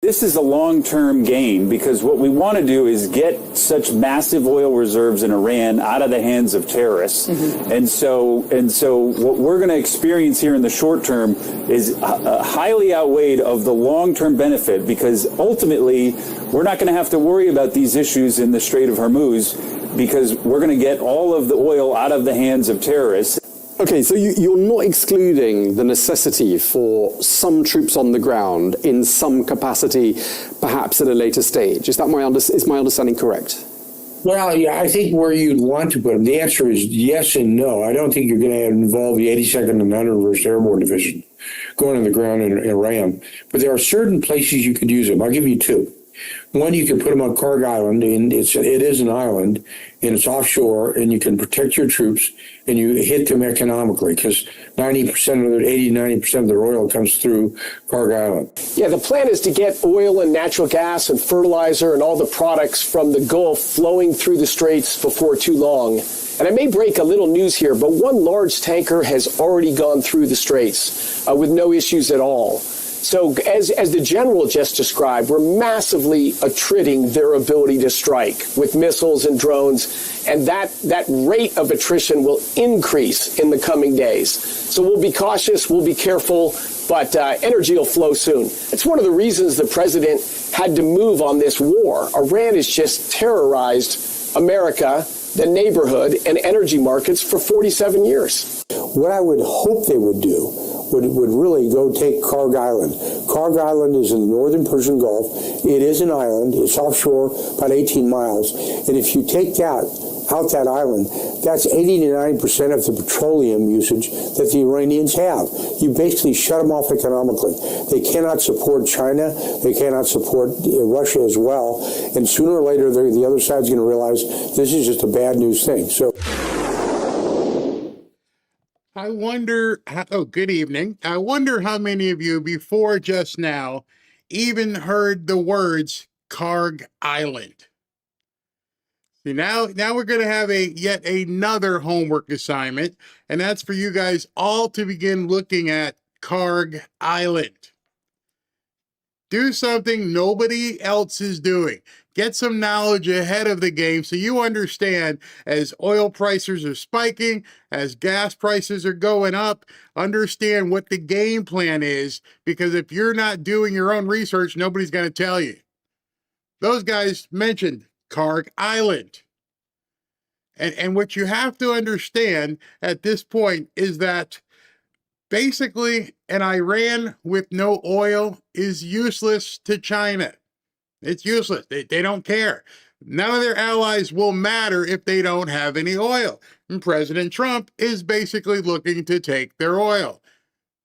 This is a long-term gain because what we want to do is get such massive oil reserves in Iran out of the hands of terrorists. Mm-hmm. And so what we're going to experience here in the short term is highly outweighed of the long-term benefit, because ultimately we're not going to have to worry about these issues in the Strait of Hormuz because we're going to get all of the oil out of the hands of terrorists. Okay, so you're not excluding the necessity for some troops on the ground in some capacity, perhaps at a later stage. Is my understanding correct? Well, yeah, I think where you'd want to put them, the answer is yes and no. I don't think you're going to involve the 82nd and 101st Airborne Division going on the ground in Iran. But there are certain places you could use them. I'll give you two. One, you can put them on Kharg Island, and it is an island, and it's offshore, and you can protect your troops, and you hit them economically, because 90% of their oil comes through Kharg Island. Yeah, the plan is to get oil and natural gas and fertilizer and all the products from the Gulf flowing through the straits before too long. And I may break a little news here, but one large tanker has already gone through the straits with no issues at all. So as the general just described, we're massively attriting their ability to strike with missiles and drones, and that rate of attrition will increase in the coming days. So we'll be cautious, we'll be careful, but energy will flow soon. It's one of the reasons the president had to move on this war. Iran has just terrorized America, the neighborhood, and energy markets for 47 years. What I would hope they would do would really go take Kharg Island. Kharg Island is in the northern Persian Gulf. It is an island. It's offshore about 18 miles. And if you take out that island, that's 80 to 90% of the petroleum usage that the Iranians have. You basically shut them off economically. They cannot support China. They cannot support Russia as well. And sooner or later, the other side's going to realize this is just a bad news thing. So. I wonder, good evening. I wonder how many of you before just now even heard the words Kharg Island. See, now we're going to have yet another homework assignment, and that's for you guys all to begin looking at Kharg Island. Do something nobody else is doing. Get some knowledge ahead of the game so you understand as oil prices are spiking, as gas prices are going up, understand what the game plan is, because if you're not doing your own research, nobody's going to tell you. Those guys mentioned Kharg Island. And what you have to understand at this point is that basically an Iran with no oil is useless to China. It's useless. They don't care. None of their allies will matter if they don't have any oil. And President Trump is basically looking to take their oil.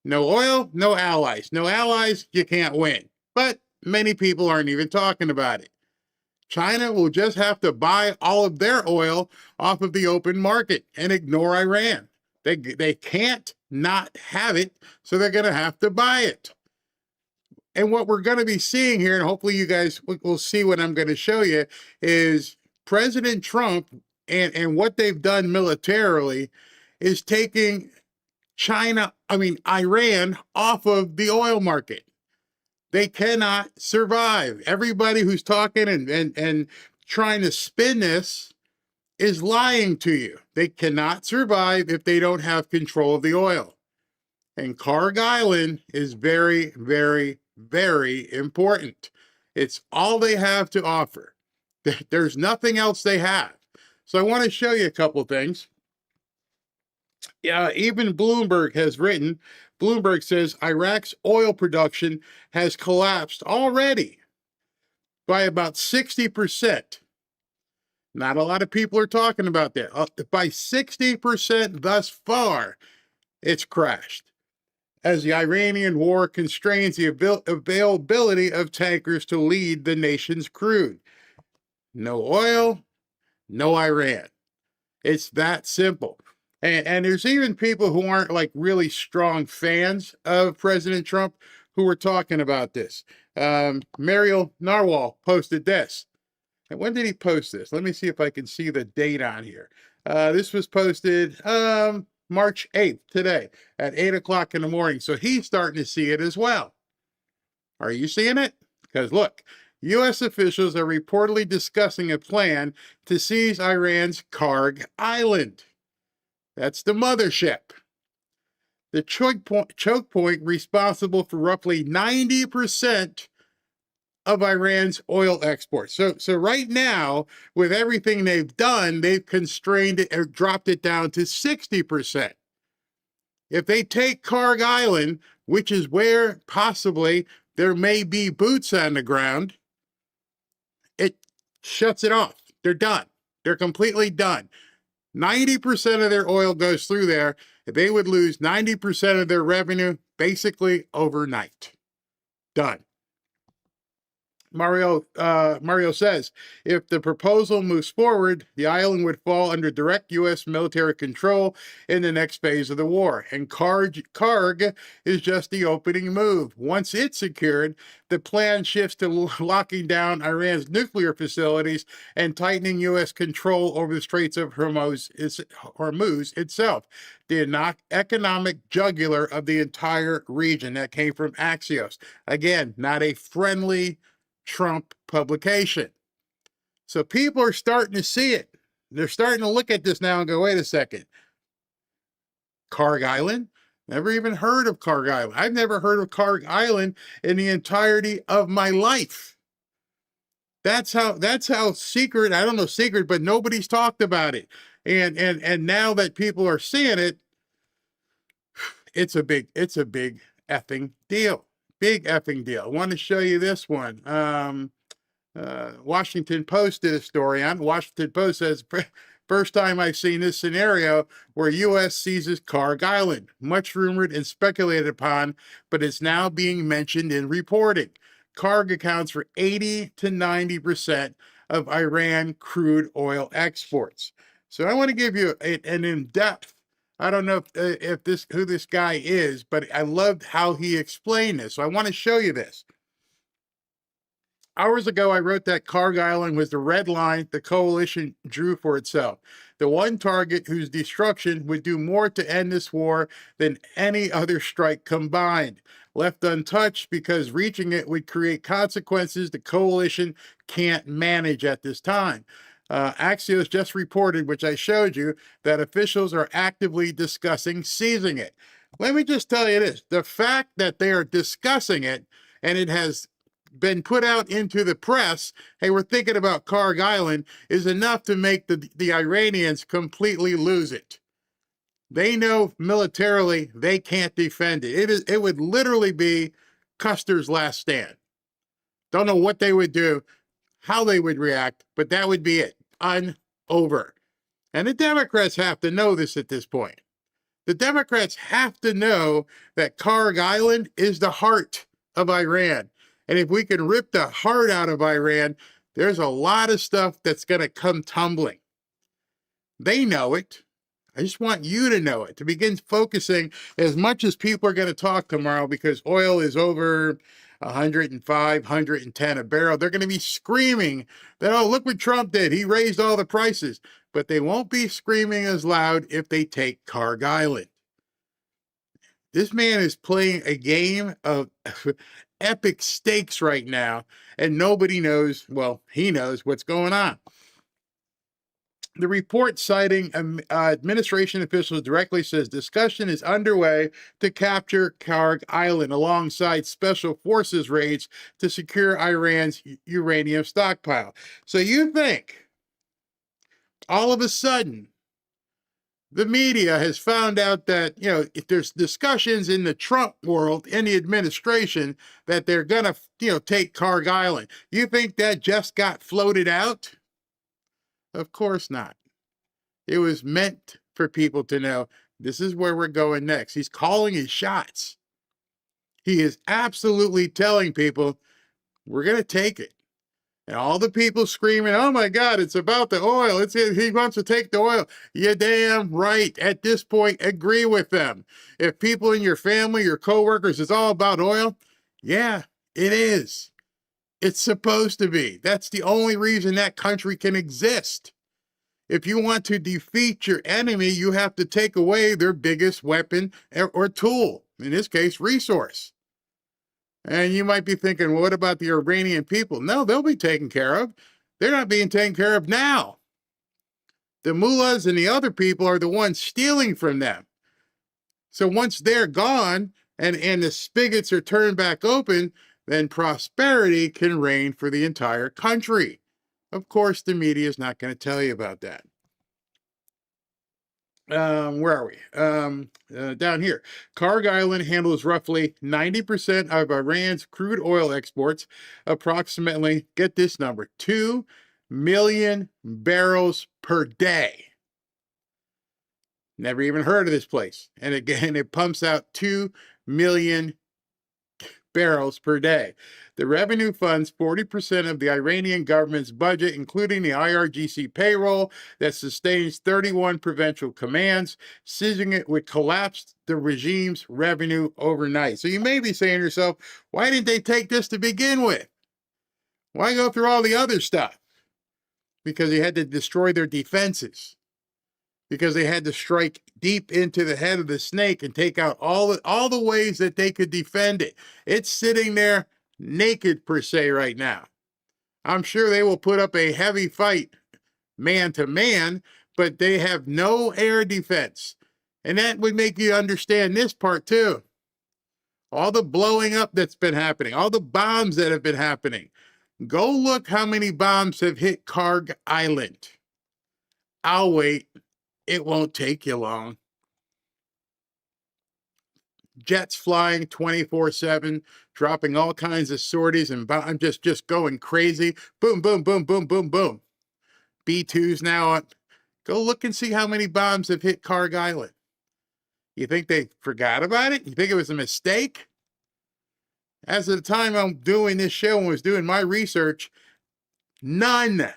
No oil, no allies. No allies, you can't win. But many people aren't even talking about it. China will just have to buy all of their oil off of the open market and ignore Iran. They can't not have it, so they're going to have to buy it. And what we're going to be seeing here, and hopefully you guys will see what I'm going to show you, is President Trump and what they've done militarily is taking Iran off of the oil market. They cannot survive. Everybody who's talking and trying to spin this is lying to you. They cannot survive if they don't have control of the oil. And Kharg Island is very, very, very important. It's all they have to offer. There's nothing else they have. So I want to show you a couple things. Even Bloomberg has written, Bloomberg says Iraq's oil production has collapsed already by about 60%. Not a lot of people are talking about that. By 60% thus far, it's crashed, as the Iranian war constrains the availability of tankers to lead the nation's crude. No oil, no Iran. It's that simple. And there's even people who aren't like really strong fans of President Trump who were talking about this. Mariel Narwhal posted this. And when did he post this? Let me see if I can see the date on here. This was posted March 8th, today, at 8 o'clock in the morning. So he's starting to see it as well. Are you seeing it? Because look, U.S. officials are reportedly discussing a plan to seize Iran's Kharg Island. That's the mothership. The choke point responsible for roughly 90% of Iran's oil exports. So right now, with everything they've done, they've constrained it or dropped it down to 60%. If they take Kharg Island, which is where possibly there may be boots on the ground, it shuts it off. They're done. They're completely done. 90% of their oil goes through there. They would lose 90% of their revenue basically overnight. Done. Mario says, if the proposal moves forward, the island would fall under direct U.S. military control in the next phase of the war. And Kharg is just the opening move. Once it's secured, the plan shifts to locking down Iran's nuclear facilities and tightening U.S. control over the Straits of Hormuz itself, the economic jugular of the entire region. That came from Axios. Again, not a friendly Trump publication. So people are starting to see it. They're starting to look at this now and go, wait a second. Kharg Island? Never even heard of Kharg Island. I've never heard of Kharg Island in the entirety of my life. That's how secret, I don't know secret, but nobody's talked about it. And now that people are seeing it, it's a big effing deal. Big effing deal. I want to show you this one. Washington Post did a story on. Washington Post says, first time I've seen this scenario where U.S. seizes Kharg Island. Much rumored and speculated upon, but it's now being mentioned in reporting. Kharg accounts for 80 to 90% of Iran crude oil exports. So I want to give you an in-depth, I don't know if who this guy is, but I loved how he explained this. So I want to show you this. Hours ago, I wrote that Kharg Island was the red line the coalition drew for itself. The one target whose destruction would do more to end this war than any other strike combined. Left untouched because reaching it would create consequences the coalition can't manage at this time. Axios just reported, which I showed you, that officials are actively discussing seizing it. Let me just tell you this. The fact that they are discussing it and it has been put out into the press, hey, we're thinking about Kharg Island, is enough to make the Iranians completely lose it. They know militarily they can't defend it. It would literally be Custer's last stand. Don't know what they would do, how they would react, but that would be it. Over. And the Democrats have to know this at this point. The Democrats have to know that Kharg Island is the heart of Iran. And if we can rip the heart out of Iran, there's a lot of stuff that's going to come tumbling. They know it. I just want you to know it, to begin focusing as much as people are going to talk tomorrow, because oil is over 105, 110 a barrel. They're going to be screaming that, oh, look what Trump did. He raised all the prices. But they won't be screaming as loud if they take Kharg Island. This man is playing a game of epic stakes right now, and nobody knows, well, he knows what's going on. The report, citing administration officials directly, says discussion is underway to capture Kharg Island alongside special forces raids to secure Iran's uranium stockpile. So you think all of a sudden the media has found out that, if there's discussions in the Trump world, in the administration, that they're going to, take Kharg Island. You think that just got floated out? Of course not. It was meant for people to know this is where we're going next. He's calling his shots. He is absolutely telling people, we're going to take it. And all the people screaming, oh my God, it's about the oil. He wants to take the oil. You're damn right. At this point, agree with them. If people in your family, your coworkers, it's all about oil, yeah, it is. It's supposed to be. That's the only reason that country can exist. If you want to defeat your enemy, you have to take away their biggest weapon or tool, in this case, resource. And you might be thinking, well, what about the Iranian people? No, they'll be taken care of. They're not being taken care of now. The mullahs and the other people are the ones stealing from them. So once they're gone and the spigots are turned back open, then prosperity can reign for the entire country. Of course, the media is not going to tell you about that. Where are we? Down here. Kharg Island handles roughly 90% of Iran's crude oil exports, approximately, get this number, 2 million barrels per day. Never even heard of this place. And again, it pumps out 2 million barrels per day. The revenue funds 40% of the Iranian government's budget, including the IRGC payroll that sustains 31 provincial commands. Seizing it would collapse the regime's revenue overnight. So you may be saying to yourself, why didn't they take this to begin with? Why go through all the other stuff? Because they had to destroy their defenses. Because they had to strike deep into the head of the snake and take out all the ways that they could defend it. It's sitting there naked, per se, right now. I'm sure they will put up a heavy fight, man to man, but they have no air defense. And that would make you understand this part, too. All the blowing up that's been happening, all the bombs that have been happening. Go look how many bombs have hit Kharg Island. I'll wait. It won't take you long. Jets flying 24/7, dropping all kinds of sorties and I'm just going crazy. Boom, boom, boom, boom, boom, boom. B-2s now on. Go look and see how many bombs have hit Kharg Island. You think they forgot about it? You think it was a mistake? As of the time I'm doing this show and was doing my research, none.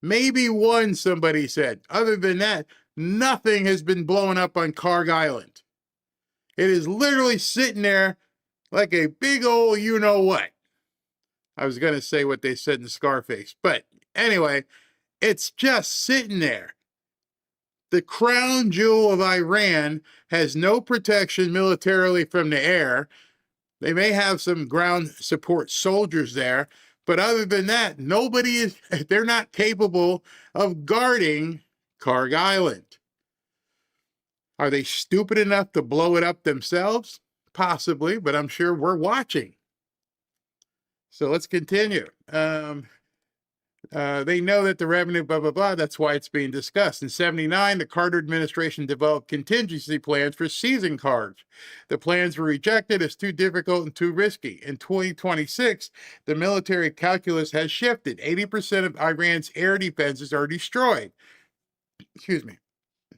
Maybe one, somebody said. Other than that, nothing has been blown up on Kharg Island. It is literally sitting there like a big old you-know-what. I was going to say what they said in Scarface. But anyway, it's just sitting there. The crown jewel of Iran has no protection militarily from the air. They may have some ground support soldiers there. But other than that, they're not capable of guarding Kharg Island. Are they stupid enough to blow it up themselves? Possibly, but I'm sure we're watching. So let's continue. They know that the revenue, blah, blah, blah, that's why it's being discussed. In 1979, the Carter administration developed contingency plans for seizing Kharg. The plans were rejected as too difficult and too risky. In 2026, the military calculus has shifted. 80% of Iran's air defenses are destroyed. Excuse me.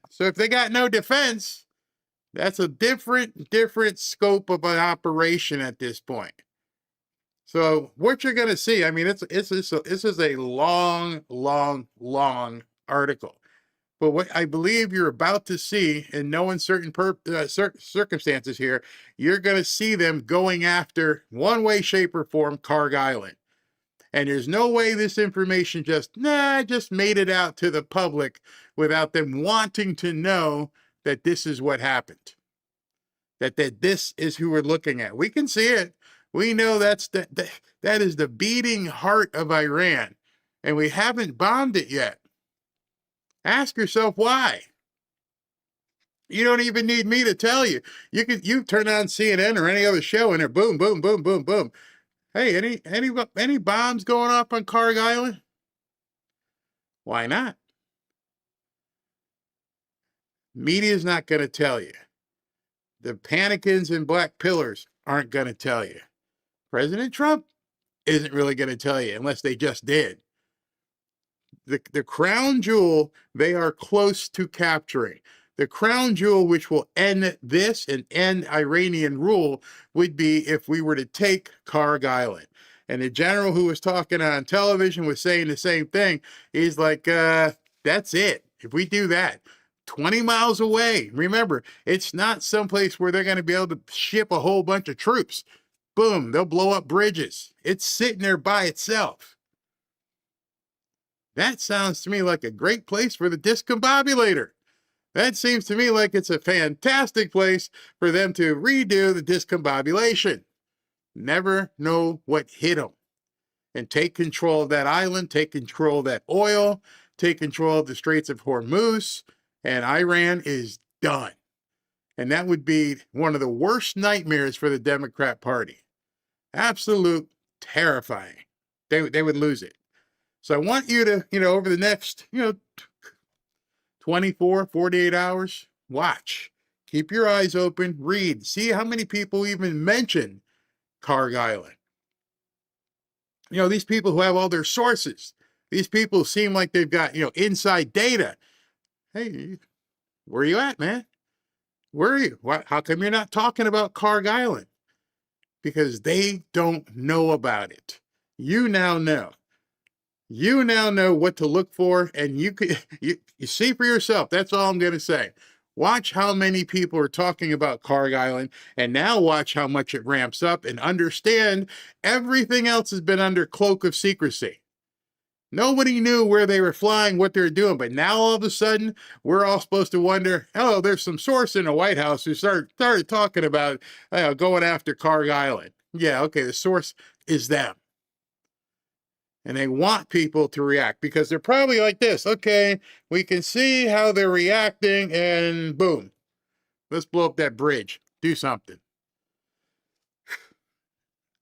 So if they got no defense, that's a different scope of an operation at this point. So what you're going to see, I mean, this is a long, long, long article. But what I believe you're about to see in no uncertain circumstances here, you're going to see them going after, one way, shape, or form, Kharg Island. And there's no way this information just made it out to the public without them wanting to know that this is what happened. That this is who we're looking at. We can see it. We know that is the beating heart of Iran, and we haven't bombed it yet. Ask yourself why. You don't even need me to tell you. You turn on CNN or any other show, and they're boom, boom, boom, boom, boom. Hey, any bombs going off on Kharg Island? Why not? Media's not going to tell you. The panicans and black pillars aren't going to tell you. President Trump isn't really going to tell you unless they just did. The crown jewel they are close to capturing. The crown jewel which will end this and end Iranian rule would be if we were to take Kharg Island. And the general who was talking on television was saying the same thing. He's like, that's it. If we do that, 20 miles away. Remember, it's not someplace where they're going to be able to ship a whole bunch of troops. Boom, they'll blow up bridges. It's sitting there by itself. That sounds to me like a great place for the discombobulator. That seems to me like it's a fantastic place for them to redo the discombobulation. Never know what hit them. And take control of that island, take control of that oil, take control of the Straits of Hormuz, and Iran is done. And that would be one of the worst nightmares for the Democrat Party. Absolute terrifying. They would lose it. So I want you to, over the next, 24, 48 hours, watch. Keep your eyes open, read, see how many people even mention Kharg Island. These people who have all their sources, these people seem like they've got, inside data. Hey, where are you at, man? Where are you? How come you're not talking about Kharg Island? Because they don't know about it. You now know. You now know what to look for, and you see for yourself. That's all I'm going to say. Watch how many people are talking about Kharg Island, and now watch how much it ramps up, and understand everything else has been under cloak of secrecy. Nobody knew where they were flying, what they were doing, but now all of a sudden, we're all supposed to wonder, oh, there's some source in the White House who started talking about going after Kharg Island. Yeah, okay, the source is them. And they want people to react because they're probably like this. Okay, we can see how they're reacting, and boom, let's blow up that bridge. Do something.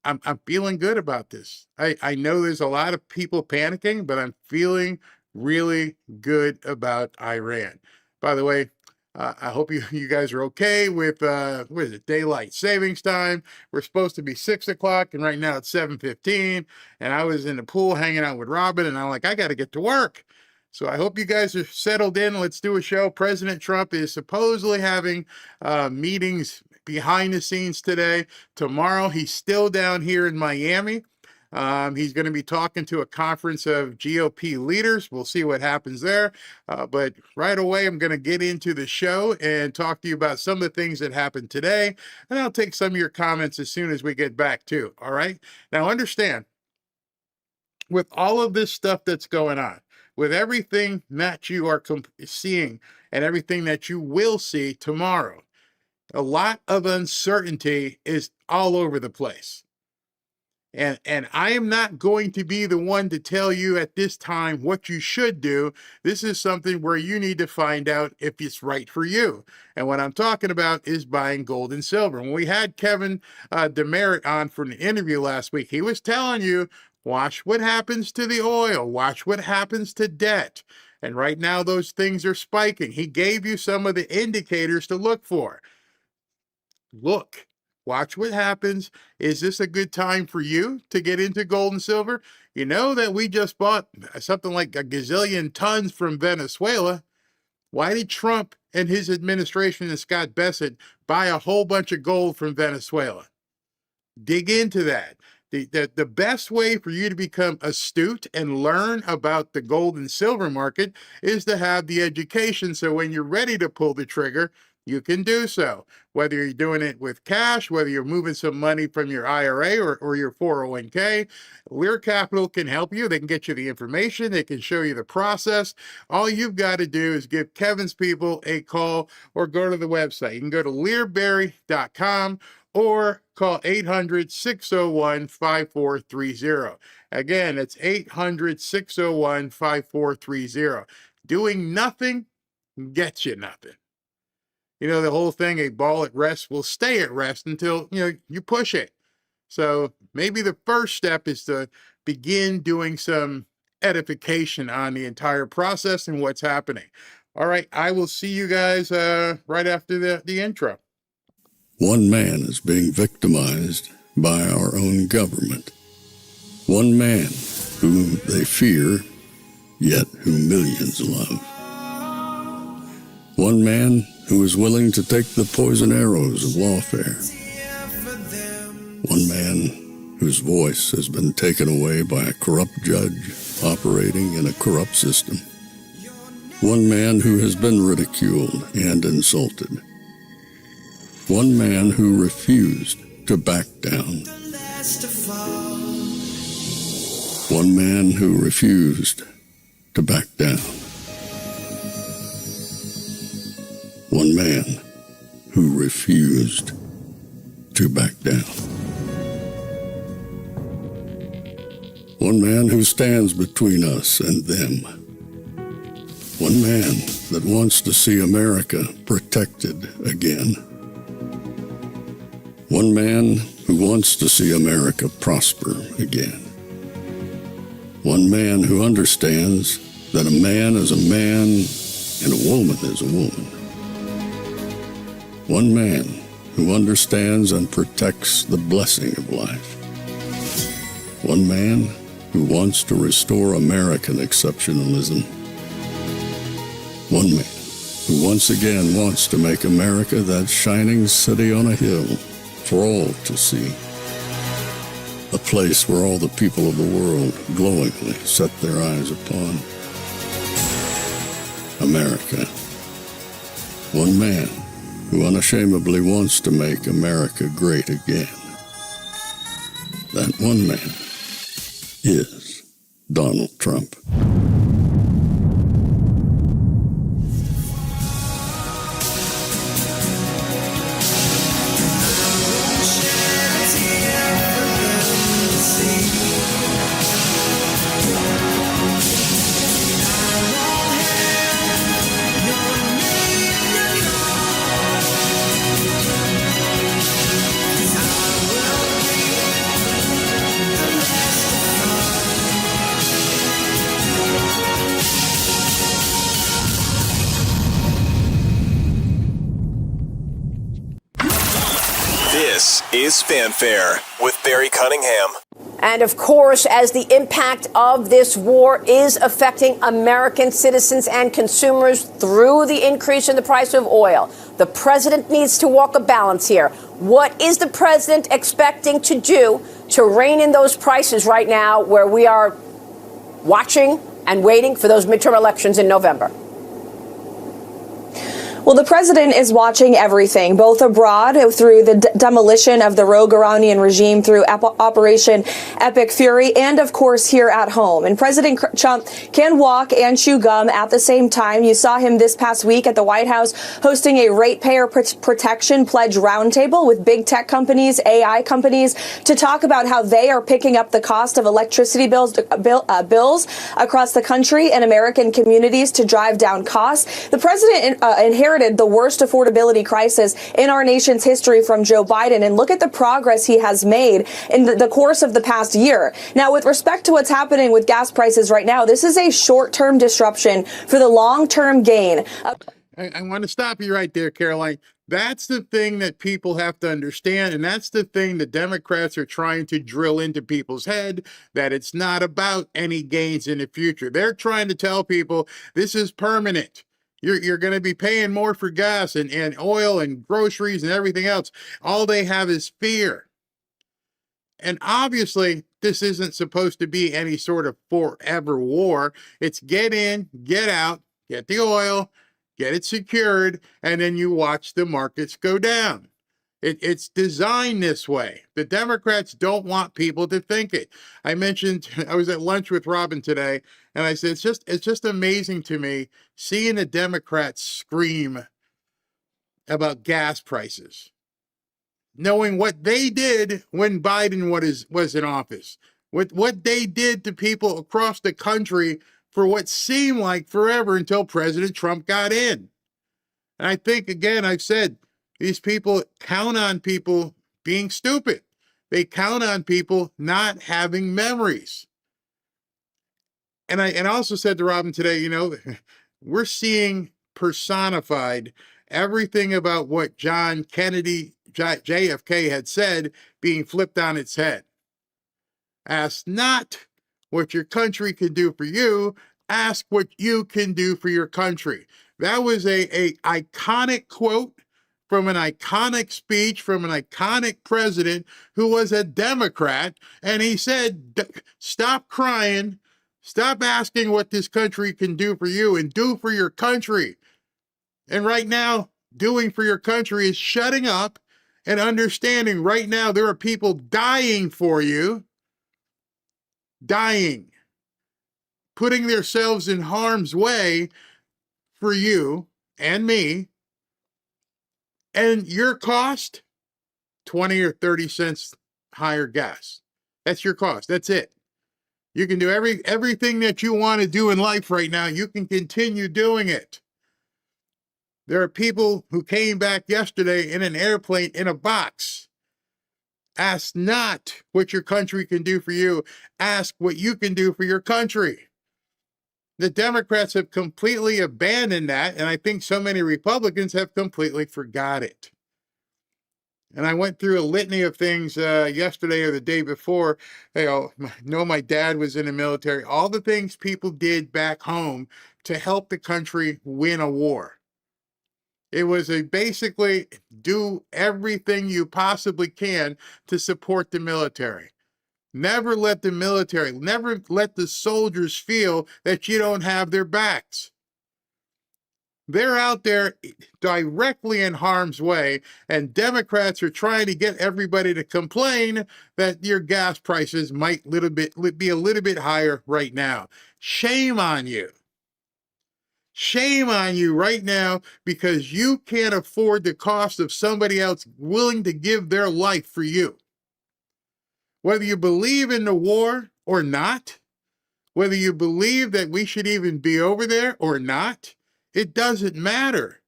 I'm feeling good about this. I know there's a lot of people panicking, but I'm feeling really good about Iran. By the way, I hope you guys are okay with what is it, daylight savings time. We're supposed to be 6 o'clock, and right now it's 7:15. And I was in the pool hanging out with Robin, and I'm like, I got to get to work. So I hope you guys are settled in. Let's do a show. President Trump is supposedly having meetings behind the scenes today. Tomorrow, he's still down here in Miami. He's going to be talking to a conference of GOP leaders. We'll see what happens there. But right away, I'm going to get into the show and talk to you about some of the things that happened today. And I'll take some of your comments as soon as we get back too. All right. Now, understand, with all of this stuff that's going on, with everything that you are seeing and everything that you will see tomorrow, a lot of uncertainty is all over the place. And I am not going to be the one to tell you at this time what you should do. This is something where you need to find out if it's right for you. And what I'm talking about is buying gold and silver. When we had Kevin Demerit on for an interview last week, he was telling you, watch what happens to the oil. Watch what happens to debt. And right now, those things are spiking. He gave you some of the indicators to look for. Look, watch what happens. Is this a good time for you to get into gold and silver? You know that we just bought something like a gazillion tons from Venezuela. Why did Trump and his administration and Scott Bessent buy a whole bunch of gold from Venezuela? Dig into that. The best way for you to become astute and learn about the gold and silver market is to have the education, so when you're ready to pull the trigger, you can do so. Whether you're doing it with cash, whether you're moving some money from your IRA or your 401k, Lear Capital can help you. They can get you the information. They can show you the process. All you've got to do is give Kevin's people a call or go to the website. You can go to learberry.com or call 800-601-5430. Again, it's 800-601-5430. Doing nothing gets you nothing. The whole thing, a ball at rest will stay at rest until, you push it. So maybe the first step is to begin doing some edification on the entire process and what's happening. All right, I will see you guys right after the intro. One man is being victimized by our own government. One man whom they fear, yet whom millions love. One man who is willing to take the poison arrows of lawfare. One man whose voice has been taken away by a corrupt judge operating in a corrupt system. One man who has been ridiculed and insulted. One man who refused to back down. One man who refused to back down. One man who refused to back down. One man who stands between us and them. One man that wants to see America protected again. One man who wants to see America prosper again. One man who understands that a man is a man and a woman is a woman. One man who understands and protects the blessing of life. One man who wants to restore American exceptionalism. One man who once again wants to make America that shining city on a hill for all to see. A place where all the people of the world glowingly set their eyes upon. America. One man who unashamedly wants to make America great again. That one man is Donald Trump. This is Fanfare with Barry Cunningham. And of course, as the impact of this war is affecting American citizens and consumers through the increase in the price of oil, the president needs to walk a balance here. What is the president expecting to do to rein in those prices right now, where we are watching and waiting for those midterm elections in November? Well, the president is watching everything, both abroad through the demolition of the rogue Iranian regime through Operation Epic Fury, and of course here at home. And President Trump can walk and chew gum at the same time. You saw him this past week at the White House hosting a ratepayer protection pledge roundtable with big tech companies, AI companies, to talk about how they are picking up the cost of electricity bills across the country and American communities to drive down costs. The president inherited the worst affordability crisis in our nation's history from Joe Biden, and look at the progress he has made in the course of the past year. Now, with respect to what's happening with gas prices right now, this is a short-term disruption for the long-term gain. I want to stop you right there, Caroline. That's the thing that people have to understand, and that's the thing the Democrats are trying to drill into people's head, that it's not about any gains in the future. They're trying to tell people this is permanent. You're going to be paying more for gas and oil and groceries and everything else. All they have is fear. And obviously, this isn't supposed to be any sort of forever war. It's get in, get out, get the oil, get it secured, and then you watch the markets go down. It's designed this way. The Democrats don't want people to think it. I mentioned, I was at lunch with Robin today, and I said, it's just amazing to me seeing the Democrats scream about gas prices, knowing what they did when Biden was in office, what they did to people across the country for what seemed like forever until President Trump got in. And I think, again, I've said, these people count on people being stupid. They count on people not having memories. And I also said to Robin today, we're seeing personified everything about what John Kennedy, JFK had said being flipped on its head. Ask not what your country can do for you, ask what you can do for your country. That was a iconic quote from an iconic speech from an iconic president who was a Democrat, and he said, stop crying, stop asking what this country can do for you, and do for your country. And right now, doing for your country is shutting up and understanding right now there are people dying for you, dying, putting themselves in harm's way for you and me. And your cost, 20 or 30 cents higher gas. That's your cost. That's it. You can do everything that you want to do in life right now. You can continue doing it. There are people who came back yesterday in an airplane in a box. Ask not what your country can do for you. Ask what you can do for your country. The Democrats have completely abandoned that, and I think so many Republicans have completely forgot it. And I went through a litany of things yesterday or the day before. I know my dad was in the military. All the things people did back home to help the country win a war. It was basically do everything you possibly can to support the military. Never let the soldiers feel that you don't have their backs. They're out there directly in harm's way, and Democrats are trying to get everybody to complain that your gas prices might be a little bit higher right now. Shame on you. Shame on you right now, because you can't afford the cost of somebody else willing to give their life for you. Whether you believe in the war or not, whether you believe that we should even be over there or not, it doesn't matter.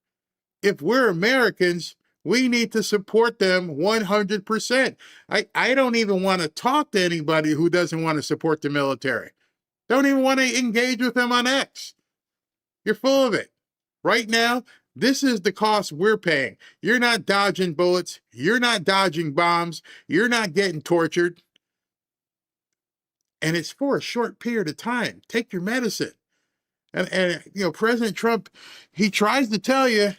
If we're Americans, we need to support them 100%. I don't even want to talk to anybody who doesn't want to support the military. Don't even want to engage with them on X. You're full of it. Right now, this is the cost we're paying. You're not dodging bullets. You're not dodging bombs. You're not getting tortured. And it's for a short period of time. Take your medicine. And President Trump, he tries to tell you,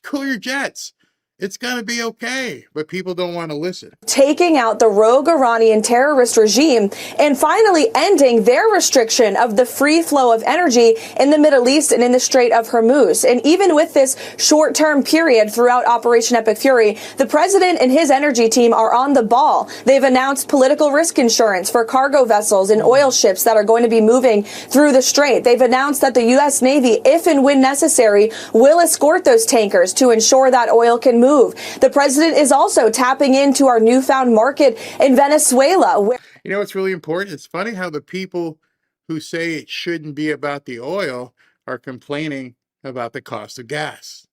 cool your jets. It's going to be okay, but people don't want to listen. Taking out the rogue Iranian terrorist regime and finally ending their restriction of the free flow of energy in the Middle East and in the Strait of Hormuz. And even with this short-term period throughout Operation Epic Fury, the president and his energy team are on the ball. They've announced political risk insurance for cargo vessels and oil ships that are going to be moving through the strait. They've announced that the U.S. Navy, if and when necessary, will escort those tankers to ensure that oil can move. The president is also tapping into our newfound market in Venezuela. It's really important. It's funny how the people who say it shouldn't be about the oil are complaining about the cost of gas.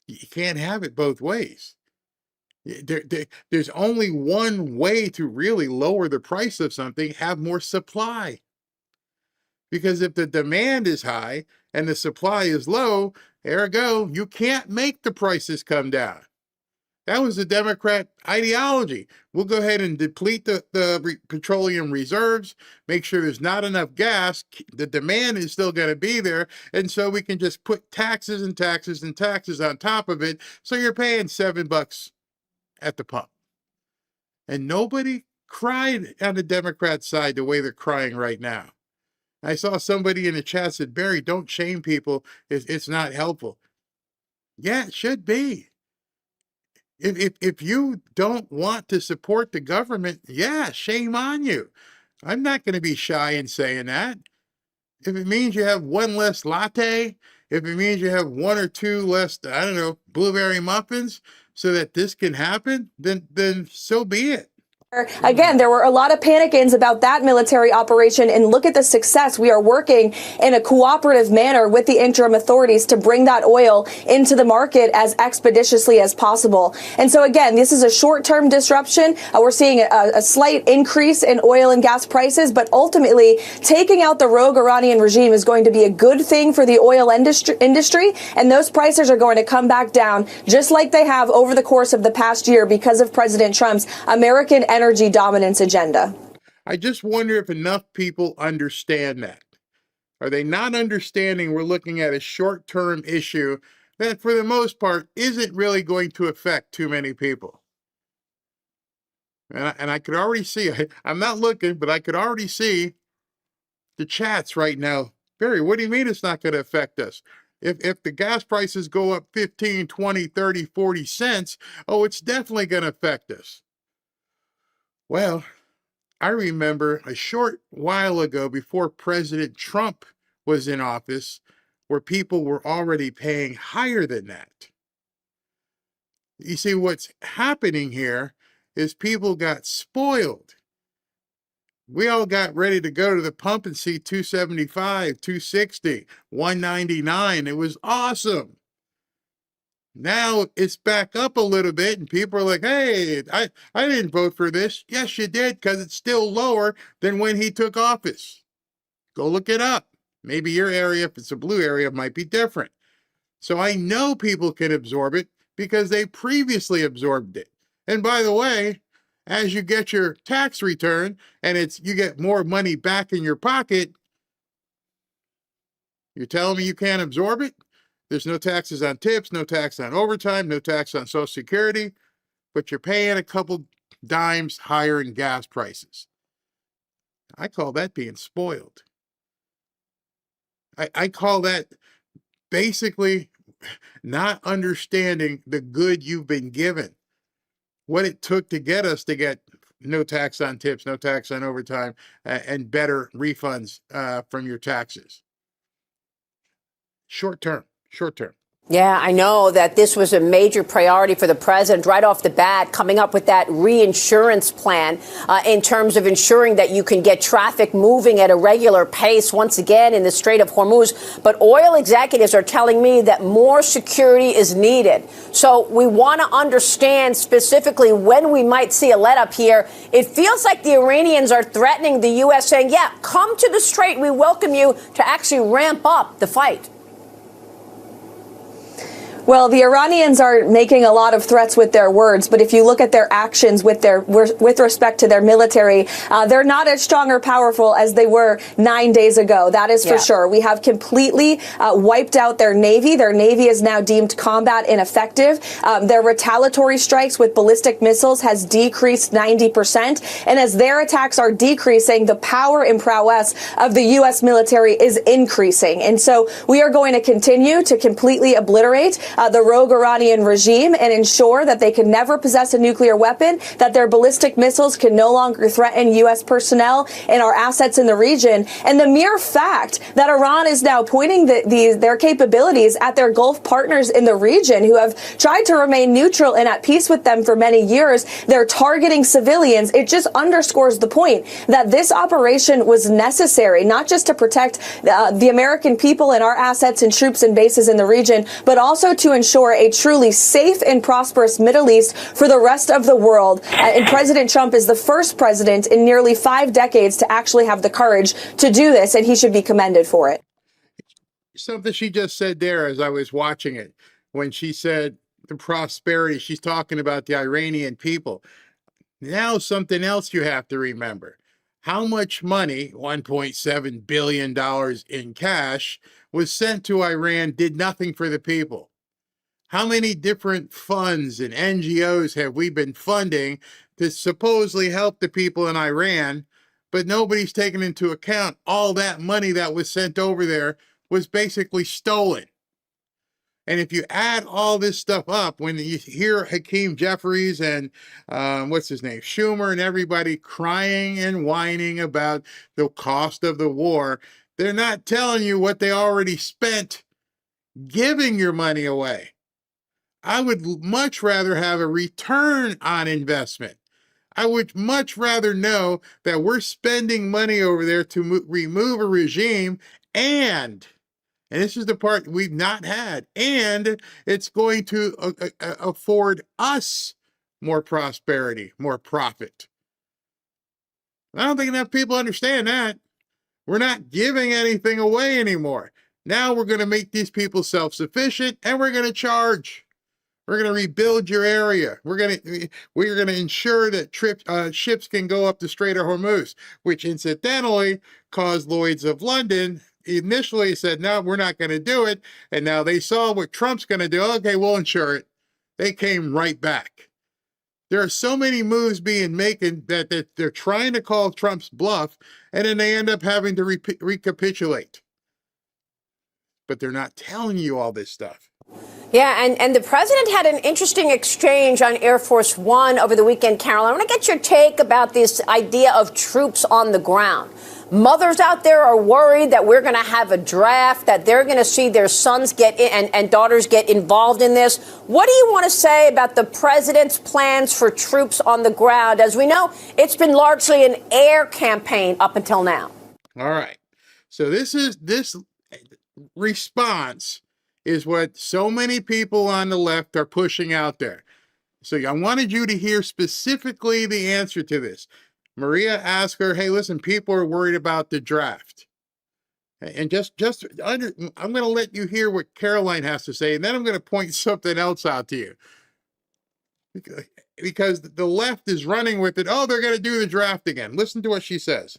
You can't have it both ways. There's only one way to really lower the price of something: have more supply. Because if the demand is high and the supply is low, ergo, you can't make the prices come down. That was the Democrat ideology. We'll go ahead and deplete the petroleum reserves, make sure there's not enough gas. The demand is still going to be there. And so we can just put taxes and taxes and taxes on top of it. So you're paying $7 at the pump. And nobody cried on the Democrat side the way they're crying right now. I saw somebody in the chat said, Barry, don't shame people. It's not helpful. Yeah, it should be. If you don't want to support the government, yeah, shame on you. I'm not going to be shy in saying that. If it means you have one less latte, if it means you have one or two less, blueberry muffins so that this can happen, then so be it. Again, there were a lot of panic-ins about that military operation, and look at the success. We are working in a cooperative manner with the interim authorities to bring that oil into the market as expeditiously as possible. And so, again, this is a short-term disruption. We're seeing a slight increase in oil and gas prices, but ultimately, taking out the rogue Iranian regime is going to be a good thing for the oil industry, and those prices are going to come back down, just like they have over the course of the past year because of President Trump's American energy dominance agenda. I just wonder if enough people understand that. Are they not understanding we're looking at a short-term issue that, for the most part, isn't really going to affect too many people? And I could already see, I'm not looking, but I could already see the chats right now. Barry, what do you mean it's not going to affect us? If the gas prices go up 15, 20, 30, 40 cents, it's definitely going to affect us. Well, I remember a short while ago, before President Trump was in office, where people were already paying higher than that. You see, what's happening here is people got spoiled. We all got ready to go to the pump and see 275, 260, 199. It was awesome. Now it's back up a little bit, and people are like, hey, I didn't vote for this. Yes, you did, because it's still lower than when he took office. Go look it up. Maybe your area, if it's a blue area, might be different. So I know people can absorb it because they previously absorbed it. And by the way, as you get your tax return and you get more money back in your pocket, you're telling me you can't absorb it? There's no taxes on tips, no tax on overtime, no tax on Social Security, but you're paying a couple dimes higher in gas prices. I call that being spoiled. I call that basically not understanding the good you've been given. What it took to get us to get no tax on tips, no tax on overtime, and better refunds from your taxes. Short term. Yeah, I know that this was a major priority for the president right off the bat, coming up with that reinsurance plan in terms of ensuring that you can get traffic moving at a regular pace once again in the Strait of Hormuz. But oil executives are telling me that more security is needed. So we want to understand specifically when we might see a let up here. It feels like the Iranians are threatening the U.S., saying, yeah, come to the Strait. We welcome you to actually ramp up the fight. Well, the Iranians are making a lot of threats with their words, but if you look at their actions with respect to their military, they're not as strong or powerful as they were 9 days ago. That is for sure. We have completely wiped out their Navy. Their Navy is now deemed combat ineffective. Their retaliatory strikes with ballistic missiles has decreased 90%. And as their attacks are decreasing, the power and prowess of the U.S. military is increasing. And so we are going to continue to completely obliterate the rogue Iranian regime and ensure that they can never possess a nuclear weapon, that their ballistic missiles can no longer threaten U.S. personnel and our assets in the region. And the mere fact that Iran is now pointing their capabilities at their Gulf partners in the region who have tried to remain neutral and at peace with them for many years, they're targeting civilians. It just underscores the point that this operation was necessary, not just to protect the American people and our assets and troops and bases in the region, but also to ensure a truly safe and prosperous Middle East for the rest of the world. And President Trump is the first president in nearly 5 decades to actually have the courage to do this, and he should be commended for it. Something she just said there as I was watching it, when she said the prosperity, she's talking about the Iranian people. Now something else you have to remember. How much money, $1.7 billion in cash, was sent to Iran, did nothing for the people? How many different funds and NGOs have we been funding to supposedly help the people in Iran, but nobody's taken into account all that money that was sent over there was basically stolen. And if you add all this stuff up, when you hear Hakeem Jeffries and Schumer and everybody crying and whining about the cost of the war, they're not telling you what they already spent giving your money away. I would much rather have a return on investment. I would much rather know that we're spending money over there to remove a regime, and this is the part we've not had, and it's going to afford us more prosperity, more profit. I don't think enough people understand that. We're not giving anything away anymore. Now we're going to make these people self-sufficient, and we're going to charge. We're going to rebuild your area. We're going to ensure that ships can go up the Strait of Hormuz, which incidentally caused Lloyd's of London initially said, no, we're not going to do it. And now they saw what Trump's going to do. Okay, we'll insure it. They came right back. There are so many moves being made that they're trying to call Trump's bluff, and then they end up having to recapitulate. But they're not telling you all this stuff. Yeah, and the president had an interesting exchange on Air Force One over the weekend, Caroline. I want to get your take about this idea of troops on the ground. Mothers out there are worried that we're going to have a draft, that they're going to see their sons get in and daughters get involved in this. What do you want to say about the president's plans for troops on the ground? As we know, it's been largely an air campaign up until now. All right. So this response is what so many people on the left are pushing out there. So I wanted you to hear specifically the answer to this. Maria asked her, hey, listen, people are worried about the draft. And I'm going to let you hear what Caroline has to say, and then I'm going to point something else out to you. Because the left is running with it. Oh, they're going to do the draft again. Listen to what she says.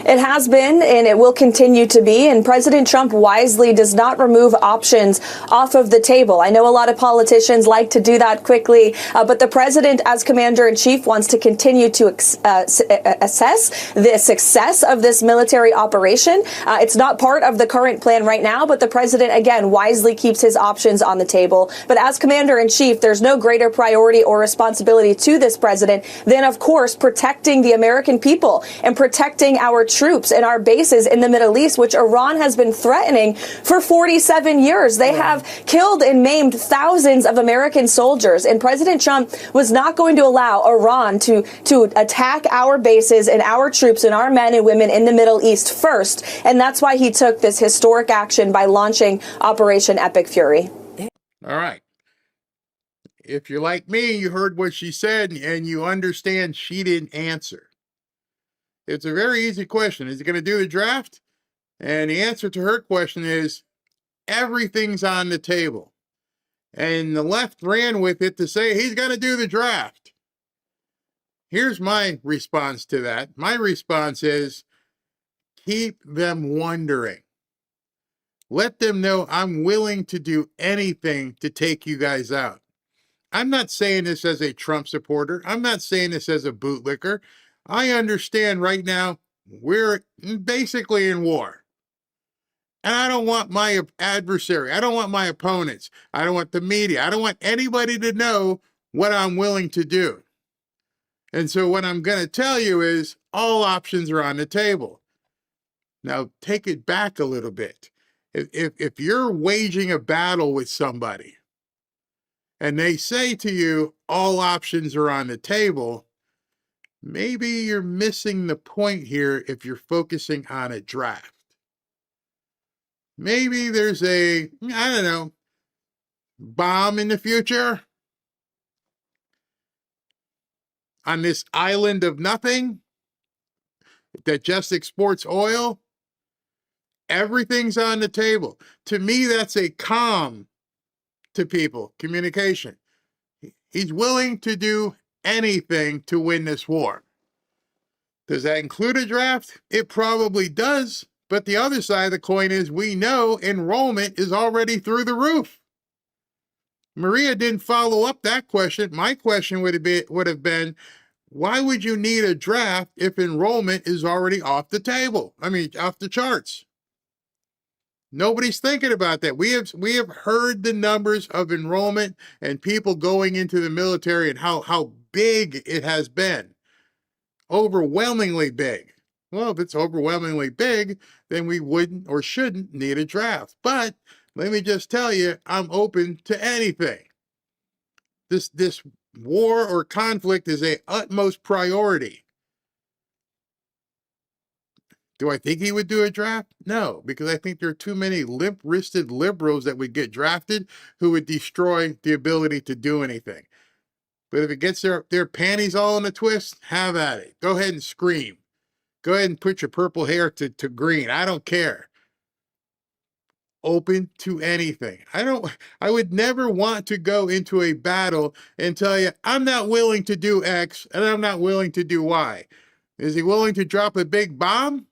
It has been, and it will continue to be, and President Trump wisely does not remove options off of the table. I know a lot of politicians like to do that quickly, but the president, as commander-in-chief, wants to continue to assess the success of this military operation. It's not part of the current plan right now, but the president, again, wisely keeps his options on the table. But as commander-in-chief, there's no greater priority or responsibility to this president than, of course, protecting the American people and protecting our troops and our bases in the Middle East, which Iran has been threatening for 47 years. They have killed and maimed thousands of American soldiers, and President Trump was not going to allow Iran to attack our bases and our troops and our men and women in the Middle East first, and that's why he took this historic action by launching Operation Epic Fury. All right. If you're like me, you heard what she said, and you understand she didn't answer. It's a very easy question. Is he going to do the draft? And the answer to her question is everything's on the table. And the left ran with it to say he's going to do the draft. Here's my response to that. My response is keep them wondering. Let them know I'm willing to do anything to take you guys out. I'm not saying this as a Trump supporter. I'm not saying this as a bootlicker. I understand right now we're basically in war. And I don't want my adversary. I don't want my opponents. I don't want the media. I don't want anybody to know what I'm willing to do. And so what I'm going to tell you is all options are on the table. Now, take it back a little bit. If you're waging a battle with somebody and they say to you, all options are on the table, maybe you're missing the point here if you're focusing on a draft. Maybe there's a, I don't know, bomb in the future on this island of nothing that just exports oil. Everything's on the table. To me, that's a calm to people, communication. He's willing to do anything to win this war. Does that include a draft? It probably does. But the other side of the coin is we know enrollment is already through the roof. Maria didn't follow up that question. My question would have been, why would you need a draft if enrollment is already off the table? I mean, off the charts. Nobody's thinking about that. We have heard the numbers of enrollment and people going into the military and how big it has been. Overwhelmingly big. Well, if it's overwhelmingly big, then we wouldn't or shouldn't need a draft. But let me just tell you, I'm open to anything. This war or conflict is a utmost priority. Do I think he would do a draft? No, because I think there are too many limp-wristed liberals that would get drafted who would destroy the ability to do anything. But if it gets their panties all in a twist, have at it. Go ahead and scream. Go ahead and put your purple hair to green. I don't care. Open to anything. I would never want to go into a battle and tell you, I'm not willing to do X and I'm not willing to do Y. Is he willing to drop a big bomb?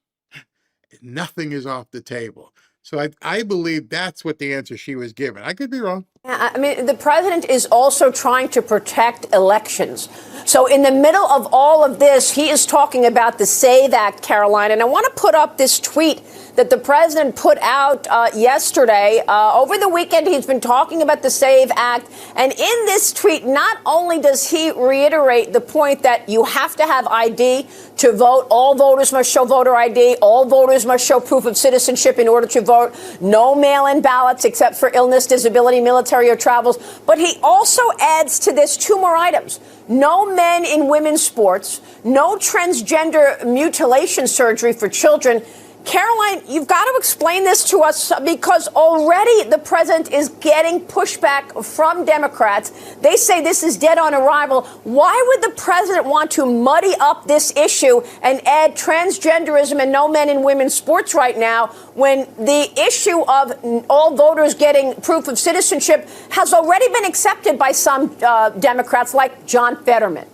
Nothing is off the table. So I believe that's what the answer she was given. I could be wrong. I mean, the president is also trying to protect elections. So in the middle of all of this, he is talking about the SAVE Act, Caroline. And I want to put up this tweet that the president put out yesterday. Over the weekend, he's been talking about the SAVE Act. And in this tweet, not only does he reiterate the point that you have to have ID to vote, all voters must show voter ID, all voters must show proof of citizenship in order to vote, no mail-in ballots except for illness, disability, military, or travels. But he also adds to this two more items. No men in women's sports, no transgender mutilation surgery for children. Caroline, you've got to explain this to us because already the president is getting pushback from Democrats. They say this is dead on arrival. Why would the president want to muddy up this issue and add transgenderism and no men in women's sports right now when the issue of all voters getting proof of citizenship has already been accepted by some Democrats like John Fetterman?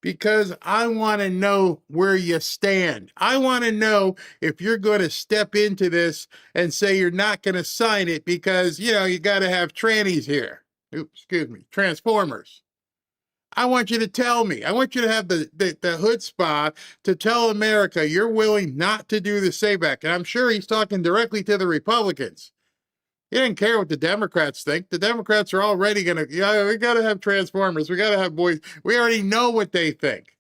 Because I want to know where you stand. I want to know if you're going to step into this and say you're not going to sign it because, you know, you got to have trannies here. Oops, excuse me, transformers. I want you to tell me. I want you to have the chutzpah to tell America you're willing not to do the SAVE Act. And I'm sure he's talking directly to the Republicans. He didn't care what the Democrats think. The Democrats are already going to, yeah, we got to have transformers. We got to have boys. We already know what they think.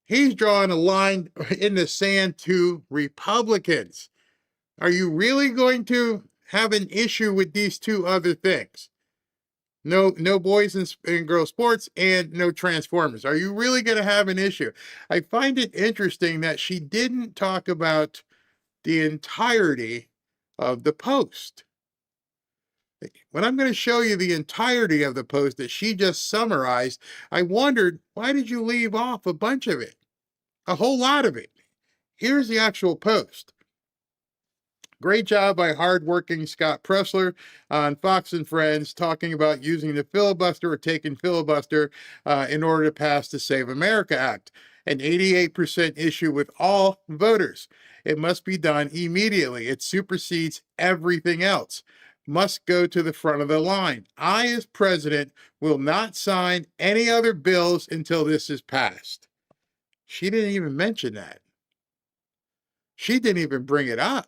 He's drawing a line in the sand to Republicans. Are you really going to have an issue with these two other things? No boys and girls sports and no transformers. Are you really going to have an issue? I find it interesting that she didn't talk about the entirety of the post. When I'm going to show you the entirety of the post that she just summarized, I wondered, why did you leave off a bunch of it? A whole lot of it. Here's the actual post. Great job by hardworking Scott Pressler on Fox and Friends talking about using the filibuster or taking filibuster in order to pass the Save America Act. An 88% issue with all voters. It must be done immediately. It supersedes everything else. Must go to the front of the line. I, as president, will not sign any other bills until this is passed. She didn't even mention that. She didn't even bring it up.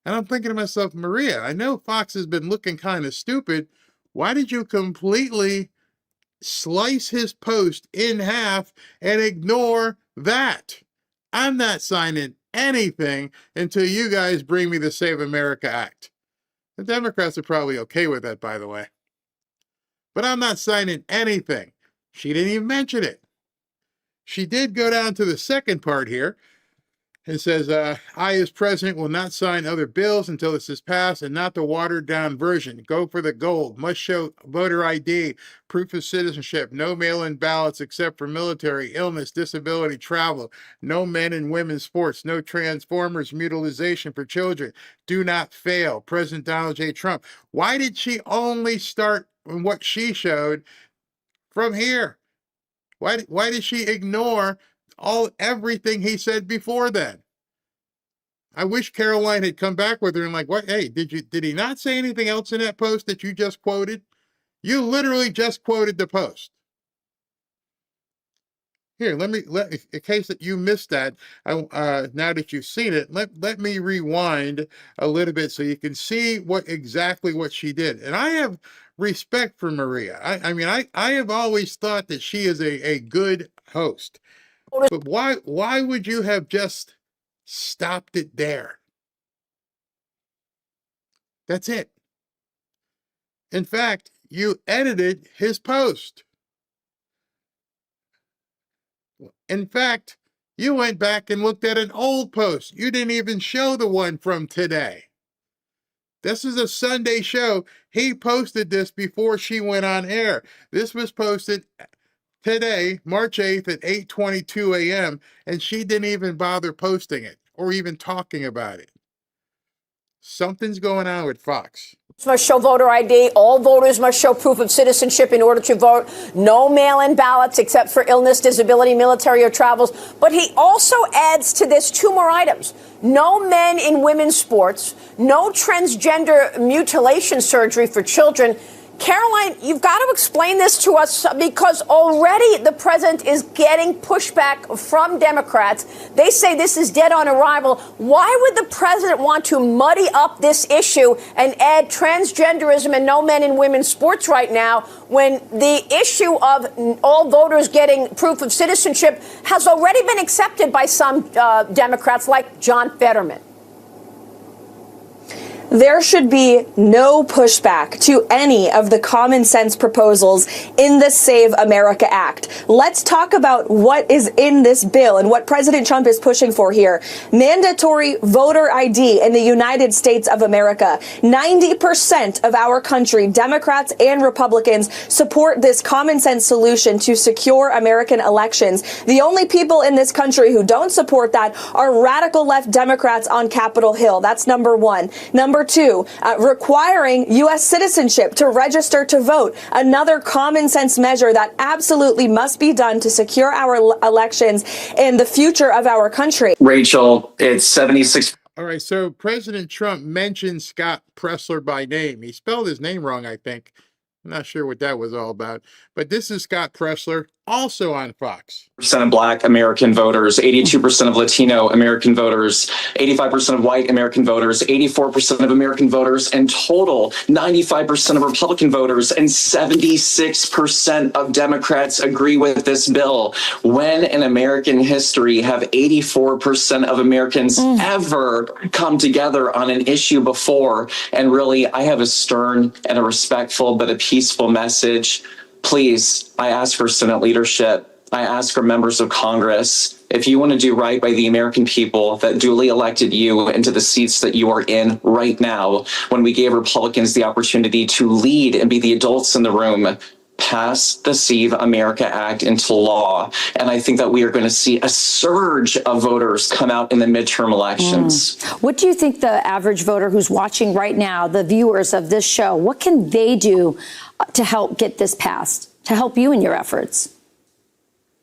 And I'm thinking to myself, Maria, I know Fox has been looking kind of stupid. Why did you completely slice his post in half and ignore that? I'm not signing anything until you guys bring me the Save America Act. The Democrats are probably okay with that, by the way. But I'm not signing anything. She didn't even mention it. She did go down to the second part here. It says, I, as president, will not sign other bills until this is passed and not the watered-down version. Go for the gold. Must show voter ID, proof of citizenship, no mail-in ballots except for military, illness, disability, travel, no men and women's sports, no transformers, mutilization for children. Do not fail. President Donald J. Trump. Why did she only start on what she showed from here? Why did she ignore everything he said before then? I wish Caroline had come back with her and like, what? Hey, did he not say anything else in that post that you just quoted? You literally just quoted the post. Here, in case that you missed that, now that you've seen it, let me rewind a little bit so you can see exactly what she did. And I have respect for Maria. I have always thought that she is a good host. But why would you have just stopped it there? That's it. In fact, you edited his post. In fact, you went back and looked at an old post. You didn't even show the one from today. This is a Sunday show. He posted this before she went on air. This was posted today, March 8th at 8:22 a.m., and she didn't even bother posting it or even talking about it. Something's going on with Fox. Must show voter ID. All voters must show proof of citizenship in order to vote. No mail-in ballots except for illness, disability, military, or travels. But he also adds to this two more items. No men in women's sports. No transgender mutilation surgery for children. Caroline, you've got to explain this to us because already the president is getting pushback from Democrats. They say this is dead on arrival. Why would the president want to muddy up this issue and add transgenderism and no men and women's sports right now when the issue of all voters getting proof of citizenship has already been accepted by some Democrats like John Fetterman? There should be no pushback to any of the common sense proposals in the Save America Act. Let's talk about what is in this bill and what President Trump is pushing for here. Mandatory voter ID in the United States of America. 90% of our country, Democrats and Republicans, support this common sense solution to secure American elections. The only people in this country who don't support that are radical left Democrats on Capitol Hill. That's number one. Number two, requiring U.S. citizenship to register to vote. Another common sense measure that absolutely must be done to secure our elections and the future of our country. Rachel, it's 76. All right, so President Trump mentioned Scott Presler by name. He spelled his name wrong, I think. I'm not sure what that was all about. But this is Scott Presler, also on Fox. Percent of Black American voters, 82% of Latino American voters, 85% of white American voters, 84% of American voters, and total 95% of Republican voters, and 76% of Democrats agree with this bill. When in American history have 84% of Americans ever come together on an issue before? And really, I have a stern and a respectful but a peaceful message. Please, I ask for Senate leadership. I ask for members of Congress, if you want to do right by the American people that duly elected you into the seats that you are in right now, when we gave Republicans the opportunity to lead and be the adults in the room, pass the Save America Act into law. And I think that we are going to see a surge of voters come out in the midterm elections. What do you think the average voter who's watching right now, the viewers of this show, what can they do to help get this passed, to help you in your efforts?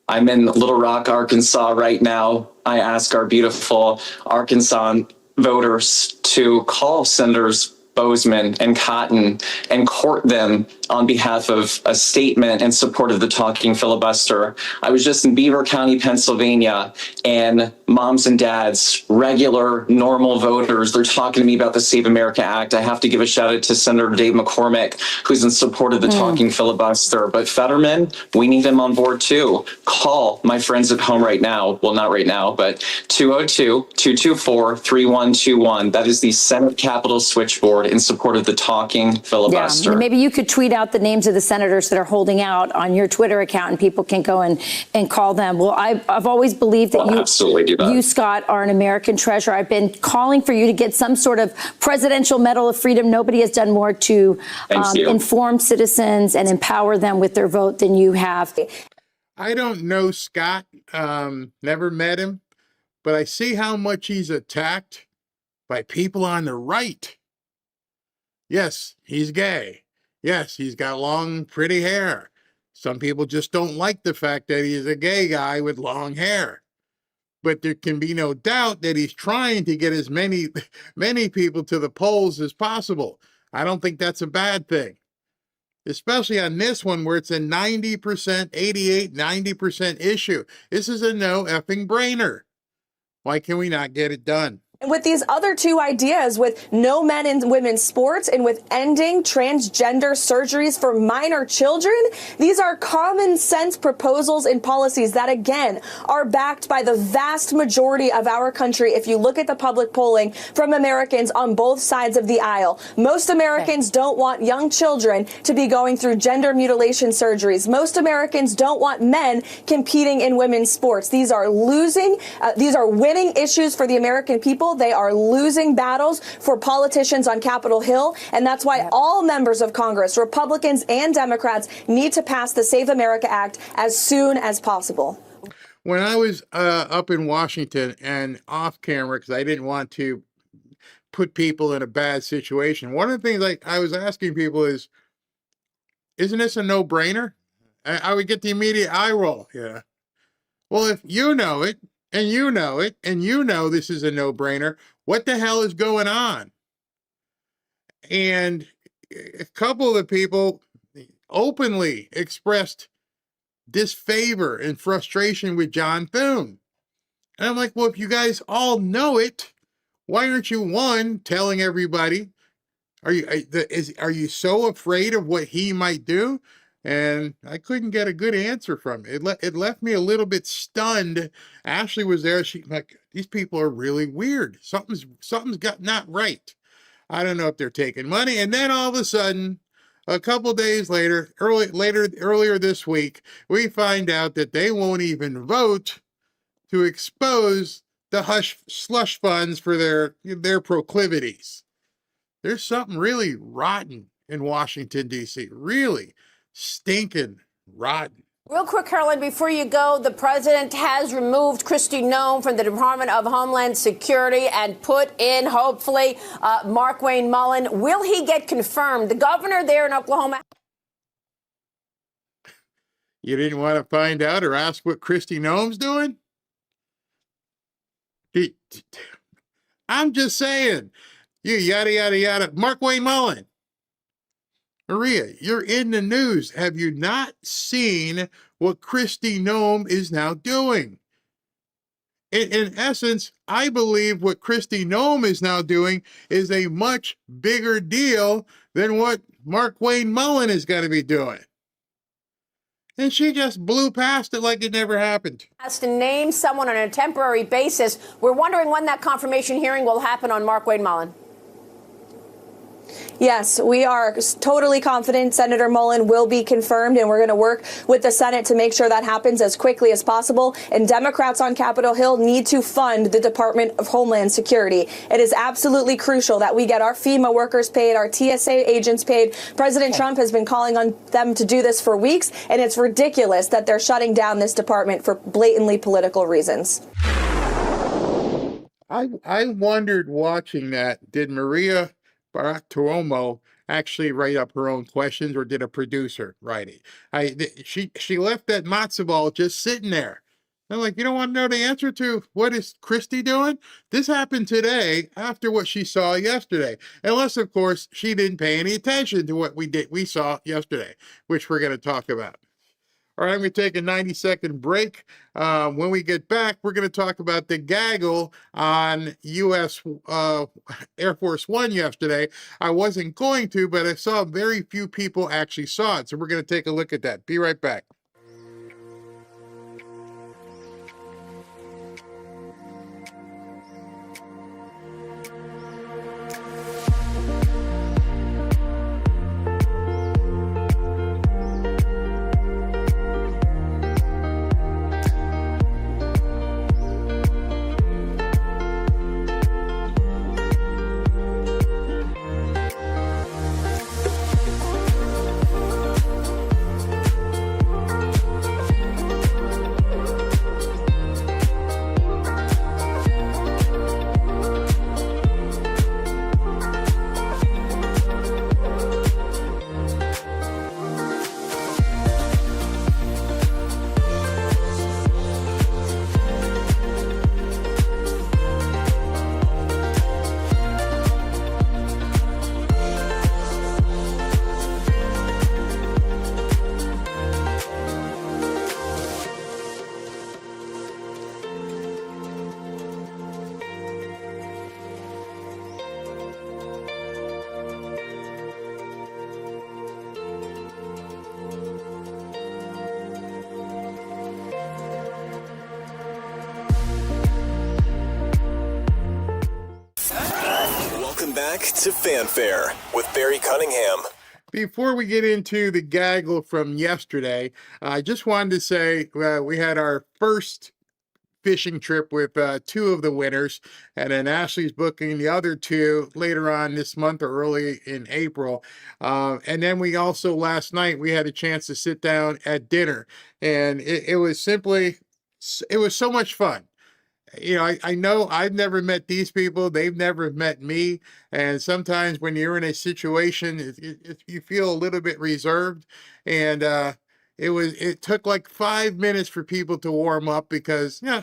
I'm in Little Rock, Arkansas right now. I ask our beautiful Arkansas voters to call Senators Bozeman and Cotton and court them on behalf of a statement in support of the talking filibuster. I was just in Beaver County, Pennsylvania, and moms and dads, regular, normal voters, they're talking to me about the Save America Act. I have to give a shout out to Senator Dave McCormick, who's in support of the talking filibuster. But Fetterman, we need him on board too. Call my friends at home right now. Well, not right now, but 202-224-3121. That is the Senate Capitol switchboard in support of the talking filibuster. Yeah, maybe you could tweet out the names of the senators that are holding out on your Twitter account, and people can go and call them. Well, I've always believed that you, Scott, are an American treasure. I've been calling for you to get some sort of Presidential Medal of Freedom. Nobody has done more to inform citizens and empower them with their vote than you have. I don't know Scott, never met him, but I see how much he's attacked by people on the right. Yes, he's gay. Yes, he's got long, pretty hair. Some people just don't like the fact that he's a gay guy with long hair. But there can be no doubt that he's trying to get as many people to the polls as possible. I don't think that's a bad thing, especially on this one where it's a 90%, 88, 90% issue. This is a no effing brainer. Why can we not get it done? And with these other two ideas, with no men and women's sports and with ending transgender surgeries for minor children, these are common sense proposals and policies that, again, are backed by the vast majority of our country. If you look at the public polling from Americans on both sides of the aisle, most Americans don't want young children to be going through gender mutilation surgeries. Most Americans don't want men competing in women's sports. These are winning issues for the American people. They are losing battles for politicians on Capitol Hill, and that's why all members of Congress, Republicans and Democrats, need to pass the Save America Act as soon as possible. When I was up in Washington and off camera, because I didn't want to put people in a bad situation, one of the things I was asking people is, isn't this a no-brainer? I would get the immediate eye roll. Yeah. Well, if you know it, and you know it, and you know this is a no-brainer, what the hell is going on? And a couple of the people openly expressed disfavor and frustration with John Thune. And I'm like, well, if you guys all know it, why aren't you, one, telling everybody? Are you so afraid of what he might do? And I couldn't get a good answer from it. It left me a little bit stunned. Ashley was there. She like, these people are really weird. Something's got not right. I don't know if they're taking money. And then all of a sudden, a couple days later, earlier this week, we find out that they won't even vote to expose the slush funds for their proclivities. There's something really rotten in Washington, D.C. Really stinking rotten. Real quick, Caroline, before you go, the president has removed Christi Noem from the Department of Homeland Security and put in, hopefully, Markwayne Mullin. Will he get confirmed? The governor there in Oklahoma. You didn't want to find out or ask what Christi Noem's doing? I'm just saying. You yada, yada, yada. Markwayne Mullin. Maria, you're in the news. Have you not seen what Christi Noem is now doing? In essence, I believe what Christi Noem is now doing is a much bigger deal than what Markwayne Mullin is going to be doing. And she just blew past it like it never happened. Has to name someone on a temporary basis. We're wondering when that confirmation hearing will happen on Markwayne Mullin. Yes, we are totally confident Senator Mullin will be confirmed, and we're going to work with the Senate to make sure that happens as quickly as possible. And Democrats on Capitol Hill need to fund the Department of Homeland Security. It is absolutely crucial that we get our FEMA workers paid, our TSA agents paid. President Trump has been calling on them to do this for weeks, and it's ridiculous that they're shutting down this department for blatantly political reasons. I wondered watching that, did Maria Bartiromo actually write up her own questions, or did a producer write it? She left that matzo ball just sitting there. I'm like, you don't want to know the answer to what is Christi doing? This happened today after what she saw yesterday. Unless, of course, she didn't pay any attention to what we saw yesterday, which we're going to talk about. All right, I'm going to take a 90-second break. When we get back, we're going to talk about the gaggle on U.S. Air Force One yesterday. I wasn't going to, but I saw very few people actually saw it. So we're going to take a look at that. Be right back. Back to Fanfare with Barry Cunningham. Before we get into the gaggle from yesterday, I just wanted to say we had our first fishing trip with two of the winners, and then Ashley's booking the other two later on this month or early in April. And then we also, last night, we had a chance to sit down at dinner, and it was so much fun. You know, I know I've never met these people. They've never met me. And sometimes when you're in a situation, you feel a little bit reserved. And it took like 5 minutes for people to warm up because, yeah,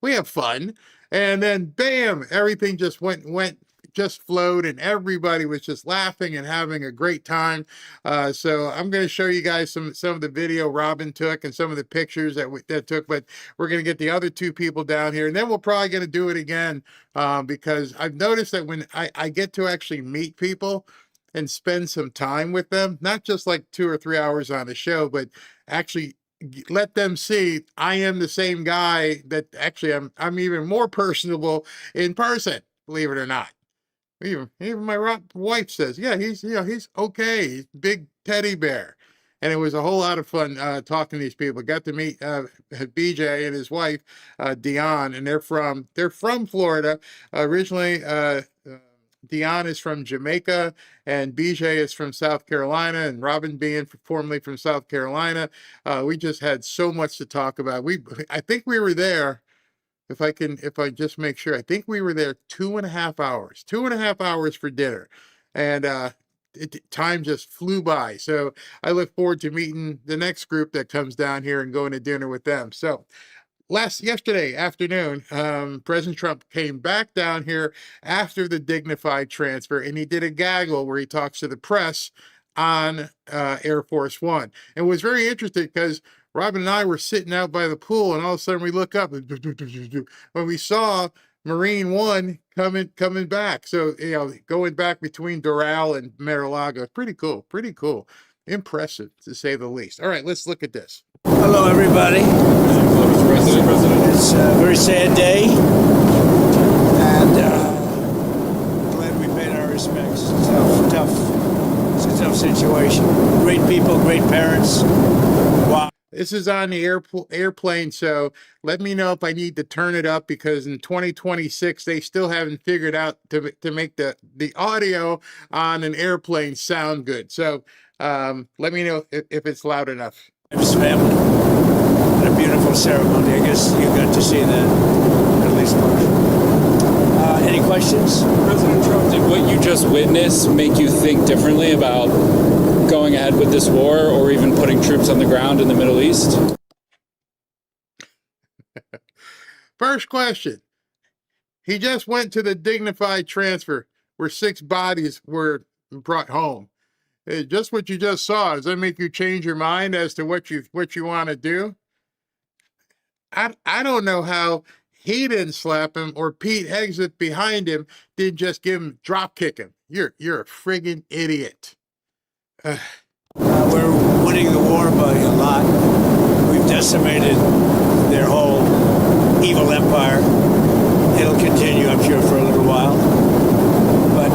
we have fun. And then, bam, everything just went just flowed, and everybody was just laughing and having a great time. So I'm going to show you guys some of the video Robin took and some of the pictures that took, but we're going to get the other two people down here, and then we're probably going to do it again because I've noticed that when I get to actually meet people and spend some time with them, not just like 2 or 3 hours on a show, but actually let them see I am the same guy, that actually I'm even more personable in person, believe it or not. Even my wife says, yeah, he's okay. He's a big teddy bear. And it was a whole lot of fun talking to these people. Got to meet BJ and his wife, Dion, and they're from Florida. Originally, Dion is from Jamaica, and BJ is from South Carolina, and Robin being formerly from South Carolina. We just had so much to talk about. I think we were there, if I just make sure, I think we were there 2.5 hours, 2.5 hours for dinner. And time just flew by. So I look forward to meeting the next group that comes down here and going to dinner with them. So yesterday afternoon, President Trump came back down here after the Dignified transfer, and he did a gaggle where he talks to the press on Air Force One. And it was very interesting because Robin and I were sitting out by the pool, and all of a sudden we look up and when we saw Marine One coming back. So, going back between Doral and Mar-a-Lago, pretty cool, impressive to say the least. All right, let's look at this. Hello, everybody. It's a very sad day, and glad we paid our respects. It's a tough situation. Great people, great parents. Wow. This is on the airplane, so let me know if I need to turn it up, because in 2026 they still haven't figured out to make the audio on an airplane sound good. So let me know if it's loud enough. His family. And a beautiful ceremony. I guess you got to see that at least once. Any questions? President Trump, did what you just witnessed make you think differently about going ahead with this war, or even putting troops on the ground in the Middle East? First question. He just went to the Dignified transfer where 6 bodies were brought home. Just what you just saw, does that make you change your mind as to what you want to do? I don't know how he didn't slap him, or Pete Hegseth behind him didn't just drop kick him. You're a friggin' idiot. We're winning the war by a lot. We've decimated their whole evil empire. It'll continue, I'm sure, for a little while. But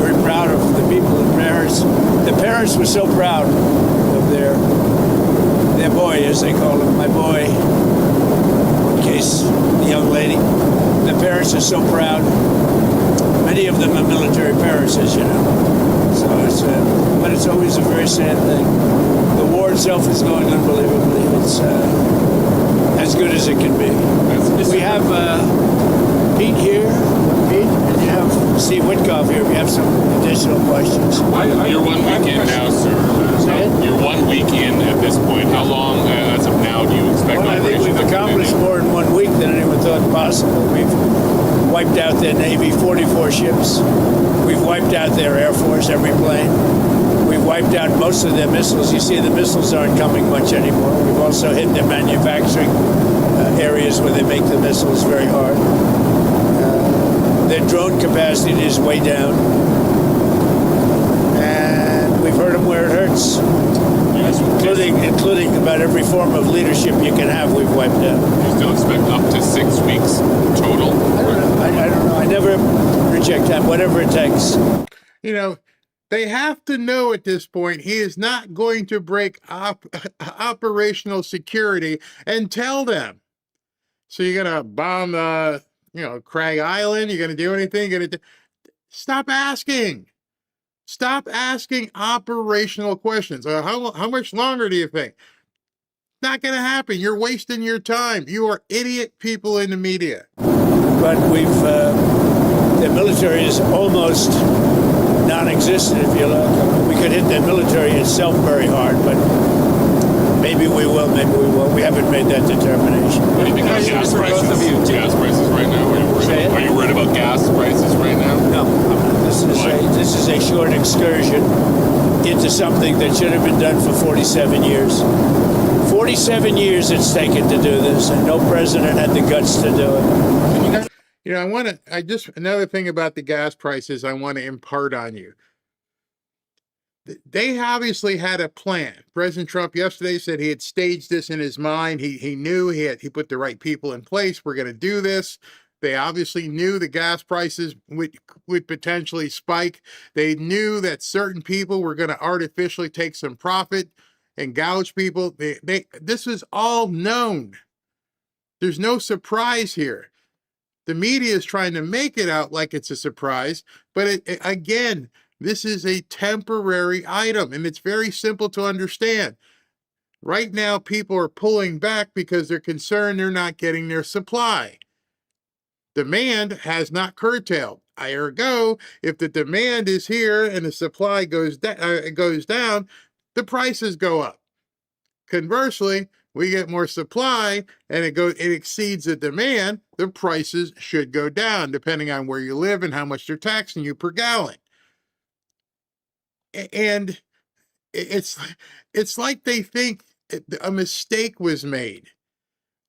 very proud of the people, the parents. The parents were so proud of their boy, as they call him, my boy, in case the young lady. The parents are so proud. Many of them are military parents, as you know. So but it's always a very sad thing. The war itself is going unbelievably. It's as good as it can be. We have Pete here, and you have Steve Witkoff here. We have some additional questions. You're 1 week in now, sir. You're 1 week in at this point. How long, as of now, do you expect? Well, I think we've accomplished more in 1 week than anyone thought possible. We've wiped out their Navy, 44 ships. We've wiped out their Air Force, every plane. We've wiped out most of their missiles. You see, the missiles aren't coming much anymore. We've also hit their manufacturing areas where they make the missiles very hard. Their drone capacity is way down. And we've hurt them where it hurts. Including about every form of leadership you can have, we've wiped out. You still expect up to 6 weeks total? I don't know. I never reject that, whatever it takes. They have to know at this point he is not going to break operational security and tell them. So you're going to bomb, Kharg Island? You're going to do anything? Stop asking. Stop asking operational questions. How much longer do you think? Not going to happen. You're wasting your time. You are idiot people in the media. But the military is almost non-existent, if you look. We could hit the military itself very hard, but maybe Maybe we will, maybe we won't. We haven't made that determination. What do you think about gas prices? Gas prices right now? Are you worried about gas prices right now? No, this is a short excursion into something that should have been done for 47 years. 47 years it's taken to do this, and no president had the guts to do it. You know, another thing about the gas prices I want to impart on you. They obviously had a plan. President Trump yesterday said he had staged this in his mind. He knew he put the right people in place. We're going to do this. They obviously knew the gas prices would potentially spike. They knew that certain people were going to artificially take some profit and gouge people. This was all known. There's no surprise here. The media is trying to make it out like it's a surprise, but again, this is a temporary item, and it's very simple to understand. Right now, people are pulling back because they're concerned they're not getting their supply. Demand has not curtailed. Ergo, if the demand is here and the supply goes down, the prices go up. Conversely, we get more supply and it exceeds the demand, the prices should go down, depending on where you live and how much they're taxing you per gallon. And it's like they think a mistake was made.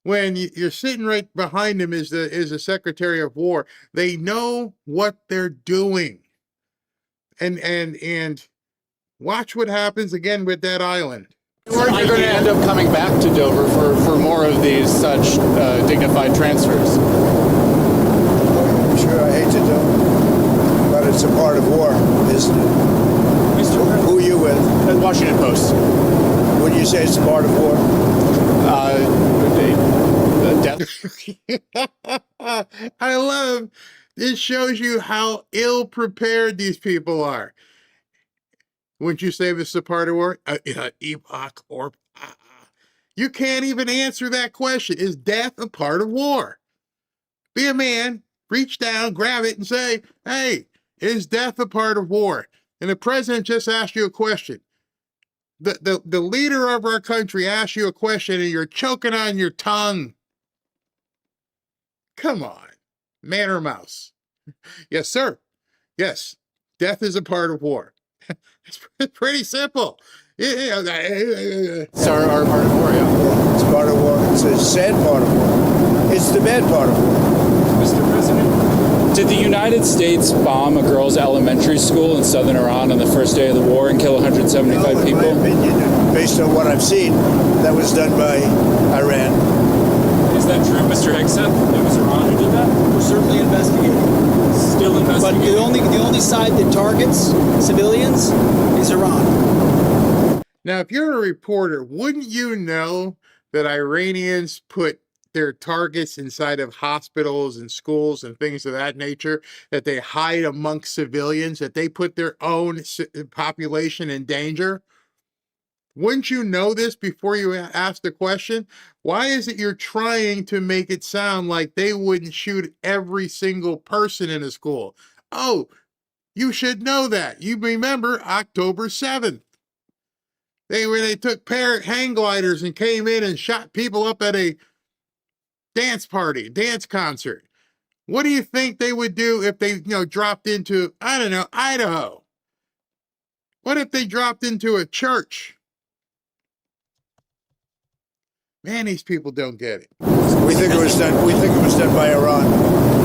When you're sitting right behind them is the Secretary of War. They know what they're doing. And watch what happens again with that island. Or you're going to end up coming back to Dover for more of these such dignified transfers. Sure, I hate to do it, but it's a part of war, isn't it? Who are you with? The Washington Post. When you say it's a part of war? I love this. Shows you how ill prepared these people are. Wouldn't you say this is a part of war? Epoch or you can't even answer that question. Is death a part of war? Be a man, reach down, grab it, and say, "Hey, is death a part of war?" And the president just asked you a question. The leader of our country asked you a question, and you're choking on your tongue. Come on, man or mouse? Yes, sir. Yes, death is a part of war. It's pretty simple. It's our part of war, yeah. It's part of war. It's a sad part of war. It's the bad part of war. Mr. President, did the United States bomb a girls' elementary school in southern Iran on the first day of the war and kill 175 people? In my opinion, based on what I've seen, that was done by Iran. Is that true, Mr. Hegseth? It was Iran who did that? We're certainly investigating. Still investigating. But the only side that targets civilians is Iran. Now, if you're a reporter, wouldn't you know that Iranians put their targets inside of hospitals and schools and things of that nature, that they hide amongst civilians, that they put their own population in danger? Wouldn't you know this before you ask the question? Why is it you're trying to make it sound like they wouldn't shoot every single person in a school? Oh, you should know that. You remember October 7th. They took hang gliders and came in and shot people up at a dance concert. What do you think they would do if they, dropped into, I don't know, Idaho? What if they dropped into a church? Man, these people don't get it. We think it was done by Iran.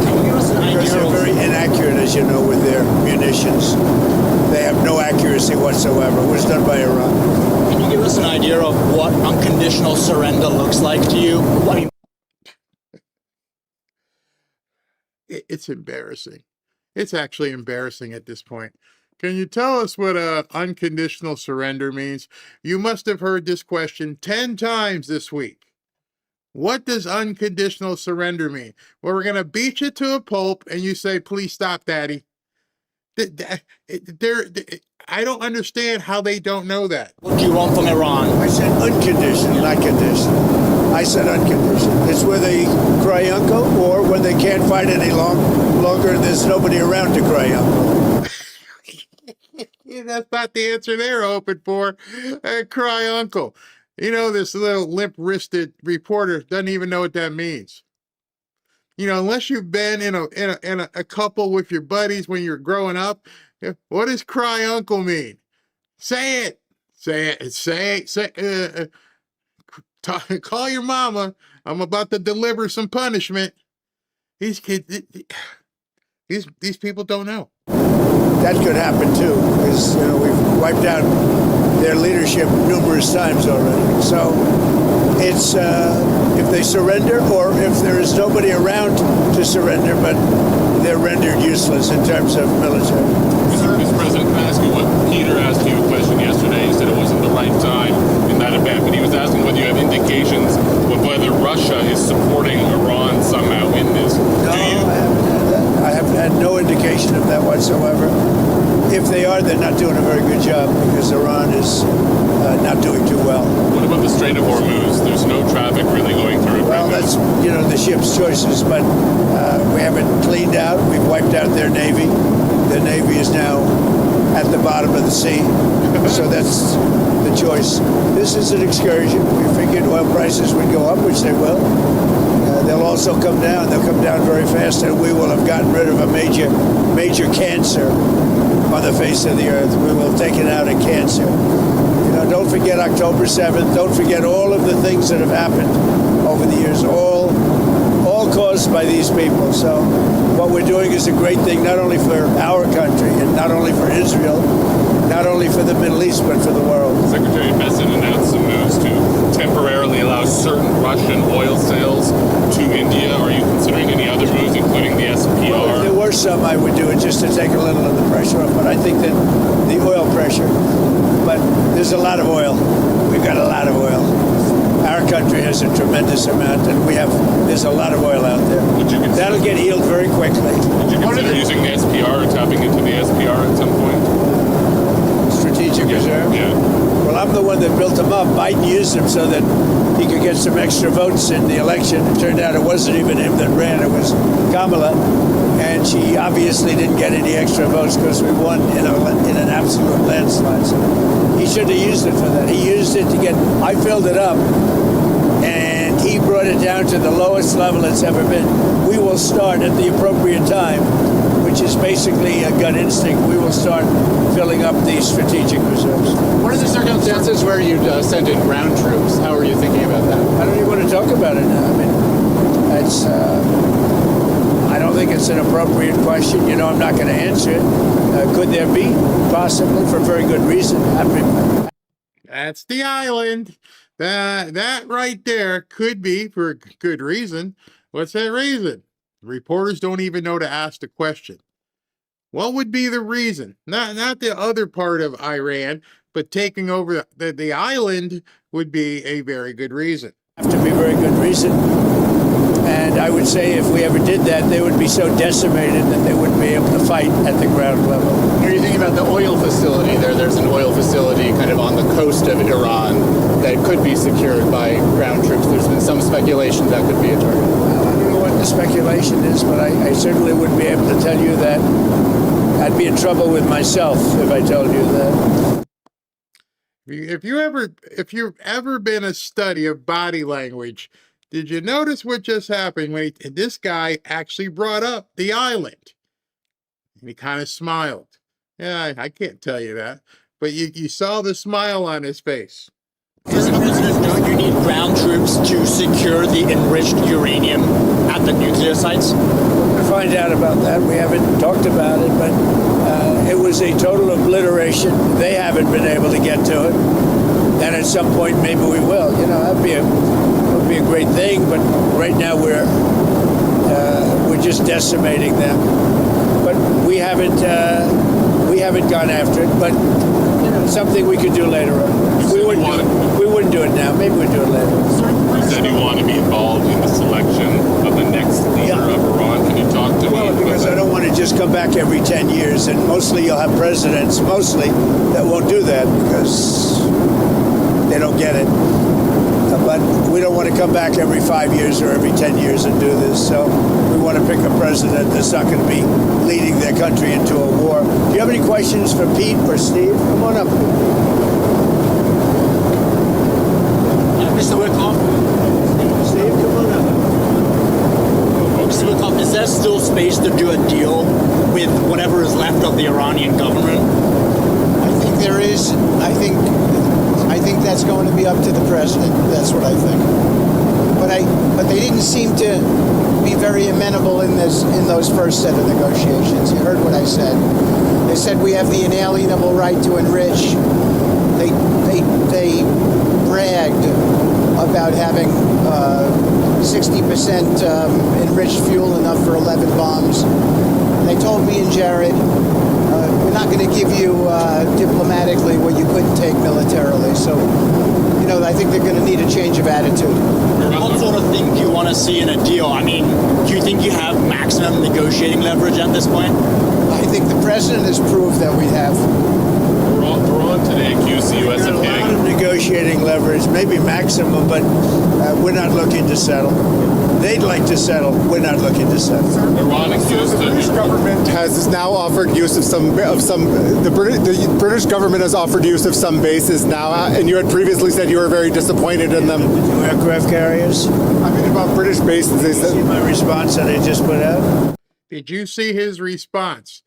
Can you give us an idea? Because they're very inaccurate, as you know, with their munitions. They have no accuracy whatsoever. It was done by Iran. Can you give us an idea of what unconditional surrender looks like to you? It's embarrassing. It's actually embarrassing at this point. Can you tell us what unconditional surrender means? You must have heard this question 10 times this week. What does unconditional surrender mean? Well, we're going to beat you to a pulp and you say, "Please stop, Daddy." I don't understand how they don't know that. What do you want from Iran? I said unconditional, not conditional. I said unconditional. It's where they cry uncle, or when they can't fight any longer and there's nobody around to cry uncle. That's not the answer they're hoping for. Cry uncle. You know, this little limp-wristed reporter doesn't even know what that means. You know, unless you've been in a couple with your buddies when you're growing up, what does cry uncle mean? Say it. Say it. Say. Call your mama. I'm about to deliver some punishment. These kids, these people don't know. That could happen too, because we've wiped out their leadership numerous times already. So it's if they surrender, or if there is nobody around to surrender, but they're rendered useless in terms of military. Mr. President, can I ask you what Peter asked you a question yesterday? He said it wasn't the right time in that event, but he was asking whether you have indications of whether Russia is supporting Iran somehow in this. No, I haven't had that. I have had no indication of that whatsoever. If they are, they're not doing a very good job, because Iran is not doing too well. What about the Strait of Hormuz? There's no traffic really going through it. Well, that's the ship's choices, but we haven't cleaned out. We've wiped out their navy. The navy is now at the bottom of the sea, so that's the choice. This is an excursion. We figured oil prices would go up, which they will. They'll also come down. They'll come down very fast, and we will have gotten rid of a major cancer on the face of the earth. We will have taken out a cancer. Don't forget October 7th. Don't forget all of the things that have happened over the years, all caused by these people. So what we're doing is a great thing, not only for our country and not only for Israel, not only for the Middle East, but for the world. Secretary Bessent announced some moves to temporarily allow certain Russian oil sales to India. Are you considering any other moves, including the SPR? Well, if there were some, I would do it just to take a little of the pressure off. But I think that the oil pressure, but there's a lot of oil. We've got a lot of oil. Our country has a tremendous amount, and there's a lot of oil out there. That'll get healed very quickly. Would you consider using the SPR or tapping into the SPR at some point? Strategic reserve? Yeah. Well, I'm the one that built them up. Biden used them so that he could get some extra votes in the election. It turned out it wasn't even him that ran. It was Kamala. And she obviously didn't get any extra votes because we won in an absolute landslide. So he should have used it for that. He used it to I filled it up, and he brought it down to the lowest level it's ever been. We will start at the appropriate time, which is basically a gut instinct. We will start filling up these strategic reserves. What are the circumstances where you'd send in ground troops? How are you thinking about that? I don't even want to talk about it now. I mean, that's... I don't think it's an appropriate question. I'm not going to answer it. Could there be? Possibly, for very good reason. That's the island. That right there could be for good reason. What's that reason? Reporters don't even know to ask the question. What would be the reason? Not the other part of Iran, but taking over the island would be a very good reason. Have to be a very good reason. And I would say if we ever did that, they would be so decimated that they wouldn't be able to fight at the ground level. Are you thinking about the oil facility there? There's an oil facility kind of on the coast of Iran that could be secured by ground troops. There's been some speculation that could be a target. Well, I don't know what the speculation is, but I certainly wouldn't be able to tell you that. I'd be in trouble with myself if I told you that. If you've ever been a study of body language, did you notice what just happened when this guy actually brought up the island? And he kind of smiled. Yeah, I can't tell you that, but you saw the smile on his face. Mr. President, don't you need ground troops to secure the enriched uranium at the nuclear sites? We'll find out about that. We haven't talked about it, but it was a total obliteration. They haven't been able to get to it. And at some point, maybe we will. That would be a great thing, but right now we're just decimating them. But we haven't gone after it. But something we could do later on. We wouldn't do it now. Maybe we'd do it later. You said you want to be involved in the selection of the next leader of Iran. Can you talk to me? Well, because I don't want to just come back every 10 years, and mostly you'll have presidents, that won't do that because they don't get it. But we don't want to come back every 5 years or every 10 years and do this. So we want to pick a president that's not going to be leading their country into a war. Do you have any questions for Pete or Steve? Come on up. space to do a deal with whatever is left of the Iranian government? I think there is. I think that's going to be up to the president. That's what I think. But they didn't seem to be very amenable in those first set of negotiations. You heard what I said. They said we have the inalienable right to enrich. They bragged about having 60% enriched fuel, enough for 11 bombs. They told me and Jared, we're not going to give you diplomatically what you couldn't take militarily. So, I think they're going to need a change of attitude. What sort of thing do you want to see in a deal? I mean, do you think you have maximum negotiating leverage at this point? I think the president has proved that we have. Iran today accused the U.S. of a lot of negotiating leverage, maybe maximum, but we're not looking to settle. They'd like to settle. We're not looking to settle. Iran accused the British government has now offered use of some. The British government has offered use of some bases now, and you had previously said you were very disappointed in them. Aircraft carriers. I mean, about British bases. They said. See my response that I just put out. Did you see his response?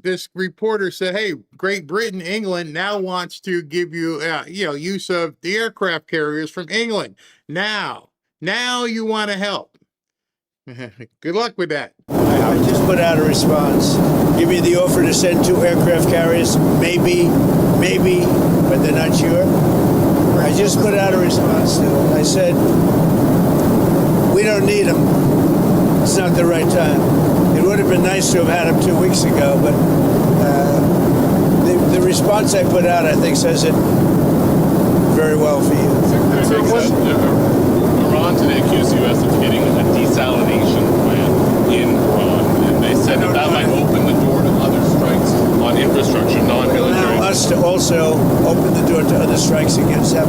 This reporter said, "Hey, Great Britain, England now wants to give you, use of the aircraft carriers from England. Now you want to help. Good luck with that." I just put out a response. Give me the offer to send 2 aircraft carriers, maybe, but they're not sure. I just put out a response to it. I said, we don't need them. It's not the right time. It would have been nice to have had them 2 weeks ago, but the response I put out, I think, says it very well for you. Iran today accused the U.S. of hitting a desalination plant in Iran, and they said that might open the door to other strikes on infrastructure, non-military. Allow us to also open the door to other strikes against them.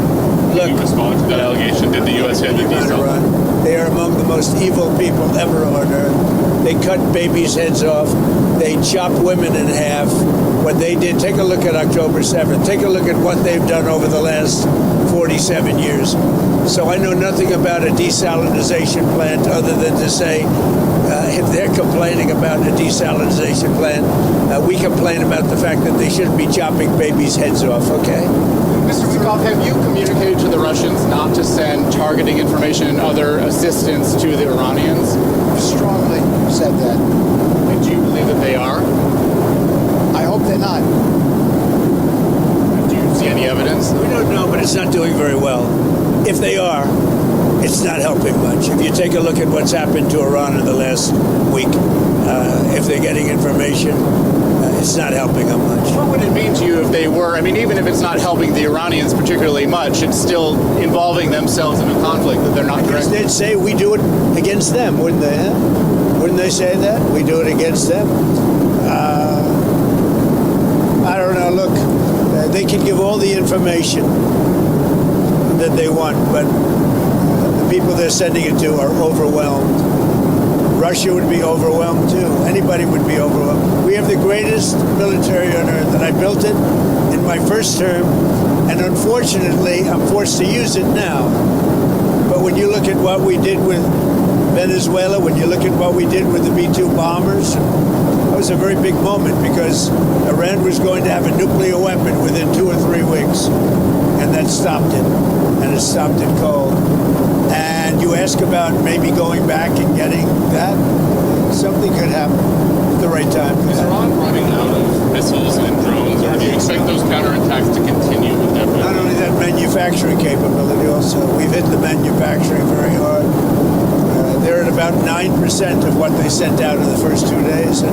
Look, did you respond to that allegation? Did the U.S. hit the desalination? They are among the most evil people ever on earth. They cut babies' heads off. They chop women in half. What they did, take a look at October 7th. Take a look at what they've done over the last 47 years. So I know nothing about a desalinization plant other than to say, if they're complaining about a desalinization plant, we complain about the fact that they shouldn't be chopping babies' heads off, okay? Mr. Wikoff, have you communicated to the Russians not to send targeting information and other assistance to the Iranians? Strongly said that. And do you believe that they are? I hope they're not. Do you see any evidence? We don't know, but it's not doing very well. If they are, it's not helping much. If you take a look at what's happened to Iran in the last week, if they're getting information, it's not helping them much. What would it mean to you if they were? I mean, even if it's not helping the Iranians particularly much, it's still involving themselves in a conflict that they're not directly. They'd say we do it against them, wouldn't they? Huh? Wouldn't they say that? We do it against them? I don't know. Look, they can give all the information that they want, but the people they're sending it to are overwhelmed. Russia would be overwhelmed too. Anybody would be overwhelmed. We have the greatest military on earth, and I built it in my first term, and unfortunately, I'm forced to use it now. But when you look at what we did with Venezuela, when you look at what we did with the B-2 bombers, that was a very big moment because Iran was going to have a nuclear weapon within 2 or 3 weeks, and that stopped it, and it stopped it cold. And you ask about maybe going back and getting that, something could happen at the right time. Is Iran running out of missiles and drones, or do you expect those counterattacks to continue with that? Not only that, manufacturing capability also. We've hit the manufacturing very hard. They're at about 9% of what they sent out in the first 2 days, and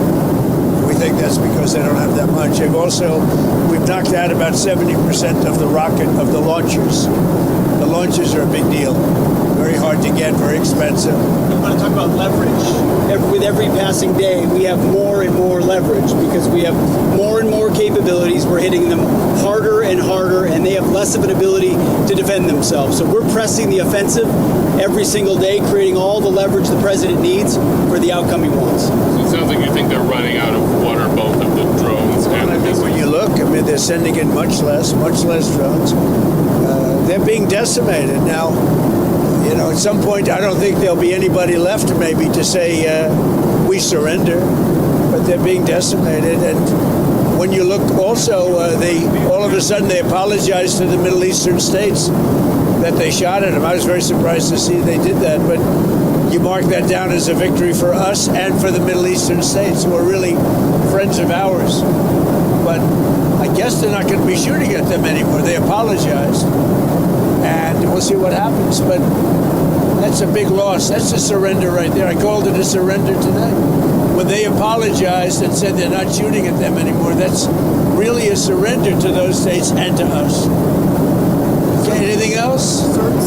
we think that's because they don't have that much. We've knocked out about 70% of the launchers. The launchers are a big deal. Very hard to get, very expensive. I want to talk about leverage. With every passing day, we have more and more leverage because we have more and more capabilities. We're hitting them harder and harder, and they have less of an ability to defend themselves. So we're pressing the offensive every single day, creating all the leverage the president needs for the outcome he wants. So it sounds like you think they're running out of one or both of the drones and the missiles. When you look, they're sending in much less drones. They're being decimated now. At some point, I don't think there'll be anybody left maybe to say, we surrender, but they're being decimated. And when you look also, all of a sudden they apologized to the Middle Eastern states that they shot at them. I was very surprised to see they did that, but you mark that down as a victory for us and for the Middle Eastern states, who are really friends of ours. But I guess they're not going to be shooting at them anymore. They apologized, and we'll see what happens. But that's a big loss. That's a surrender right there. I called it a surrender today. When they apologized and said they're not shooting at them anymore, that's really a surrender to those states and to us. Okay, anything else?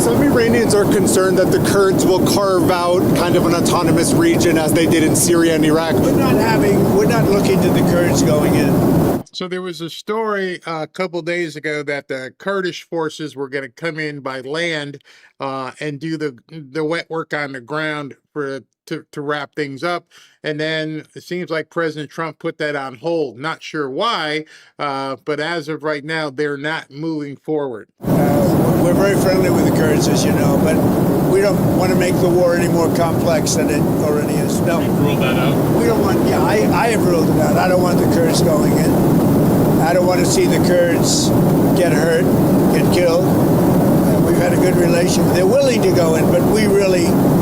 Some Iranians are concerned that the Kurds will carve out kind of an autonomous region as they did in Syria and Iraq. We're not looking to the Kurds going in. So there was a story a couple days ago that the Kurdish forces were going to come in by land and do the wet work on the ground to wrap things up. And then it seems like President Trump put that on hold. Not sure why, but as of right now, they're not moving forward. We're very friendly with the Kurds, as you know, but we don't want to make the war any more complex than it already is. No. You've ruled that out? We don't want, I have ruled it out. I don't want the Kurds going in. I don't want to see the Kurds get hurt, get killed. We've had a good relation. They're willing to go in, but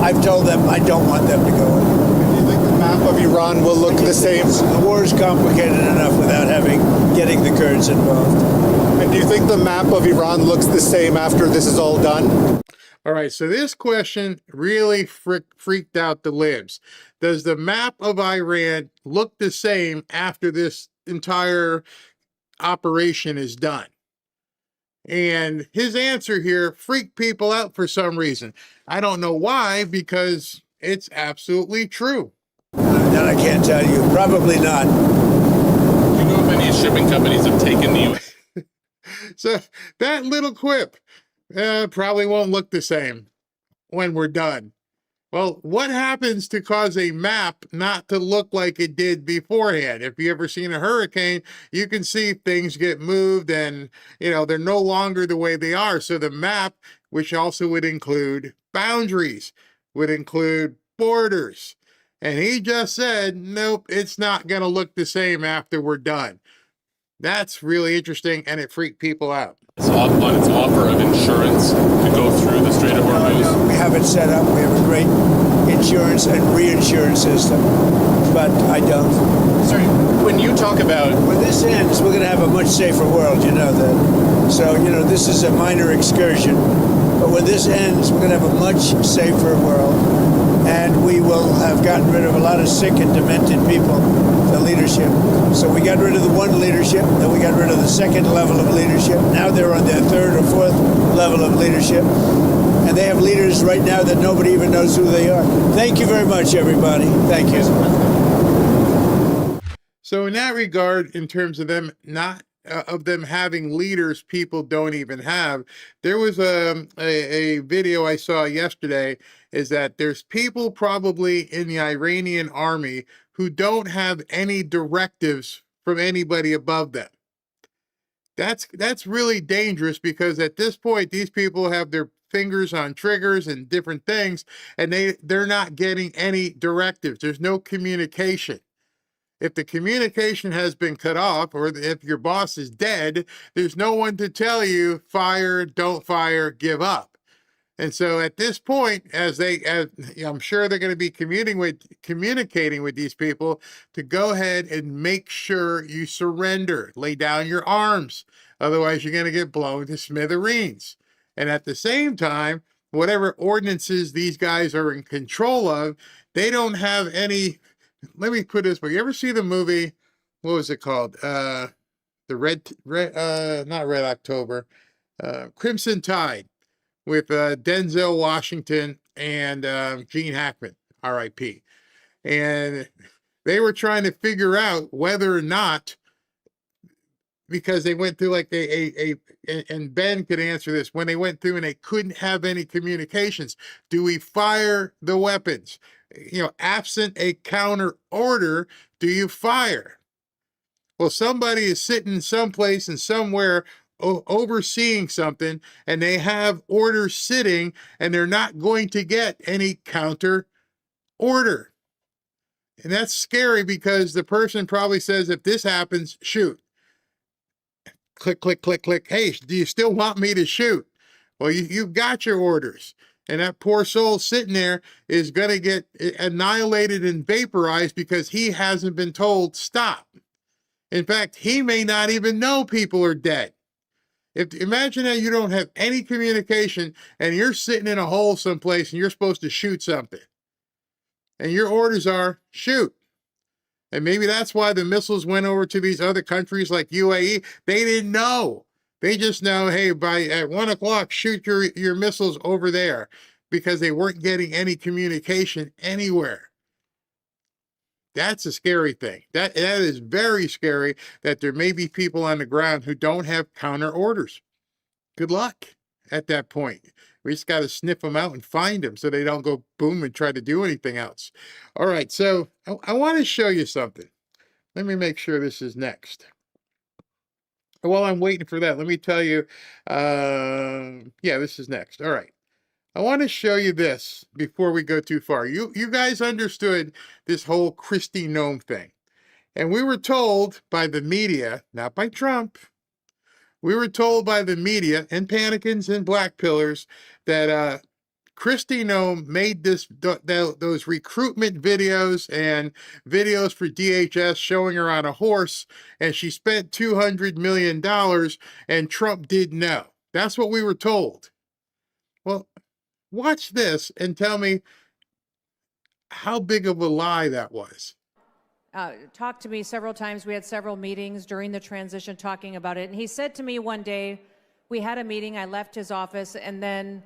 I've told them I don't want them to go in. Do you think the map of Iran will look the same? The war is complicated enough without getting the Kurds involved. And do you think the map of Iran looks the same after this is all done? All right, so this question really freaked out the libs. Does the map of Iran look the same after this entire operation is done? And his answer here freaked people out for some reason. I don't know why, because it's absolutely true. That I can't tell you. Probably not. Do you know if any shipping companies have taken the U.S.? So that little quip probably won't look the same when we're done. Well, what happens to cause a map not to look like it did beforehand? If you ever seen a hurricane, you can see things get moved and, they're no longer the way they are. So the map, which also would include boundaries, would include borders. And he just said, nope, it's not going to look the same after we're done. That's really interesting, and it freaked people out. It's on its offer of insurance to go through the Strait of Hormuz. We have it set up. We have a great insurance and reinsurance system, but I don't. Sorry, when you talk about... When this ends, we're going to have a much safer world, you know that. So, this is a minor excursion, but when this ends, we're going to have a much safer world, and we will have gotten rid of a lot of sick and demented people, the leadership. So we got rid of the one leadership, then we got rid of the second level of leadership. Now they're on their third or fourth level of leadership. And they have leaders right now that nobody even knows who they are. Thank you very much, everybody. Thank you. So in that regard, in terms of them having leaders people don't even have, there was a video I saw yesterday, is that there's people probably in the Iranian army who don't have any directives from anybody above them. That's really dangerous, because at this point, these people have their fingers on triggers and different things, and they're not getting any directives. There's no communication. If the communication has been cut off, or if your boss is dead, there's no one to tell you, fire, don't fire, give up. And so at this point, as I'm sure they're going to be communicating with these people to go ahead and make sure you surrender, lay down your arms. Otherwise, you're going to get blown to smithereens. And at the same time, whatever ordinances these guys are in control of, they don't have any. Let me put it this way. You ever see the movie, what was it called? Not Red October, Crimson Tide, with Denzel Washington and Gene Hackman, R.I.P. And they were trying to figure out whether or not, because they went through like and Ben could answer this, when they went through and they couldn't have any communications, do we fire the weapons? Absent a counter order, do you fire? Well, somebody is sitting someplace and somewhere overseeing something, and they have orders sitting, and they're not going to get any counter order. And that's scary because the person probably says, if this happens, shoot. Click, click, click, click. Hey, do you still want me to shoot? Well, you've got your orders. And that poor soul sitting there is going to get annihilated and vaporized because he hasn't been told stop. In fact, he may not even know people are dead. Imagine that you don't have any communication and you're sitting in a hole someplace and you're supposed to shoot something. And your orders are shoot. And maybe that's why the missiles went over to these other countries like UAE. They didn't know. They just know, hey, at 1 o'clock, shoot your missiles over there, because they weren't getting any communication anywhere. That's a scary thing. That is very scary, that there may be people on the ground who don't have counter orders. Good luck at that point. We just got to sniff them out and find them so they don't go boom and try to do anything else. All right, so I want to show you something. Let me make sure this is next. While I'm waiting for that, let me tell you, yeah, this is next. All right. I want to show you this before we go too far. You guys understood this whole Christi Noem thing. And we were told by the media, not by Trump, we were told by the media and panicans and black pillars that Christi Noem made those recruitment videos and videos for DHS showing her on a horse, and she spent $200 million, and Trump didn't know. That's what we were told. Well, watch this and tell me how big of a lie that was. Talked to me several times. We had several meetings during the transition talking about it. And he said to me one day, we had a meeting, I left his office, and then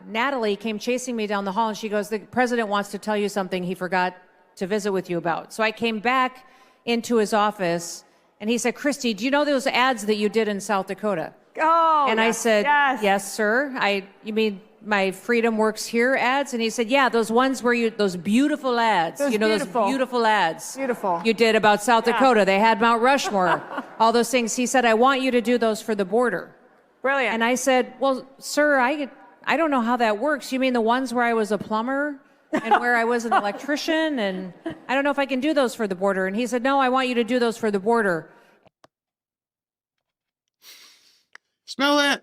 Natalie came chasing me down the hall, and she goes, the president wants to tell you something he forgot to visit with you about. So I came back into his office, and he said, Christi, do you know those ads that you did in South Dakota? Oh, and yes, I said, yes, sir. You mean my Freedom Works Here ads? And he said, yeah, those ones where those beautiful ads, those beautiful ads you did about South Dakota. They had Mount Rushmore, all those things. He said, I want you to do those for the border. Brilliant. And I said, well, sir, I don't know how that works. You mean the ones where I was a plumber and where I was an electrician? And I don't know if I can do those for the border. And he said, no, I want you to do those for the border. Smell that?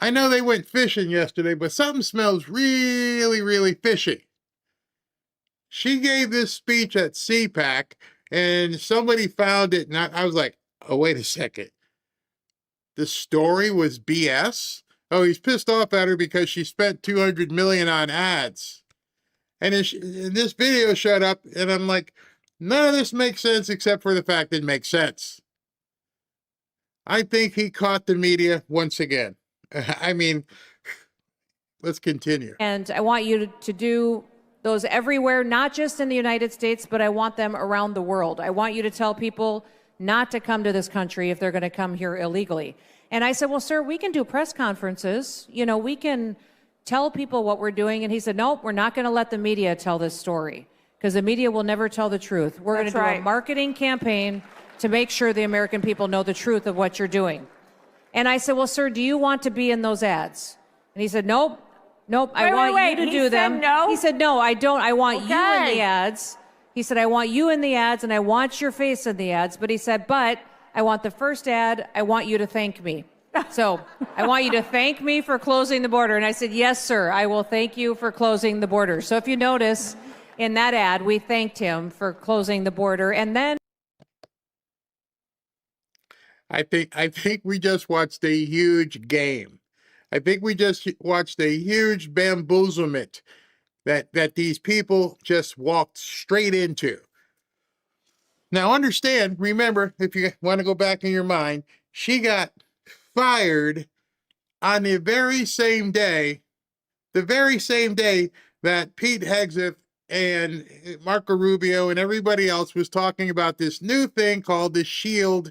I know they went fishing yesterday, but something smells really, really fishy. She gave this speech at CPAC, and somebody found it, and I was like, oh, wait a second. The story was BS? Oh, he's pissed off at her because she spent $200 million on ads. And this video showed up, and I'm like, none of this makes sense except for the fact it makes sense. I think he caught the media once again. I mean, let's continue. And I want you to do those everywhere, not just in the United States, but I want them around the world. I want you to tell people not to come to this country if they're going to come here illegally. And I said, well, sir, we can do press conferences. You know, we can tell people what we're doing. And he said, nope, we're not going to let the media tell this story, because the media will never tell the truth. We're going to do a marketing campaign to make sure the American people know the truth of what you're doing. And I said, well, sir, do you want to be in those ads? And he said, nope, I want you to do them. No? He said, no, I don't. I want you in the ads. He said, I want you in the ads, and I want your face in the ads. But he said, but I want the first ad, I want you to thank me. So I want you to thank me for closing the border. And I said, yes, sir, I will thank you for closing the border. So if you notice, in that ad, we thanked him for closing the border. And then I think we just watched a huge game. I think we just watched a huge bamboozlement that these people just walked straight into. Now understand, remember, if you want to go back in your mind, she got fired on the very same day that Pete Hegseth and Marco Rubio and everybody else was talking about this new thing called the Shield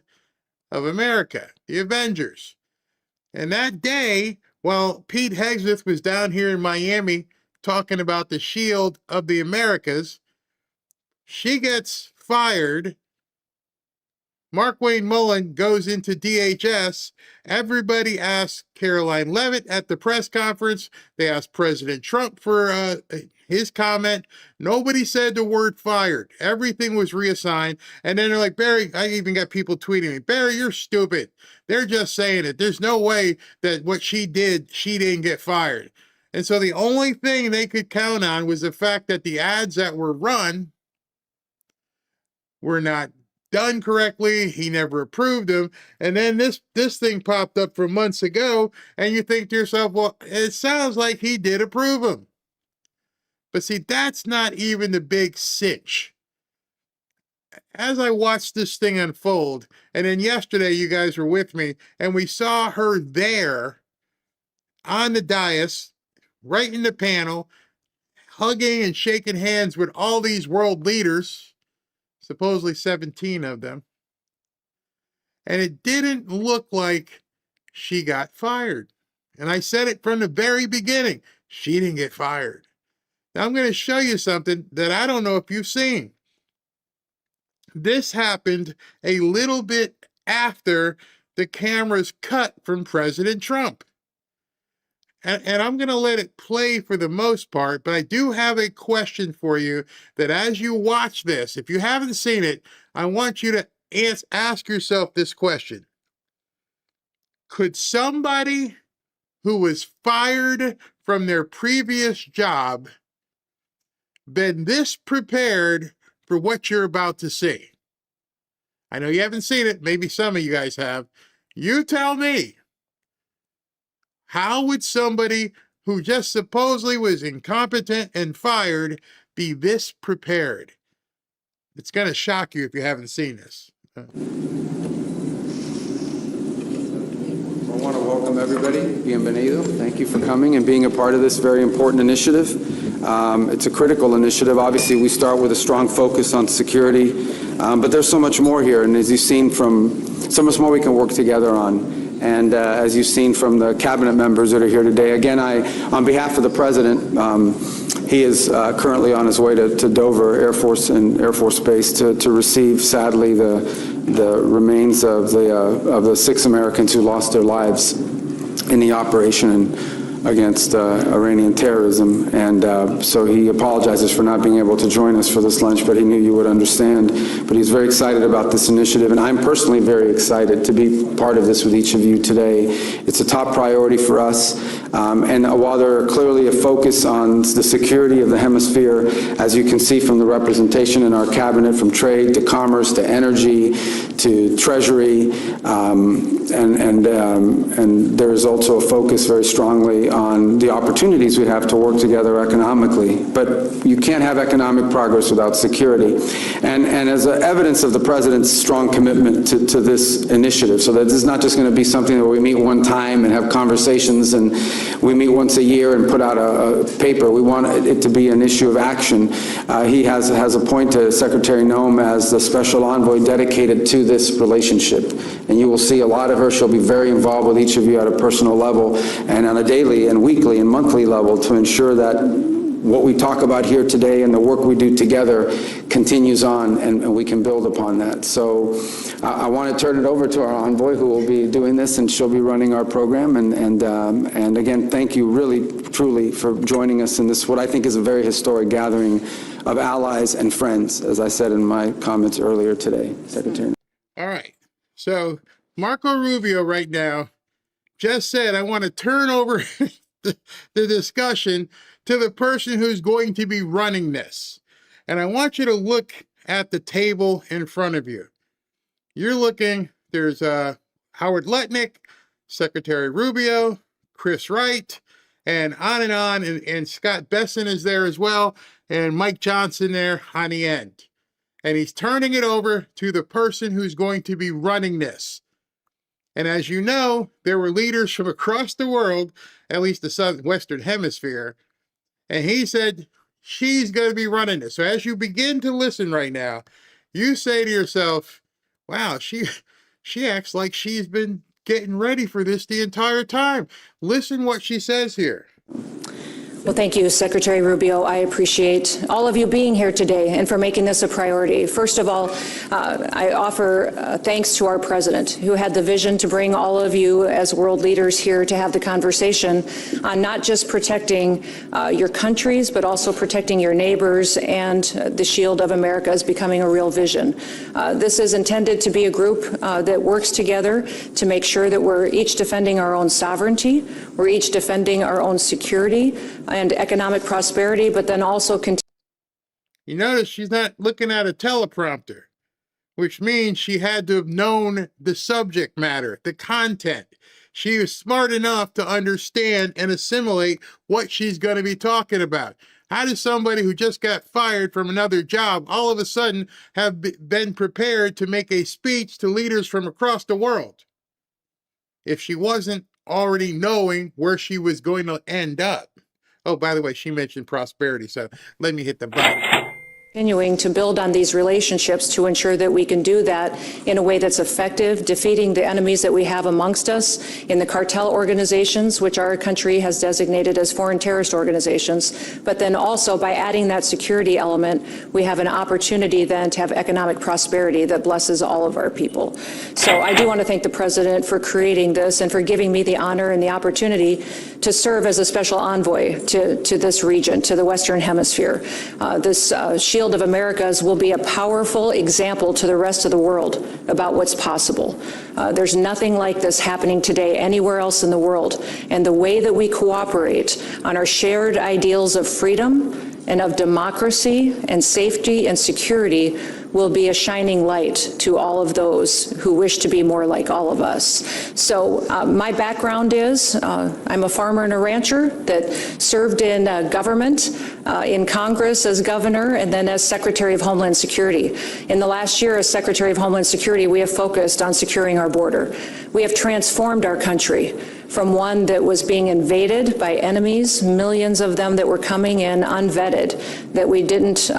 of America, the Avengers. And that day, while Pete Hegseth was down here in Miami talking about the Shield of the Americas, she gets fired Mark Wayne Mullen goes into DHS. Everybody asked Caroline Leavitt at the press conference. They asked President Trump for his comment. Nobody said the word fired. Everything was reassigned. And then they're like, Barry, I even got people tweeting me, Barry, you're stupid. They're just saying it. There's no way that what she did, she didn't get fired. And so the only thing they could count on was the fact that the ads that were run were not done correctly. He never approved them. And then this thing popped up from months ago, and you think to yourself, well, it sounds like he did approve them. But see, that's not even the big cinch. As I watched this thing unfold, and then yesterday you guys were with me, and we saw her there on the dais, right in the panel, hugging and shaking hands with all these world leaders, supposedly 17 of them. And it didn't look like she got fired. And I said it from the very beginning. She didn't get fired. Now I'm going to show you something that I don't know if you've seen. This happened a little bit after the cameras cut from President Trump. And I'm going to let it play for the most part, but I do have a question for you that as you watch this, if you haven't seen it, I want you to ask yourself this question. Could somebody who was fired from their previous job been this prepared for what you're about to see? I know you haven't seen it. Maybe some of you guys have. You tell me. How would somebody who just supposedly was incompetent and fired be this prepared? It's going to shock you if you haven't seen this. I want to welcome everybody. Bienvenido. Thank you for coming and being a part of this very important initiative. It's a critical initiative. Obviously, we start with a strong focus on security, but there's so much more here. And as you've seen so much more we can work together on. And as you've seen from the cabinet members that are here today, again, on behalf of the president, he is currently on his way to Dover Air Force Base to receive, sadly, the remains of the 6 Americans who lost their lives in the operation against Iranian terrorism. And so he apologizes for not being able to join us for this lunch, but he knew you would understand. But he's very excited about this initiative, and I'm personally very excited to be part of this with each of you today. It's a top priority for us. And while there are clearly a focus on the security of the hemisphere, as you can see from the representation in our cabinet, from trade to commerce to energy to treasury, and there is also a focus very strongly on the opportunities we have to work together economically. But you can't have economic progress without security. And as evidence of the president's strong commitment to this initiative, so that this is not just going to be something that we meet one time and have conversations and we meet once a year and put out a paper. We want it to be an issue of action. He has appointed Secretary Noem as the special envoy dedicated to this relationship. And you will see a lot of her. She'll be very involved with each of you at a personal level and on a daily and weekly and monthly level to ensure that what we talk about here today and the work we do together continues on, and we can build upon that. So I want to turn it over to our envoy who will be doing this, and she'll be running our program. And again, thank you really, truly for joining us in this, what I think is a very historic gathering of allies and friends, as I said in my comments earlier today, Secretary. All right. So Marco Rubio right now just said, I want to turn over the discussion to the person who's going to be running this. And I want you to look at the table in front of you. You're looking, there's Howard Lutnick, Secretary Rubio, Chris Wright, and on, and Scott Besson is there as well, and Mike Johnson there on the end. And he's turning it over to the person who's going to be running this. And as you know, there were leaders from across the world, at least the Western Hemisphere, and he said, she's going to be running this. So as you begin to listen right now, you say to yourself, wow, she acts like she's been getting ready for this the entire time. Listen what she says here. Well, thank you, Secretary Rubio. I appreciate all of you being here today and for making this a priority. First of all, I offer thanks to our president, who had the vision to bring all of you as world leaders here to have the conversation on not just protecting your countries, but also protecting your neighbors, and the shield of America is becoming a real vision. This is intended to be a group that works together to make sure that we're each defending our own sovereignty, we're each defending our own security and economic prosperity, but then also You notice she's not looking at a teleprompter, which means she had to have known the subject matter, the content. She was smart enough to understand and assimilate what she's going to be talking about. How does somebody who just got fired from another job all of a sudden have been prepared to make a speech to leaders from across the world if she wasn't already knowing where she was going to end up? Oh, by the way, she mentioned prosperity, so let me hit the button. Continuing to build on these relationships to ensure that we can do that in a way that's effective, defeating the enemies that we have amongst us in the cartel organizations, which our country has designated as foreign terrorist organizations. But then also by adding that security element, we have an opportunity then to have economic prosperity that blesses all of our people. So I do want to thank the president for creating this and for giving me the honor and the opportunity to serve as a special envoy to this region, to the Western Hemisphere. This Shield of Americas will be a powerful example to the rest of the world about what's possible. There's nothing like this happening today anywhere else in the world. And the way that we cooperate on our shared ideals of freedom and of democracy and safety and security will be a shining light to all of those who wish to be more like all of us. So my background is I'm a farmer and a rancher that served in government, in Congress as governor, and then as Secretary of Homeland Security. In the last year as Secretary of Homeland Security, we have focused on securing our border. We have transformed our country from one that was being invaded by enemies, millions of them that were coming in unvetted, that we didn't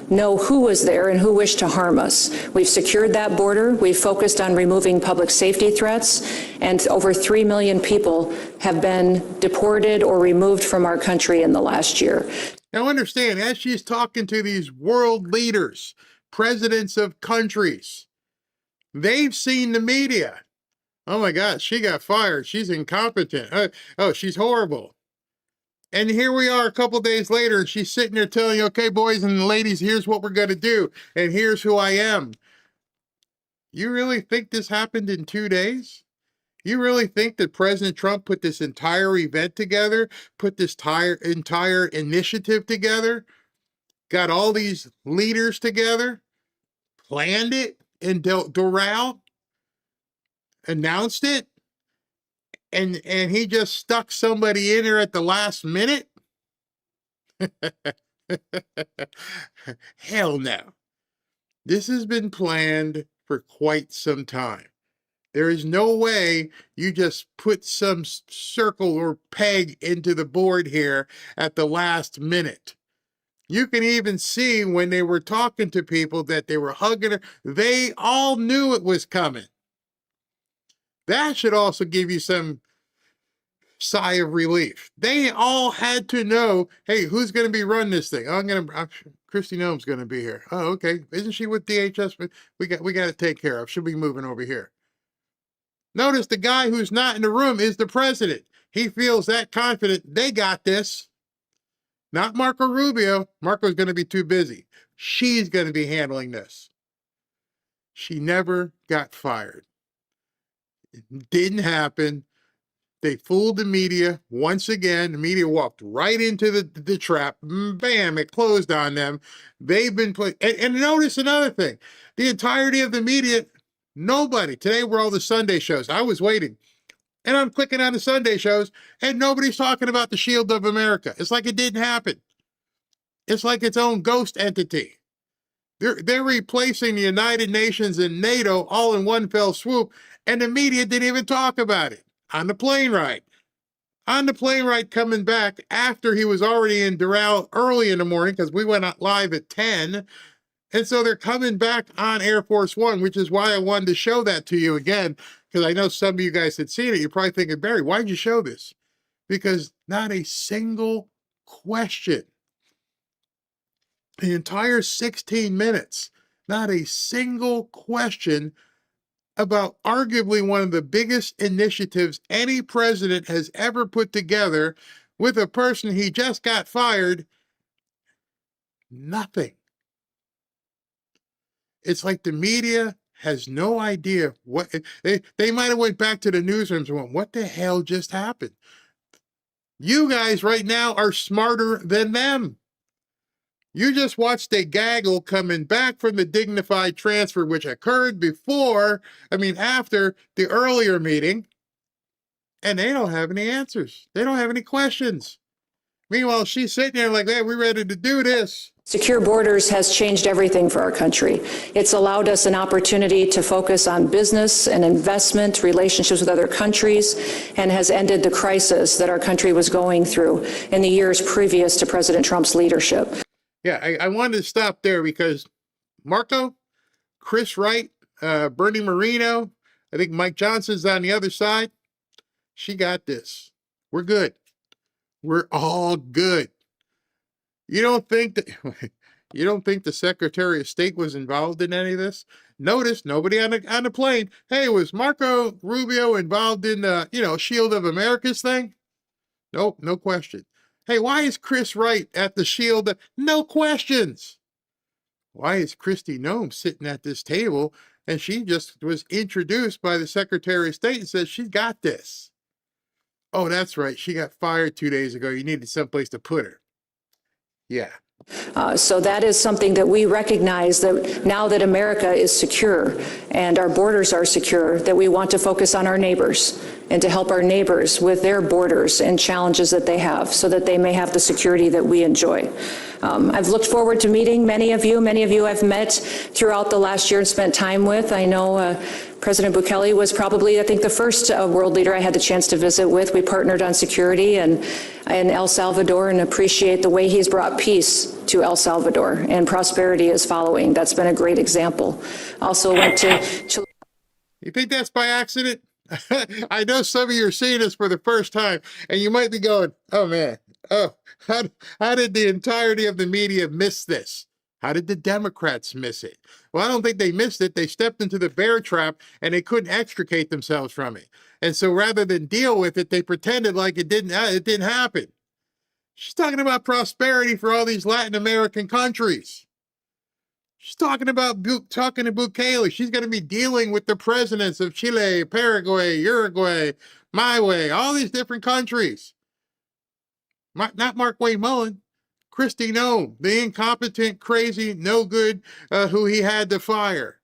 know who was there and who wished to harm us. We've secured that border. We've focused on removing public safety threats, and over 3 million people have been deported or removed from our country in the last year. Now understand, as she's talking to these world leaders, presidents of countries, they've seen the media. Oh my God, she got fired. She's incompetent. Oh, she's horrible. And here we are a couple days later, and she's sitting there telling you, okay, boys and ladies, here's what we're going to do, and here's who I am. You really think this happened in 2 days? You really think that President Trump put this entire event together, put this entire initiative together, got all these leaders together, planned it in Doral, announced it, and he just stuck somebody in there at the last minute? Hell no. This has been planned for quite some time. There is no way you just put some circle or peg into the board here at the last minute. You can even see when they were talking to people that they were hugging her. They all knew it was coming. That should also give you some sigh of relief. They all had to know, hey, who's going to be running this thing? Christi Noem's going to be here. Oh, okay. Isn't she with DHS? We got to take care of. She'll be moving over here. Notice the guy who's not in the room is the president. He feels that confident. They got this. Not Marco Rubio. Marco's going to be too busy. She's going to be handling this. She never got fired. It didn't happen. They fooled the media once again. The media walked right into the trap. Bam, it closed on them. They've been put. And notice another thing. The entirety of the media, nobody. Today were all the Sunday shows. I was waiting. And I'm clicking on the Sunday shows, and nobody's talking about the Shield of America. It's like it didn't happen. It's like its own ghost entity. They're replacing the United Nations and NATO all in one fell swoop, and the media didn't even talk about it. On the plane ride. On the plane ride coming back after he was already in Doral early in the morning, because we went out live at 10. And so they're coming back on Air Force One, which is why I wanted to show that to you again, because I know some of you guys had seen it. You're probably thinking, Barry, why'd you show this? Because not a single question. The entire 16 minutes, not a single question about arguably one of the biggest initiatives any president has ever put together with a person he just got fired. Nothing. It's like the media has no idea what they might have went back to the newsrooms and went, what the hell just happened? You guys right now are smarter than them. You just watched a gaggle coming back from the Dignified transfer, which occurred after the earlier meeting, and they don't have any answers. They don't have any questions. Meanwhile, she's sitting there like, hey, we're ready to do this. Secure borders has changed everything for our country. It's allowed us an opportunity to focus on business and investment, relationships with other countries, and has ended the crisis that our country was going through in the years previous to President Trump's leadership. Yeah, I wanted to stop there because Marco, Chris Wright, Bernie Moreno, I think Mike Johnson's on the other side. She got this. We're good. We're all good. You don't think the Secretary of State was involved in any of this? Notice nobody on the plane. Hey, was Marco Rubio involved in the Shield of America's thing? Nope, no question. Hey, why is Chris Wright at the Shield? No questions. Why is Christi Noem sitting at this table and she just was introduced by the Secretary of State and says she's got this? Oh, that's right. She got fired 2 days ago. You needed someplace to put her. Yeah. So that is something that we recognize, that now that America is secure and our borders are secure, that we want to focus on our neighbors and to help our neighbors with their borders and challenges that they have so that they may have the security that we enjoy. I've looked forward to meeting many of you. Many of you I've met throughout the last year and spent time with. I know President Bukele was probably, I think, the first world leader I had the chance to visit with. We partnered on security and in El Salvador, and appreciate the way he's brought peace to El Salvador, and prosperity is following. That's been a great example. Also went to... You think that's by accident? I know some of you are seeing this for the first time, and you might be going, oh man, how did the entirety of the media miss this? How did the Democrats miss it? Well, I don't think they missed it. They stepped into the bear trap and they couldn't extricate themselves from it. And so rather than deal with it, they pretended like it didn't happen. She's talking about prosperity for all these Latin American countries. She's talking to Bukele. She's going to be dealing with the presidents of Chile, Paraguay, Uruguay, all these different countries. Not Mark Wayne Mullen. Christi Noem, the incompetent, crazy, no good, who he had to fire.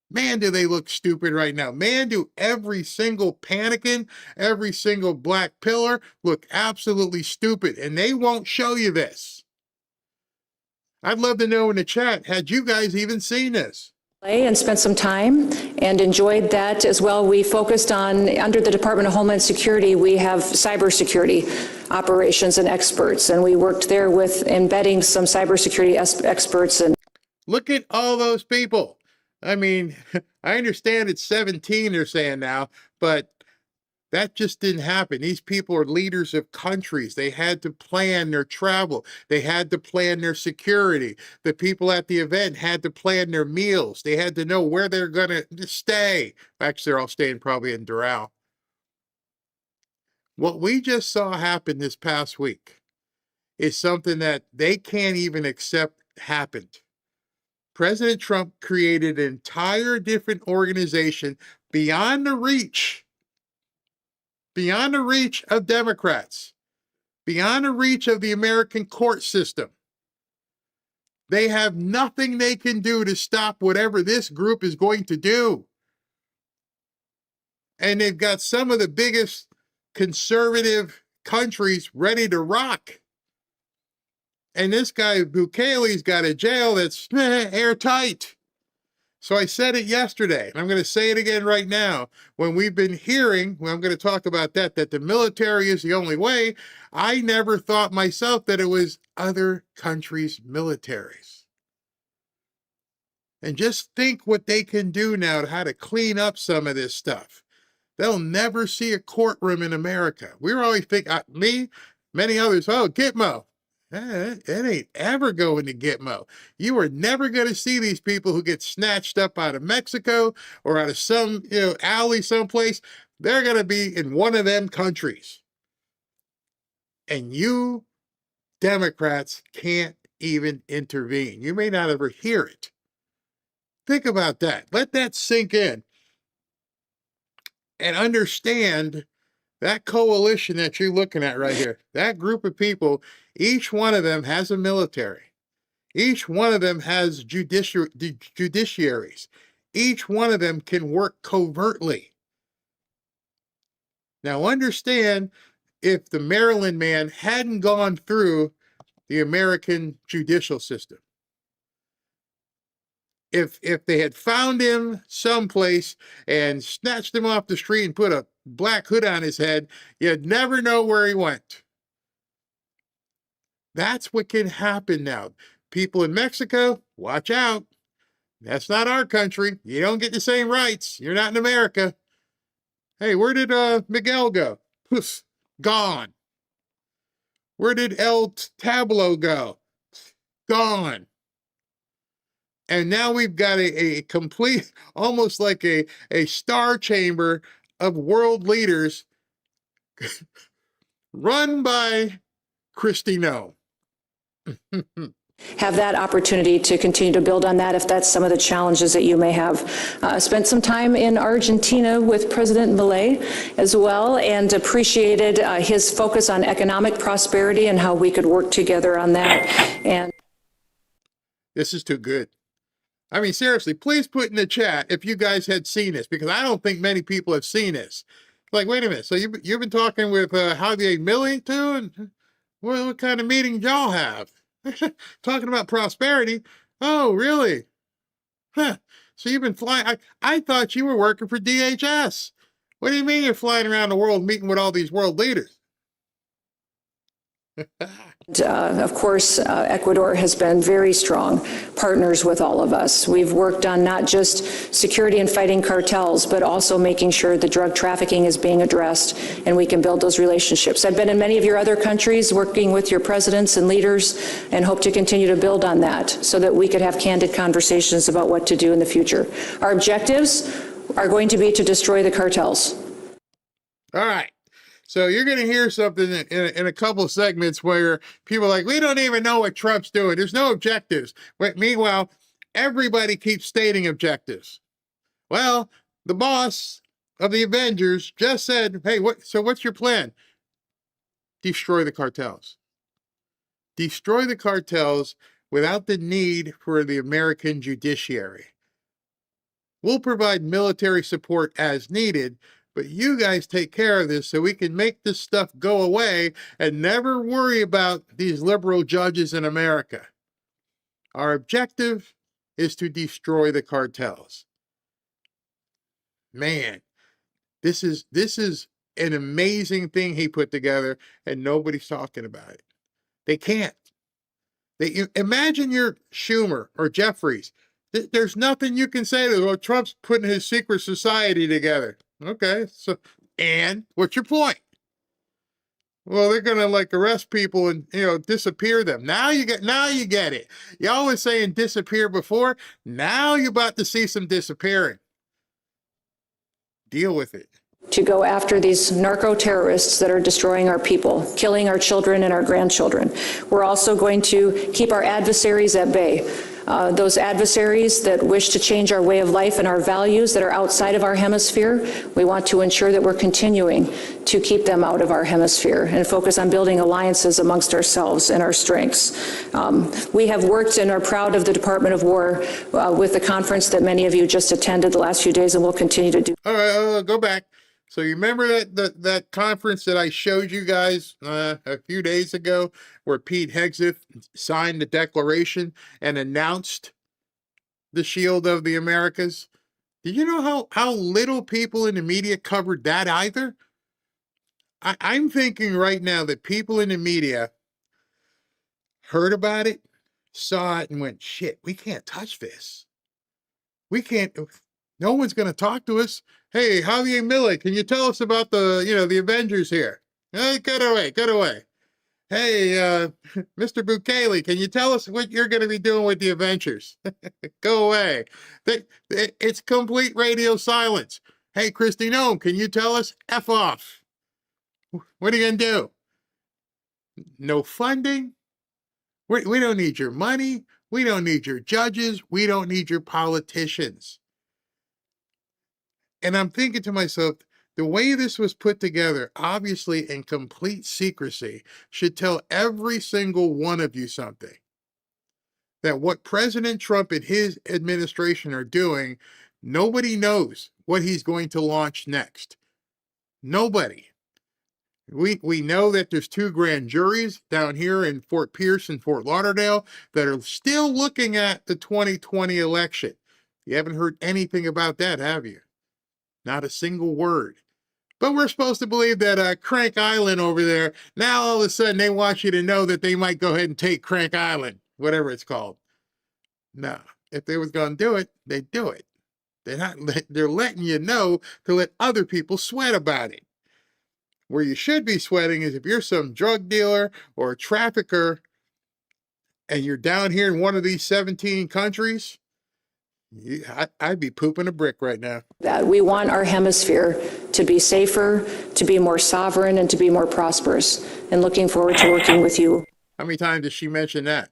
Man, do they look stupid right now. Man, do every single panicking, every single black pillar look absolutely stupid. And they won't show you this. I'd love to know in the chat, had you guys even seen this? And spent some time and enjoyed that as well. We focused on, under the Department of Homeland Security, we have cybersecurity operations and experts, and we worked there with embedding some cybersecurity experts. And look at all those people. I mean, I understand it's 17 they're saying now, but that just didn't happen. These people are leaders of countries. They had to plan their travel. They had to plan their security. The people at the event had to plan their meals. They had to know where they're going to stay. Actually, they're all staying probably in Doral. What we just saw happen this past week is something that they can't even accept happened. President Trump created an entire different organization beyond the reach of Democrats, beyond the reach of the American court system. They have nothing they can do to stop whatever this group is going to do. And they've got some of the biggest conservative countries ready to rock. And this guy, Bukele's got a jail that's airtight. So I said it yesterday, and I'm going to say it again right now. When we've been hearing, I'm going to talk about that the military is the only way, I never thought myself that it was other countries' militaries. And just think what they can do now to how to clean up some of this stuff. They'll never see a courtroom in America. We're always thinking, Many others, oh, Gitmo. It ain't ever going to Gitmo. You are never going to see these people who get snatched up out of Mexico or out of some alley someplace. They're going to be in one of them countries. And you Democrats can't even intervene. You may not ever hear it. Think about that. Let that sink in. And understand that coalition that you're looking at right here, that group of people, each one of them has a military. Each one of them has judiciaries. Each one of them can work covertly. Now understand, if the Maryland man hadn't gone through the American judicial system, if they had found him someplace and snatched him off the street and put a black hood on his head, you'd never know where he went. That's what can happen now. People in Mexico, watch out. That's not our country. You don't get the same rights. You're not in America. Hey, where did Miguel go? Poof, gone. Where did El Tablo go? Gone. And now we've got a complete, almost like a star chamber of world leaders run by Christi Noem. Have that opportunity to continue to build on that if that's some of the challenges that you may have. Spent some time in Argentina with President Milei as well, and appreciated his focus on economic prosperity and how we could work together on that. And this is too good. I mean, seriously, please put in the chat if you guys had seen this, because I don't think many people have seen this. Like, wait a minute. So you've been talking with Javier Milei too, and what kind of meeting y'all have? Talking about prosperity. Oh, really? Huh. So you've been flying. I thought you were working for DHS. What do you mean you're flying around the world meeting with all these world leaders? Of course, Ecuador has been very strong partners with all of us. We've worked on not just security and fighting cartels, but also making sure the drug trafficking is being addressed and we can build those relationships. I've been in many of your other countries working with your presidents and leaders, and hope to continue to build on that so that we could have candid conversations about what to do in the future. Our objectives are going to be to destroy the cartels. All right. So you're going to hear something in a couple of segments where people are like, we don't even know what Trump's doing. There's no objectives. But meanwhile, everybody keeps stating objectives. Well, the boss of the Avengers just said, hey, what's your plan? Destroy the cartels. Destroy the cartels without the need for the American judiciary. We'll provide military support as needed, but you guys take care of this so we can make this stuff go away and never worry about these liberal judges in America. Our objective is to destroy the cartels. Man, this is an amazing thing he put together, and nobody's talking about it. They can't. Imagine you're Schumer or Jeffries. There's nothing you can say to, well, Trump's putting his secret society together. Okay, so, and what's your point? Well, they're gonna like arrest people and disappear them. Now you get it. Y'all was saying disappear before. Now you're about to see some disappearing. Deal with it. To go after these narco-terrorists that are destroying our people, killing our children and our grandchildren. We're also going to keep our adversaries at bay. Those adversaries that wish to change our way of life and our values that are outside of our hemisphere, we want to ensure that we're continuing to keep them out of our hemisphere and focus on building alliances amongst ourselves and our strengths. We have worked and are proud of the Department of War with the conference that many of you just attended the last few days, and we'll continue to do. All right, go back. So you remember that conference that I showed you guys a few days ago where Pete Hegseth signed the declaration and announced the Shield of the Americas? Did you know how little people in the media covered that either? I'm thinking right now that people in the media heard about it, saw it, and went, shit, we can't touch this. We can't, no one's going to talk to us. Hey, Javier Milei, can you tell us about the Avengers here? Hey, get away. Hey, Mr. Bukele, can you tell us what you're going to be doing with the Adventures? Go away. It's complete radio silence. Hey, Christi Noem, can you tell us? F off. What are you going to do? No funding? We don't need your money. We don't need your judges. We don't need your politicians. And I'm thinking to myself, the way this was put together, obviously in complete secrecy, should tell every single one of you something. That what President Trump and his administration are doing, nobody knows what he's going to launch next. Nobody. We know that there's 2 grand juries down here in Fort Pierce and Fort Lauderdale that are still looking at the 2020 election. You haven't heard anything about that, have you? Not a single word. But we're supposed to believe that Crank Island over there, now all of a sudden they want you to know that they might go ahead and take Crank Island, whatever it's called. No, if they was going to do it, they'd do it. They're letting you know to let other people sweat about it. Where you should be sweating is if you're some drug dealer or a trafficker and you're down here in one of these 17 countries, I'd be pooping a brick right now. That we want our hemisphere to be safer, to be more sovereign, and to be more prosperous. And looking forward to working with you. How many times did she mention that?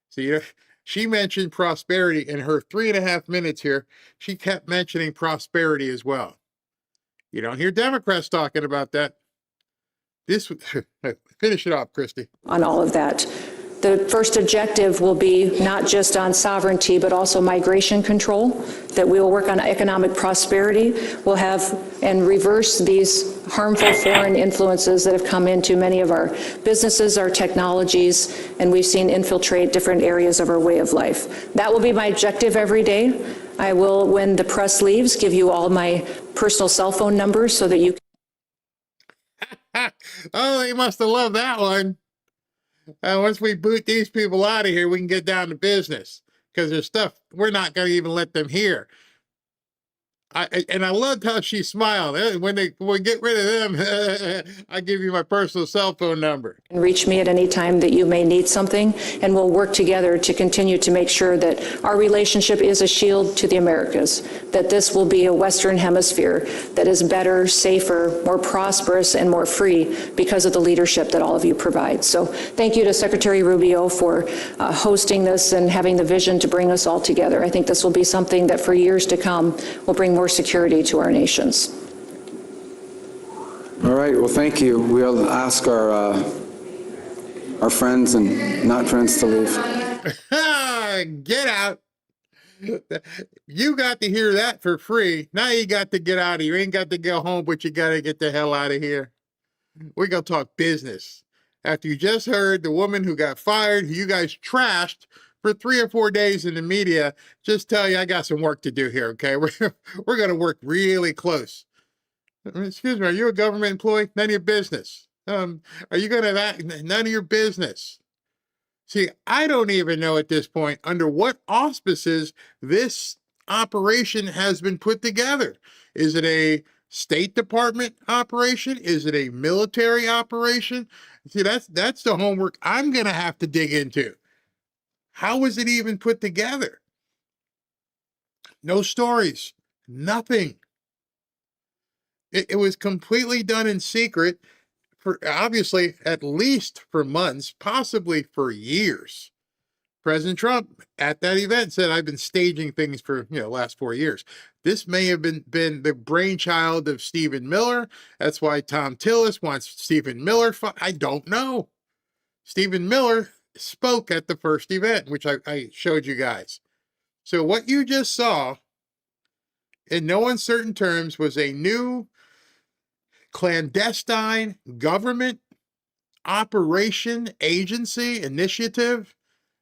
See, she mentioned prosperity in her 3.5 minutes here. She kept mentioning prosperity as well. You don't hear Democrats talking about that. Finish it off, Christi. On all of that. The first objective will be not just on sovereignty, but also migration control, that we will work on economic prosperity. We'll have and reverse these harmful foreign influences that have come into many of our businesses, our technologies, and we've seen infiltrate different areas of our way of life. That will be my objective every day. I will, when the press leaves, give you all my personal cell phone numbers so that you can. Oh, they must have loved that one. Once we boot these people out of here, we can get down to business because there's stuff we're not going to even let them hear. And I loved how she smiled. When we get rid of them, I give you my personal cell phone number. Reach me at any time that you may need something, and we'll work together to continue to make sure that our relationship is a shield to the Americas, that this will be a Western Hemisphere that is better, safer, more prosperous, and more free because of the leadership that all of you provide. So thank you to Secretary Rubio for hosting this and having the vision to bring us all together. I think this will be something that for years to come will bring more security to our nations. All right, well, thank you. We'll ask our friends and not friends to leave. Get out. You got to hear that for free. Now you got to get out of here. You ain't got to go home, but you got to get the hell out of here. We're going to talk business. After you just heard the woman who got fired, who you guys trashed for 3 or 4 days in the media, just tell you I got some work to do here, okay? We're going to work really close. Excuse me, are you a government employee? None of your business. Are you going to act? None of your business. See, I don't even know at this point under what auspices this operation has been put together. Is it a State Department operation? Is it a military operation? See, that's the homework I'm going to have to dig into. How was it even put together? No stories, nothing. It was completely done in secret for obviously at least for months, possibly for years. President Trump at that event said, I've been staging things for the last 4 years. This may have been the brainchild of Stephen Miller. That's why Tom Tillis wants Stephen Miller. I don't know. Stephen Miller spoke at the first event, which I showed you guys. So what you just saw, in no uncertain terms, was a new clandestine government operation, agency, initiative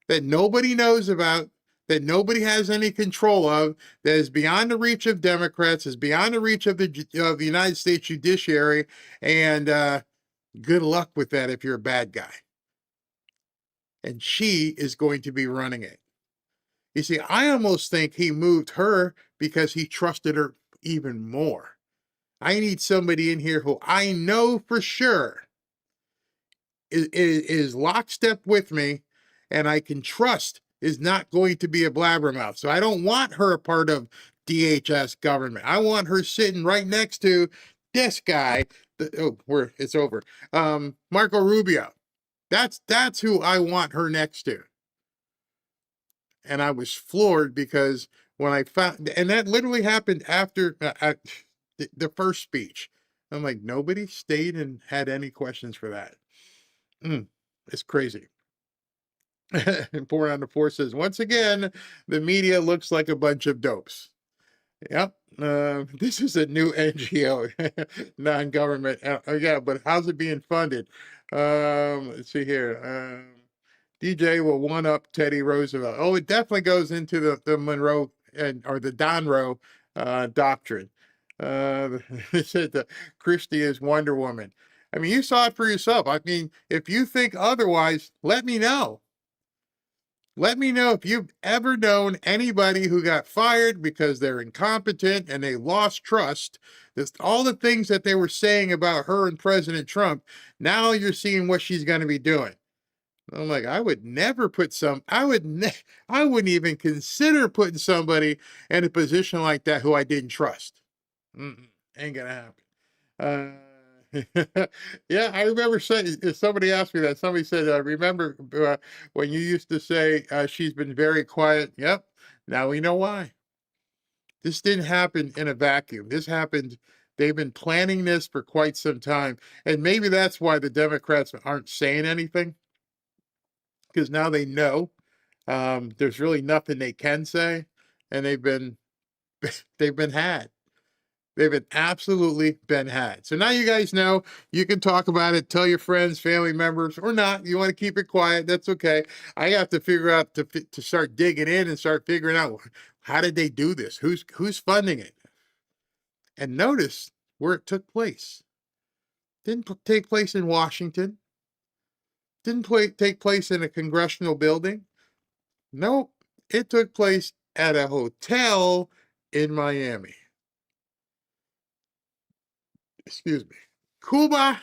that nobody knows about, that nobody has any control of, that is beyond the reach of Democrats, is beyond the reach of the United States judiciary, and good luck with that if you're a bad guy. And she is going to be running it. You see, I almost think he moved her because he trusted her even more. I need somebody in here who I know for sure is lockstep with me, and I can trust is not going to be a blabbermouth. So I don't want her a part of DHS government. I want her sitting right next to this guy. It's over. Marco Rubio. That's who I want her next to. And I was floored because when I found, and that literally happened after the first speech. I'm like, nobody stayed and had any questions for that. It's crazy. And 4 on the 4 says, once again, the media looks like a bunch of dopes. Yep. This is a new NGO, non-government. Yeah, but how's it being funded? Let's see here. DJ will one up Teddy Roosevelt. Oh, it definitely goes into the Monroe or the Donroe doctrine. It said that Christi is Wonder Woman. I mean, you saw it for yourself. I mean, if you think otherwise, let me know. Let me know if you've ever known anybody who got fired because they're incompetent and they lost trust. That's all the things that they were saying about her and President Trump. Now you're seeing what she's going to be doing. I'm like, I would never put I wouldn't even consider putting somebody in a position like that who I didn't trust. Ain't gonna happen. Yeah, I remember saying, somebody asked me that. Somebody said, remember when you used to say she's been very quiet? Yep. Now we know why. This didn't happen in a vacuum. This happened. They've been planning this for quite some time. And maybe that's why the Democrats aren't saying anything. Because now they know there's really nothing they can say. And they've been had. They've been absolutely been had. So now you guys know you can talk about it, tell your friends, family members, or not. You want to keep it quiet, that's okay. I have to figure out to start digging in and start figuring out how did they do this? Who's funding it? And notice where it took place. Didn't take place in Washington. Didn't take place in a congressional building. Nope. It took place at a hotel in Miami. Excuse me. Cuba.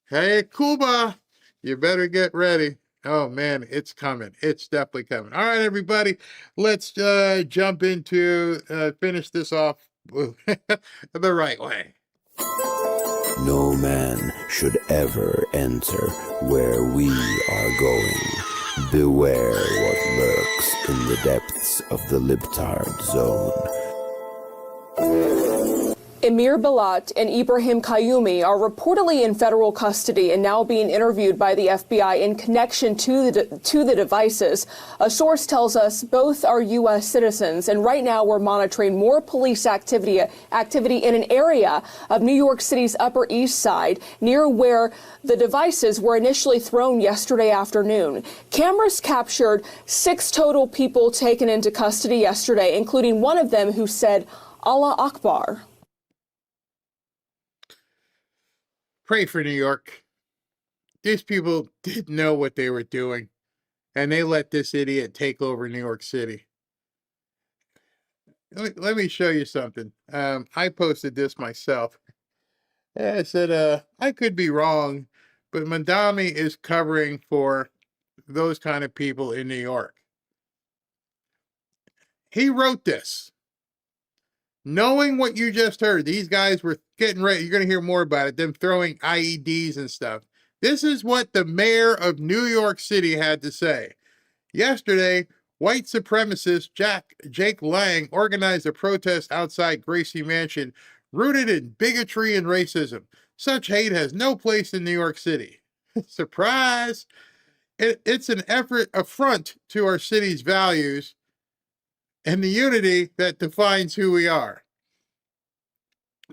Hey, Cuba. You better get ready. Oh, man, it's coming. It's definitely coming. All right, everybody. Let's jump into, finish this off the right way. No man should ever enter where we are going. Beware what lurks in the depths of the libtard zone. Emir Balat and Ibrahim Qayyumi are reportedly in federal custody and now being interviewed by the FBI in connection to the devices. A source tells us both are U.S. citizens, and right now we're monitoring more police activity in an area of New York City's Upper East Side near where the devices were initially thrown yesterday afternoon. Cameras captured 6 total people taken into custody yesterday, including one of them who said, Allah Akbar. Pray for New York. These people didn't know what they were doing, and they let this idiot take over New York City. Let me show you something. I posted this myself. I said, I could be wrong, but Mandami is covering for those kind of people in New York. He wrote this. Knowing what you just heard, these guys were getting ready. You're going to hear more about it, them throwing IEDs and stuff. This is what the mayor of New York City had to say. Yesterday, white supremacist Jake Lang organized a protest outside Gracie Mansion rooted in bigotry and racism. Such hate has no place in New York City. Surprise! It's an affront to our city's values and the unity that defines who we are.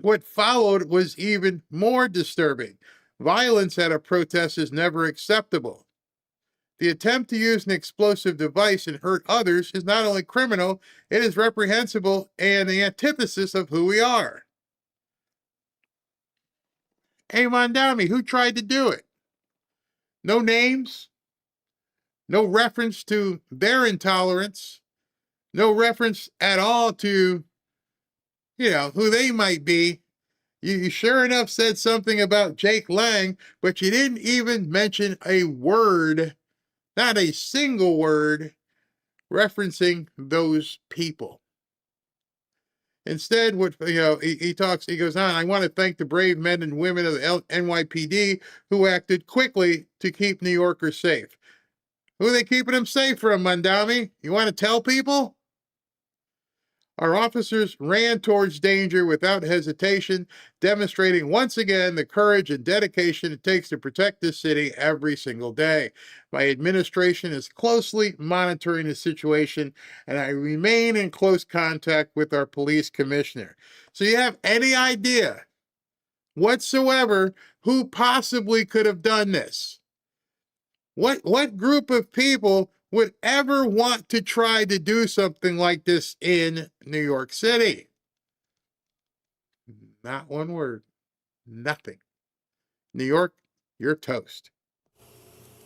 What followed was even more disturbing. Violence at a protest is never acceptable. The attempt to use an explosive device and hurt others is not only criminal, it is reprehensible and the antithesis of who we are. Hey, Mandami, who tried to do it? No names, no reference to their intolerance, no reference at all to, who they might be. You sure enough said something about Jake Lang, but you didn't even mention a word, not a single word, referencing those people. Instead, he goes on, I want to thank the brave men and women of the NYPD who acted quickly to keep New Yorkers safe. Who are they keeping them safe from, Mandami? You want to tell people? Our officers ran towards danger without hesitation, demonstrating once again the courage and dedication it takes to protect this city every single day. My administration is closely monitoring the situation, and I remain in close contact with our police commissioner. So you have any idea whatsoever who possibly could have done this? What group of people would ever want to try to do something like this in New York City? Not one word. Nothing. New York, you're toast.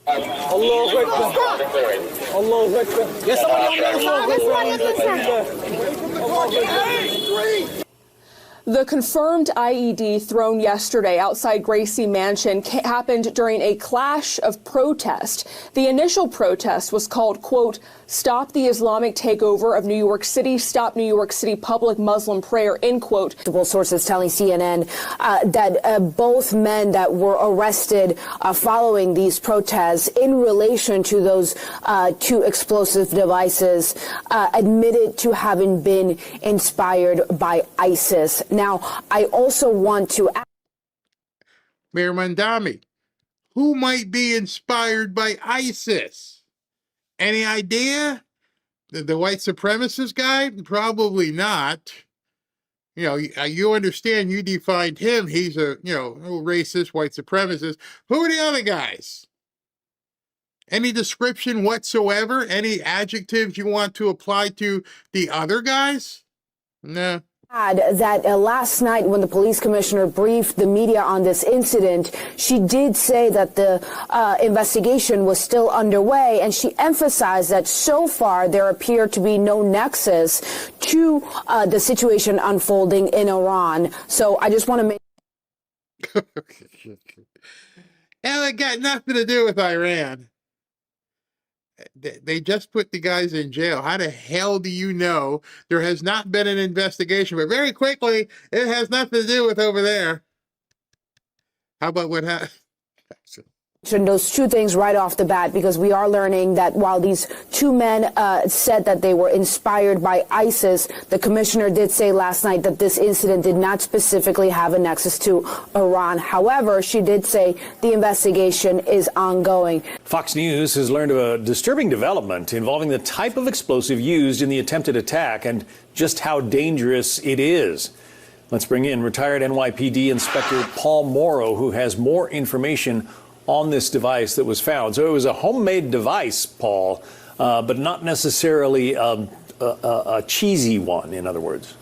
Allahu Akbar. Allahu Akbar. Yes, somebody. The confirmed IED thrown yesterday outside Gracie Mansion happened during a clash of protest. The initial protest was called, quote, Stop the Islamic Takeover of New York City, Stop New York City Public Muslim Prayer, end quote. Multiple sources telling CNN that both men that were arrested following these protests in relation to those two explosive devices admitted to having been inspired by ISIS. Now, I also want to ask Mayor Mandami, who might be inspired by ISIS? Any idea? The white supremacist guy? Probably not. You understand, you defined him. He's a racist, white supremacist. Who are the other guys? Any description whatsoever? Any adjectives you want to apply to the other guys? No. That last night when the police commissioner briefed the media on this incident, she did say that the investigation was still underway, and she emphasized that so far there appeared to be no nexus to the situation unfolding in Iran. So I just want to make... And it got nothing to do with Iran. They just put the guys in jail. How the hell do you know there has not been an investigation? But very quickly, it has nothing to do with over there. How about what happened? Those two things right off the bat, because we are learning that while these two men said that they were inspired by ISIS, the commissioner did say last night that this incident did not specifically have a nexus to Iran. However, she did say the investigation is ongoing. Fox News has learned of a disturbing development involving the type of explosive used in the attempted attack and just how dangerous it is. Let's bring in retired NYPD Inspector Paul Morrow, who has more information on this device that was found. So it was a homemade device, Paul, but not necessarily a cheesy one, in other words.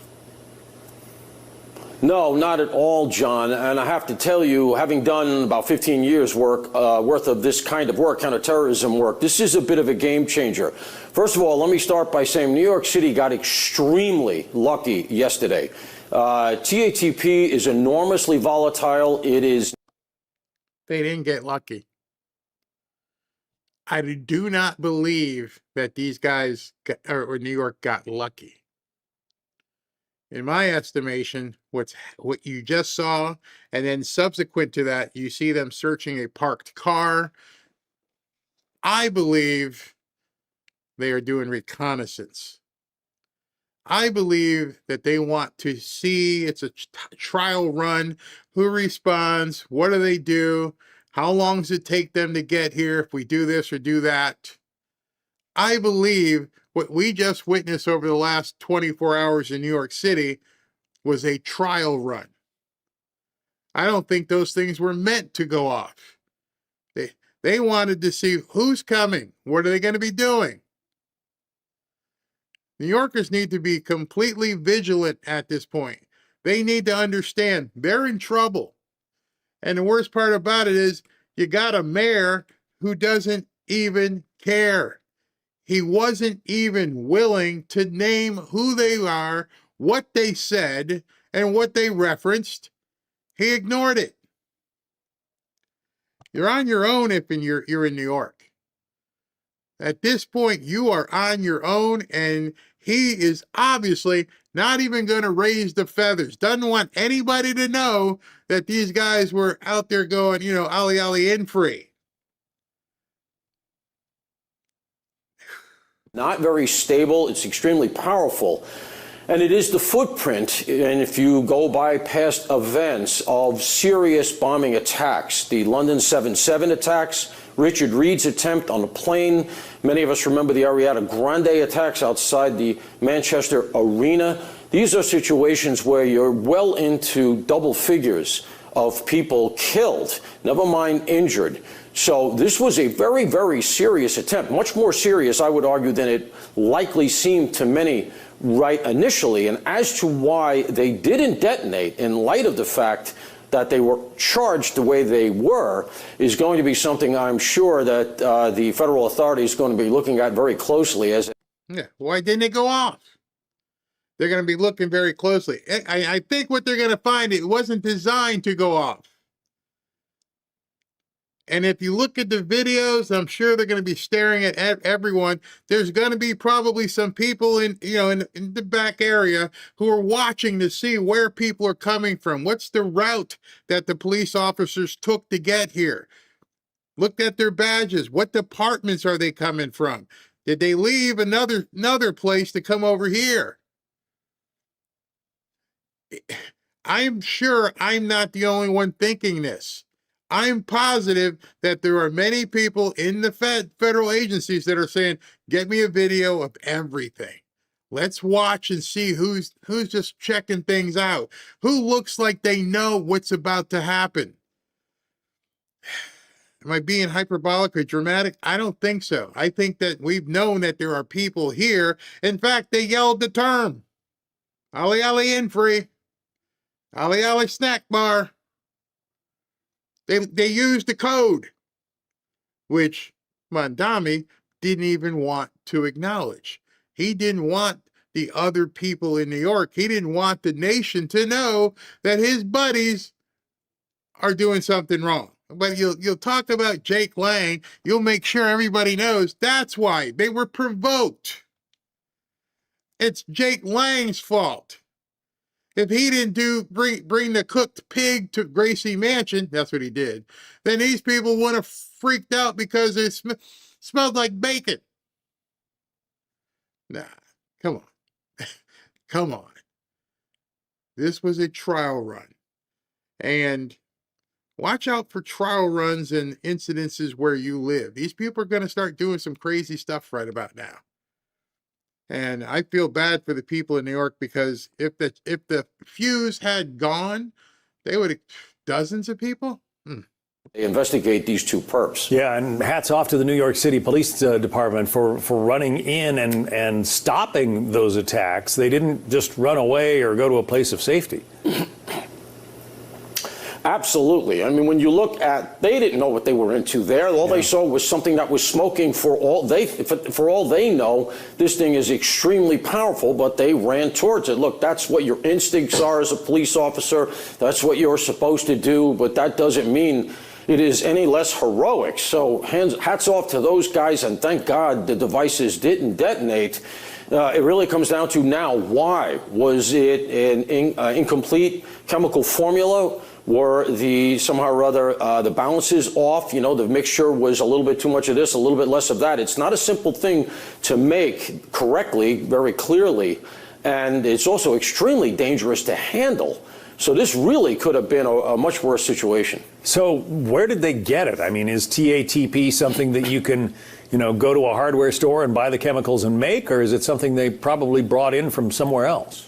No, not at all, John. And I have to tell you, having done about 15 years worth of this kind of work, counterterrorism work, this is a bit of a game changer. First of all, let me start by saying New York City got extremely lucky yesterday. TATP is enormously volatile. It is... They didn't get lucky. I do not believe that these guys or New York got lucky. In my estimation, what you just saw, and then subsequent to that, you see them searching a parked car. I believe they are doing reconnaissance. I believe that they want to see, it's a trial run, who responds, what do they do, how long does it take them to get here if we do this or do that. I believe what we just witnessed over the last 24 hours in New York City was a trial run. I don't think those things were meant to go off. They wanted to see who's coming, what are they going to be doing. New Yorkers need to be completely vigilant at this point. They need to understand they're in trouble. And the worst part about it is you got a mayor who doesn't even care. He wasn't even willing to name who they are, what they said, and what they referenced. He ignored it. You're on your own if you're in New York. At this point, you are on your own, and he is obviously not even going to raise the feathers. Doesn't want anybody to know that these guys were out there going, ollie ollie in free. Not very stable. It's extremely powerful. And it is the footprint, and if you go by past events, of serious bombing attacks. The London 7/7 attacks, Richard Reed's attempt on a plane. Many of us remember the Ariana Grande attacks outside the Manchester Arena. These are situations where you're well into double figures of people killed, never mind injured. So this was a very, very serious attempt, much more serious, I would argue, than it likely seemed to many right initially. And as to why they didn't detonate, in light of the fact that they were charged the way they were, is going to be something I'm sure that the federal authorities are going to be looking at very closely. Yeah, why didn't it go off? They're going to be looking very closely. I think what they're going to find, it wasn't designed to go off. And if you look at the videos, I'm sure they're going to be staring at everyone. There's going to be probably some people in the back area who are watching to see where people are coming from. What's the route that the police officers took to get here? Looked at their badges. What departments are they coming from? Did they leave another place to come over here? I'm sure I'm not the only one thinking this. I'm positive that there are many people in the federal agencies that are saying, get me a video of everything. Let's watch and see who's just checking things out. Who looks like they know what's about to happen. Am I being hyperbolic or dramatic? I don't think so. I think that we've known that there are people here. In fact, they yelled the term. Ollie ollie in free. Ollie ollie snack bar. They used the code, which Mondami didn't even want to acknowledge. He didn't want the other people in New York. He didn't want the nation to know that his buddies are doing something wrong. But you'll talk about Jake Lang. You'll make sure everybody knows that's why they were provoked. It's Jake Lang's fault. If he didn't bring the cooked pig to Gracie Mansion, that's what he did, then these people would have freaked out because it smelled like bacon. Nah, come on. Come on. This was a trial run. And watch out for trial runs and incidences where you live. These people are going to start doing some crazy stuff right about now. And I feel bad for the people in New York, because if the fuse had gone, they would have dozens of people. They investigate these two perps. Yeah, and hats off to the New York City Police Department for running in and stopping those attacks. They didn't just run away or go to a place of safety. Absolutely. I mean, when you look at, they didn't know what they were into there. All they saw was something that was smoking. For all they know, this thing is extremely powerful, but they ran towards it. Look, that's what your instincts are as a police officer. That's what you're supposed to do, but that doesn't mean it is any less heroic. So hats off to those guys, and thank God the devices didn't detonate. It really comes down to now, why? Was it an incomplete chemical formula? Were somehow or other the balances off? You know, the mixture was a little bit too much of this, a little bit less of that. It's not a simple thing to make correctly, very clearly, and it's also extremely dangerous to handle. So this really could have been a much worse situation. So where did they get it? I mean, is TATP something that you can, go to a hardware store and buy the chemicals and make, or is it something they probably brought in from somewhere else?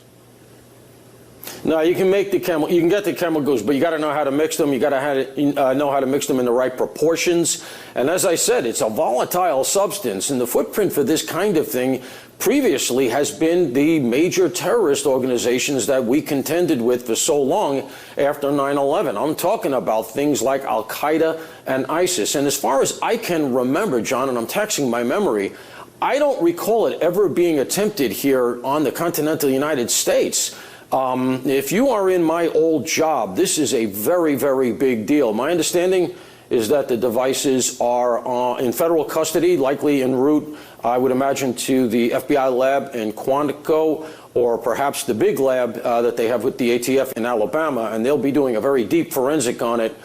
No, you can make you can get the chemicals, but you got to know how to mix them. You got to know how to mix them in the right proportions. And as I said, it's a volatile substance, and the footprint for this kind of thing previously has been the major terrorist organizations that we contended with for so long after 9/11. I'm talking about things like Al-Qaeda and ISIS. And as far as I can remember, John, and I'm taxing my memory, I don't recall it ever being attempted here on the continental United States. If you are in my old job, this is a very, very big deal. My understanding is that the devices are in federal custody, likely en route, I would imagine, to the FBI lab in Quantico, or perhaps the big lab that they have with the ATF in Alabama, and they'll be doing a very deep forensic on it.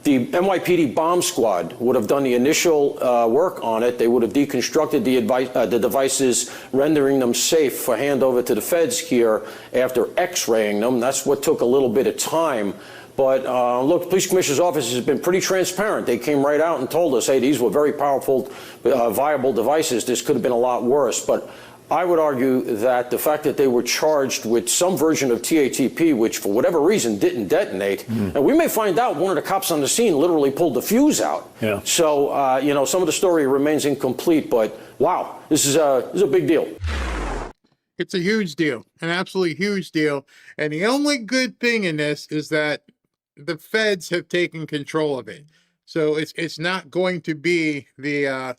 The NYPD bomb squad would have done the initial work on it. They would have deconstructed the devices, rendering them safe for handover to the feds here after x-raying them. That's what took a little bit of time. But look, the police commissioner's office has been pretty transparent. They came right out and told us, hey, these were very powerful, viable devices. This could have been a lot worse. But I would argue that the fact that they were charged with some version of TATP, which for whatever reason didn't detonate, and we may find out one of the cops on the scene literally pulled the fuse out. Yeah. So, you know, some of the story remains incomplete, but wow, this is a big deal. It's a huge deal, an absolutely huge deal. And the only good thing in this is that the feds have taken control of it. So it's not going to be New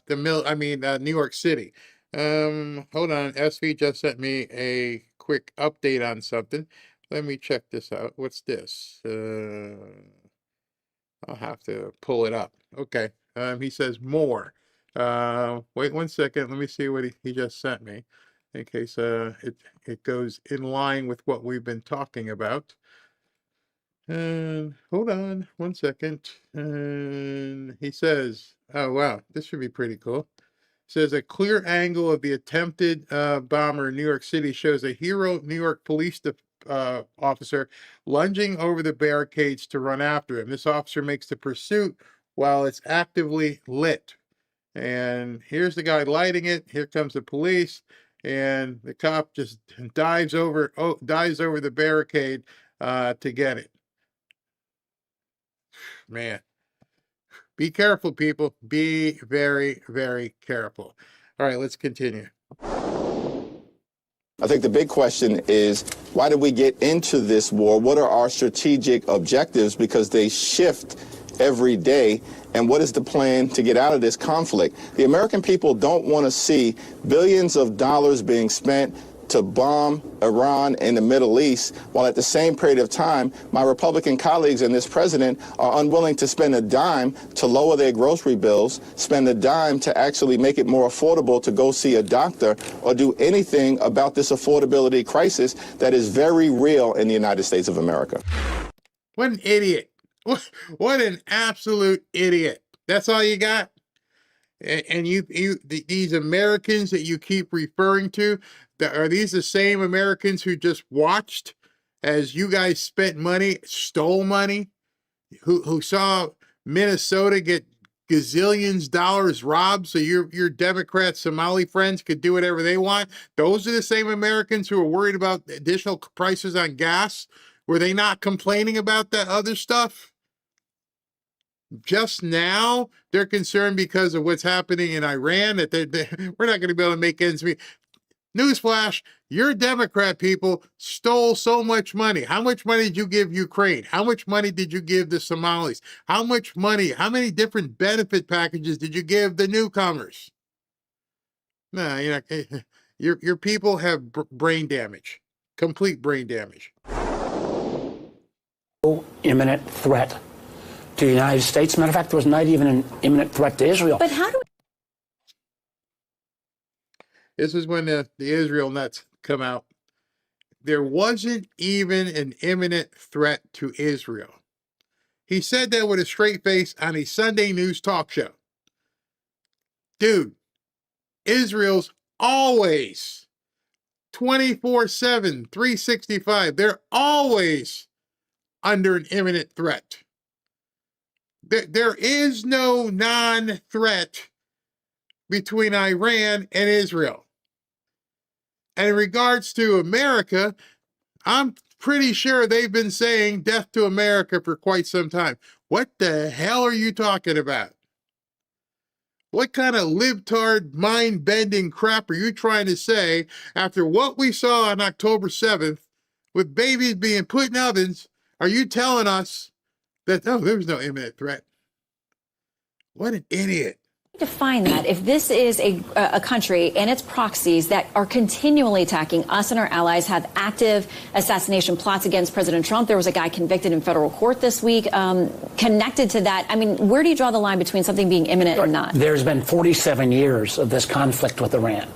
York City. Hold on. SV just sent me a quick update on something. Let me check this out. What's this? I'll have to pull it up. Okay. He says more. Wait 1 second. Let me see what he just sent me, in case it goes in line with what we've been talking about. Hold on 1 second. And he says, oh wow, this should be pretty cool. Says a clear angle of the attempted bomber in New York City shows a hero New York police officer lunging over the barricades to run after him. This officer makes the pursuit while it's actively lit. And here's the guy lighting it. Here comes the police, and the cop just dives over the barricade to get it. Man. Be careful, people. Be very, very careful. All right, let's continue. I think the big question is, why did we get into this war? What are our strategic objectives? Because they shift every day. And what is the plan to get out of this conflict? The American people don't want to see billions of dollars being spent to bomb Iran in the Middle East, while at the same period of time, my Republican colleagues and this president are unwilling to spend a dime to lower their grocery bills, spend a dime to actually make it more affordable to go see a doctor, or do anything about this affordability crisis that is very real in the United States of America. What an idiot. What an absolute idiot. That's all you got? And these Americans that you keep referring to, are these the same Americans who just watched as you guys spent money, stole money, who saw Minnesota get gazillions dollars robbed so your Democrat Somali friends could do whatever they want? Those are the same Americans who are worried about additional prices on gas? Were they not complaining about that other stuff? Just now, they're concerned because of what's happening in Iran, that we're not going to be able to make ends meet. Newsflash, your Democrat people stole so much money. How much money did you give Ukraine? How much money did you give the Somalis? How much money, how many different benefit packages did you give the newcomers? No, your people have brain damage, complete brain damage. No imminent threat to the United States. Matter of fact, there was not even an imminent threat to Israel. But how do This is when the Israel nuts come out. There wasn't even an imminent threat to Israel. He said that with a straight face on a Sunday news talk show. Dude, Israel's always 24/7, 365. They're always under an imminent threat. There is no non-threat between Iran and Israel. And in regards to America, I'm pretty sure they've been saying death to America for quite some time. What the hell are you talking about? What kind of libtard, mind-bending crap are you trying to say after what we saw on October 7th with babies being put in ovens? Are you telling us that, no, there was no imminent threat? What an idiot. Define that. If this is a country and its proxies that are continually attacking us and our allies, have active assassination plots against President Trump. There was a guy convicted in federal court this week connected to that. I mean, where do you draw the line between something being imminent and not? There's been 47 years of this conflict with Iran.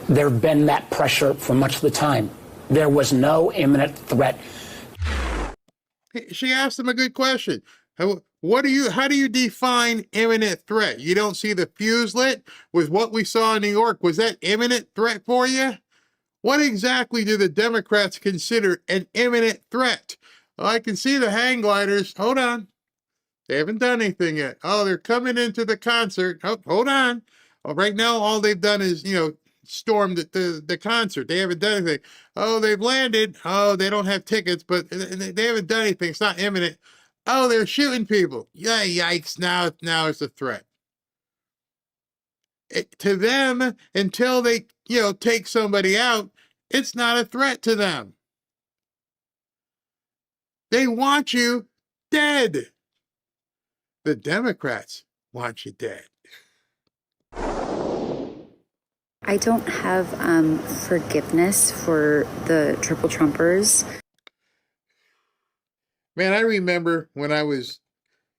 There have been that pressure for much of the time. There was no imminent threat. She asked him a good question. How do you define imminent threat? You don't see the fuse lit with what we saw in New York. Was that imminent threat for you? What exactly do the Democrats consider an imminent threat? Well, I can see the hang gliders. Hold on. They haven't done anything yet. Oh, they're coming into the concert. Oh, hold on. Well, right now, all they've done is, stormed the concert. They haven't done anything. Oh, they've landed. Oh, they don't have tickets, but they haven't done anything. It's not imminent. Oh, they're shooting people. Yeah, yikes. Now it's a threat. To them, until they, take somebody out, it's not a threat to them. They want you dead. The Democrats want you dead. I don't have forgiveness for the triple Trumpers. Man, I remember when I was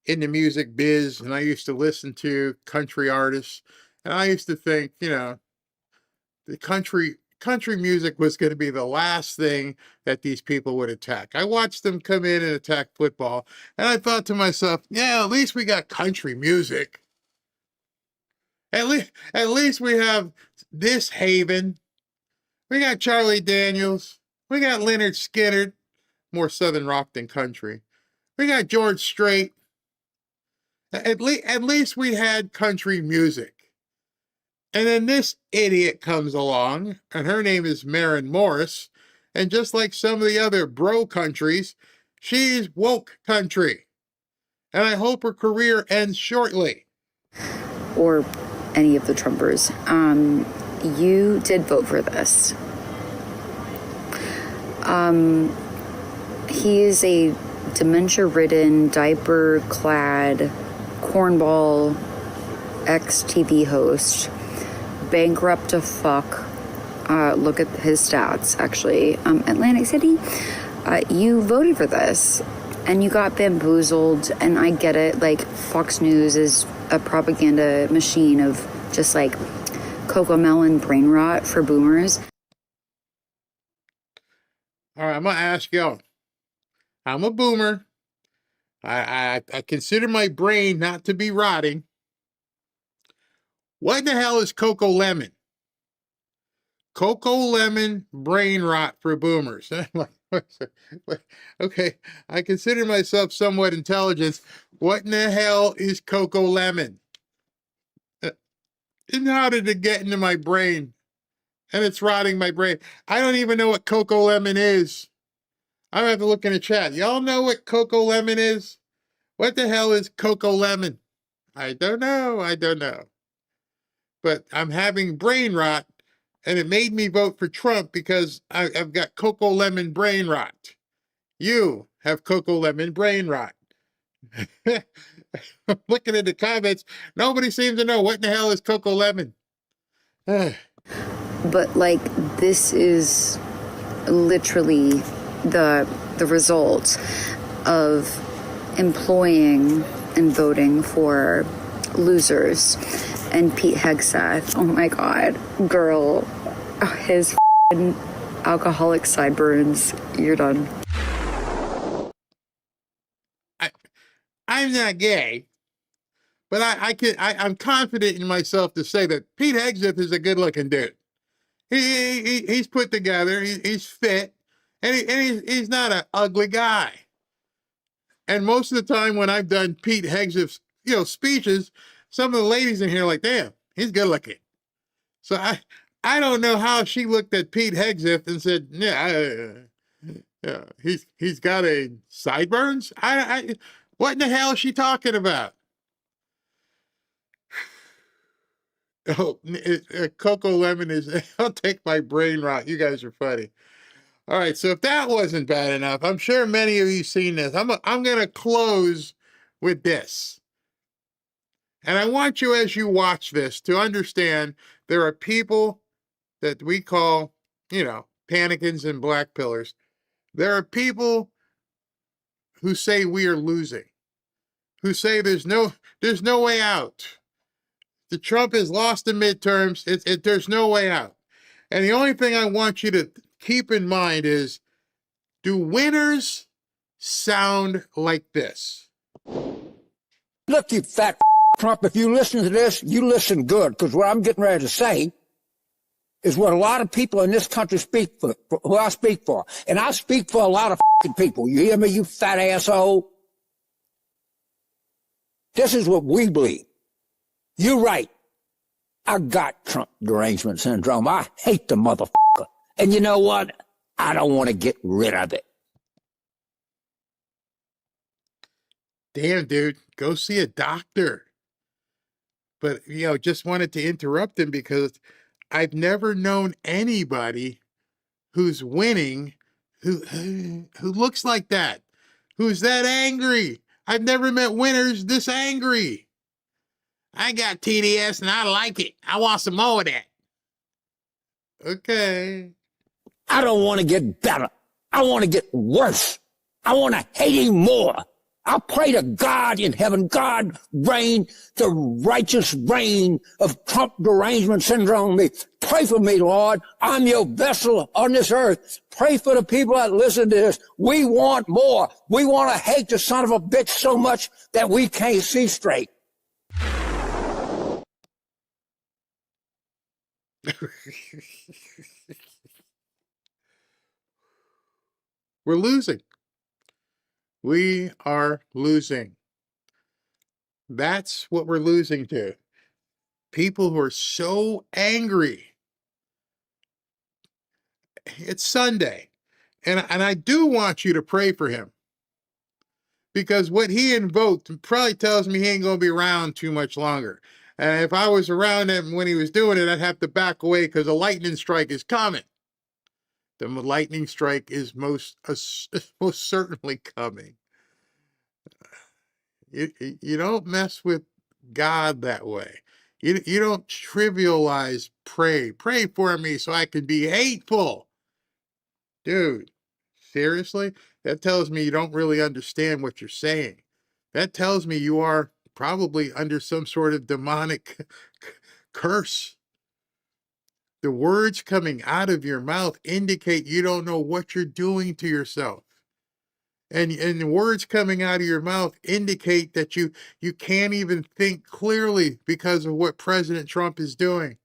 in the music biz and I used to listen to country artists, and I used to think, the country music was going to be the last thing that these people would attack. I watched them come in and attack football, and I thought to myself, yeah, at least we got country music. At least we have this Haven. We got Charlie Daniels. We got Leonard Skinner. More Southern rock than country. We got George Strait. At least we had country music. And then this idiot comes along, and her name is Maren Morris, and just like some of the other bro countries, she's woke country. And I hope her career ends shortly. Or any of the Trumpers. You did vote for this. He is a dementia-ridden, diaper-clad, cornball ex-TV host, bankrupt to fuck. Look at his stats, actually. Atlantic City, you voted for this, and you got bamboozled, and I get it. Like, Fox News is a propaganda machine of just, like, Cocomelon brain rot for boomers. All right, I'm going to ask y'all. I'm a boomer. I consider my brain not to be rotting. What the hell is Coco Lemon? Coco Lemon brain rot for boomers. Okay, I consider myself somewhat intelligent. What in the hell is Coco Lemon? And how did it get into my brain? And it's rotting my brain. I don't even know what Coco Lemon is. I'm going to have to look in the chat. Y'all know what Coco Lemon is? What the hell is Coco Lemon? I don't know. But I'm having brain rot, and it made me vote for Trump because I've got Coco Lemon brain rot. You have Coco Lemon brain rot. Looking at the comments, nobody seems to know what in the hell is Coco Lemon. But, like, this is literally the result of employing and voting for losers. And Pete Hegseth, oh my God, girl, his alcoholic sideburns, you're done. I'm not gay, but I'm confident in myself to say that Pete Hegseth is a good-looking dude. He's put together, he's fit, and he's not an ugly guy. And most of the time when I've done Pete Hegseth's, speeches, some of the ladies in here are like, damn, he's good looking. So I don't know how she looked at Pete Hegseth and said, yeah, he's got a sideburns. What in the hell is she talking about? Oh, Coco Lemon is, I'll take my brain rot. You guys are funny. All right, so if that wasn't bad enough, I'm sure many of you seen this. I'm going to close with this. And I want you, as you watch this, to understand there are people that we call, panicans and black pillars. There are people who say we are losing, who say there's no way out. The Trump has lost the midterms. There's no way out. And the only thing I want you to keep in mind is, do winners sound like this? Look, you fat Trump, if you listen to this, you listen good, because what I'm getting ready to say is what a lot of people in this country speak for, who I speak for. And I speak for a lot of people. You hear me, you fat asshole? This is what we believe. You're right. I got Trump derangement syndrome. I hate the motherfucker. And you know what? I don't want to get rid of it. Damn, dude, go see a doctor. But, just wanted to interrupt him because I've never known anybody who's winning who looks like that, who's that angry. I've never met winners this angry. I got TDS and I like it. I want some more of that. Okay. I don't want to get better. I want to get worse. I want to hate him more. I pray to God in heaven, God reign the righteous reign of Trump derangement syndrome. Pray for me, Lord. I'm your vessel on this earth. Pray for the people that listen to this. We want more. We want to hate the son of a bitch so much that we can't see straight. We're losing. We are losing. That's what we're losing to. People who are so angry. It's Sunday. And I do want you to pray for him. Because what he invoked probably tells me he ain't going to be around too much longer. And if I was around him when he was doing it, I'd have to back away because a lightning strike is coming. The lightning strike is most certainly coming. You don't mess with God that way. You don't trivialize pray. Pray for me so I can be hateful. Dude, seriously? That tells me you don't really understand what you're saying. That tells me you are probably under some sort of demonic curse. The words coming out of your mouth indicate you don't know what you're doing to yourself. And the words coming out of your mouth indicate that you can't even think clearly because of what President Trump is doing.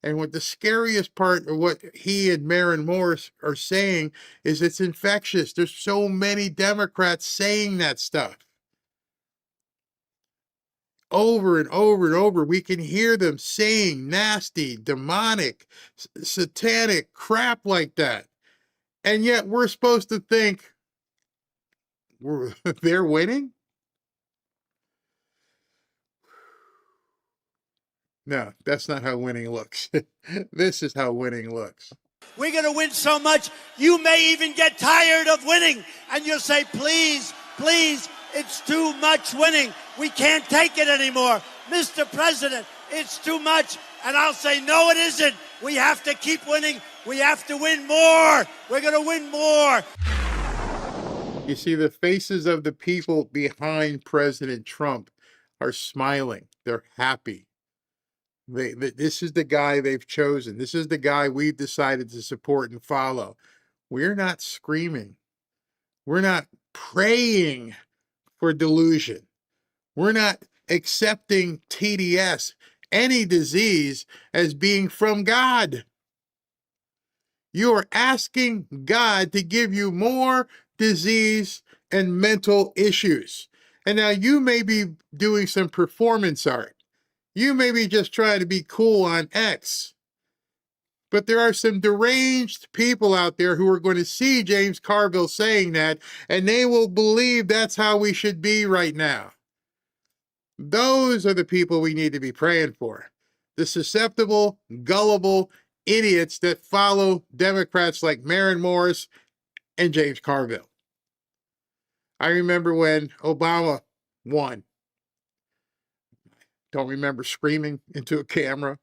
And what the scariest part of what he and Marin Morris are saying is it's infectious. There's so many Democrats saying that stuff. Over and over and over, we can hear them saying nasty, demonic, satanic crap like that. And yet we're supposed to think they're winning? No, that's not how winning looks. This is how winning looks. We're going to win so much, you may even get tired of winning. And you'll say, please, please, it's too much winning. We can't take it anymore. Mr. President, it's too much. And I'll say, no, it isn't. We have to keep winning. We have to win more. We're going to win more. You see, the faces of the people behind President Trump are smiling. They're happy. This is the guy they've chosen. This is the guy we've decided to support and follow. We're not screaming. We're not praying for delusion. We're not accepting TDS, any disease, as being from God. You are asking God to give you more disease and mental issues. And now you may be doing some performance art. You may be just trying to be cool on X. But there are some deranged people out there who are going to see James Carville saying that, and they will believe that's how we should be right now. Those are the people we need to be praying for. The susceptible, gullible idiots that follow Democrats like Marin Morris and James Carville. I remember when Obama won. Don't remember screaming into a camera.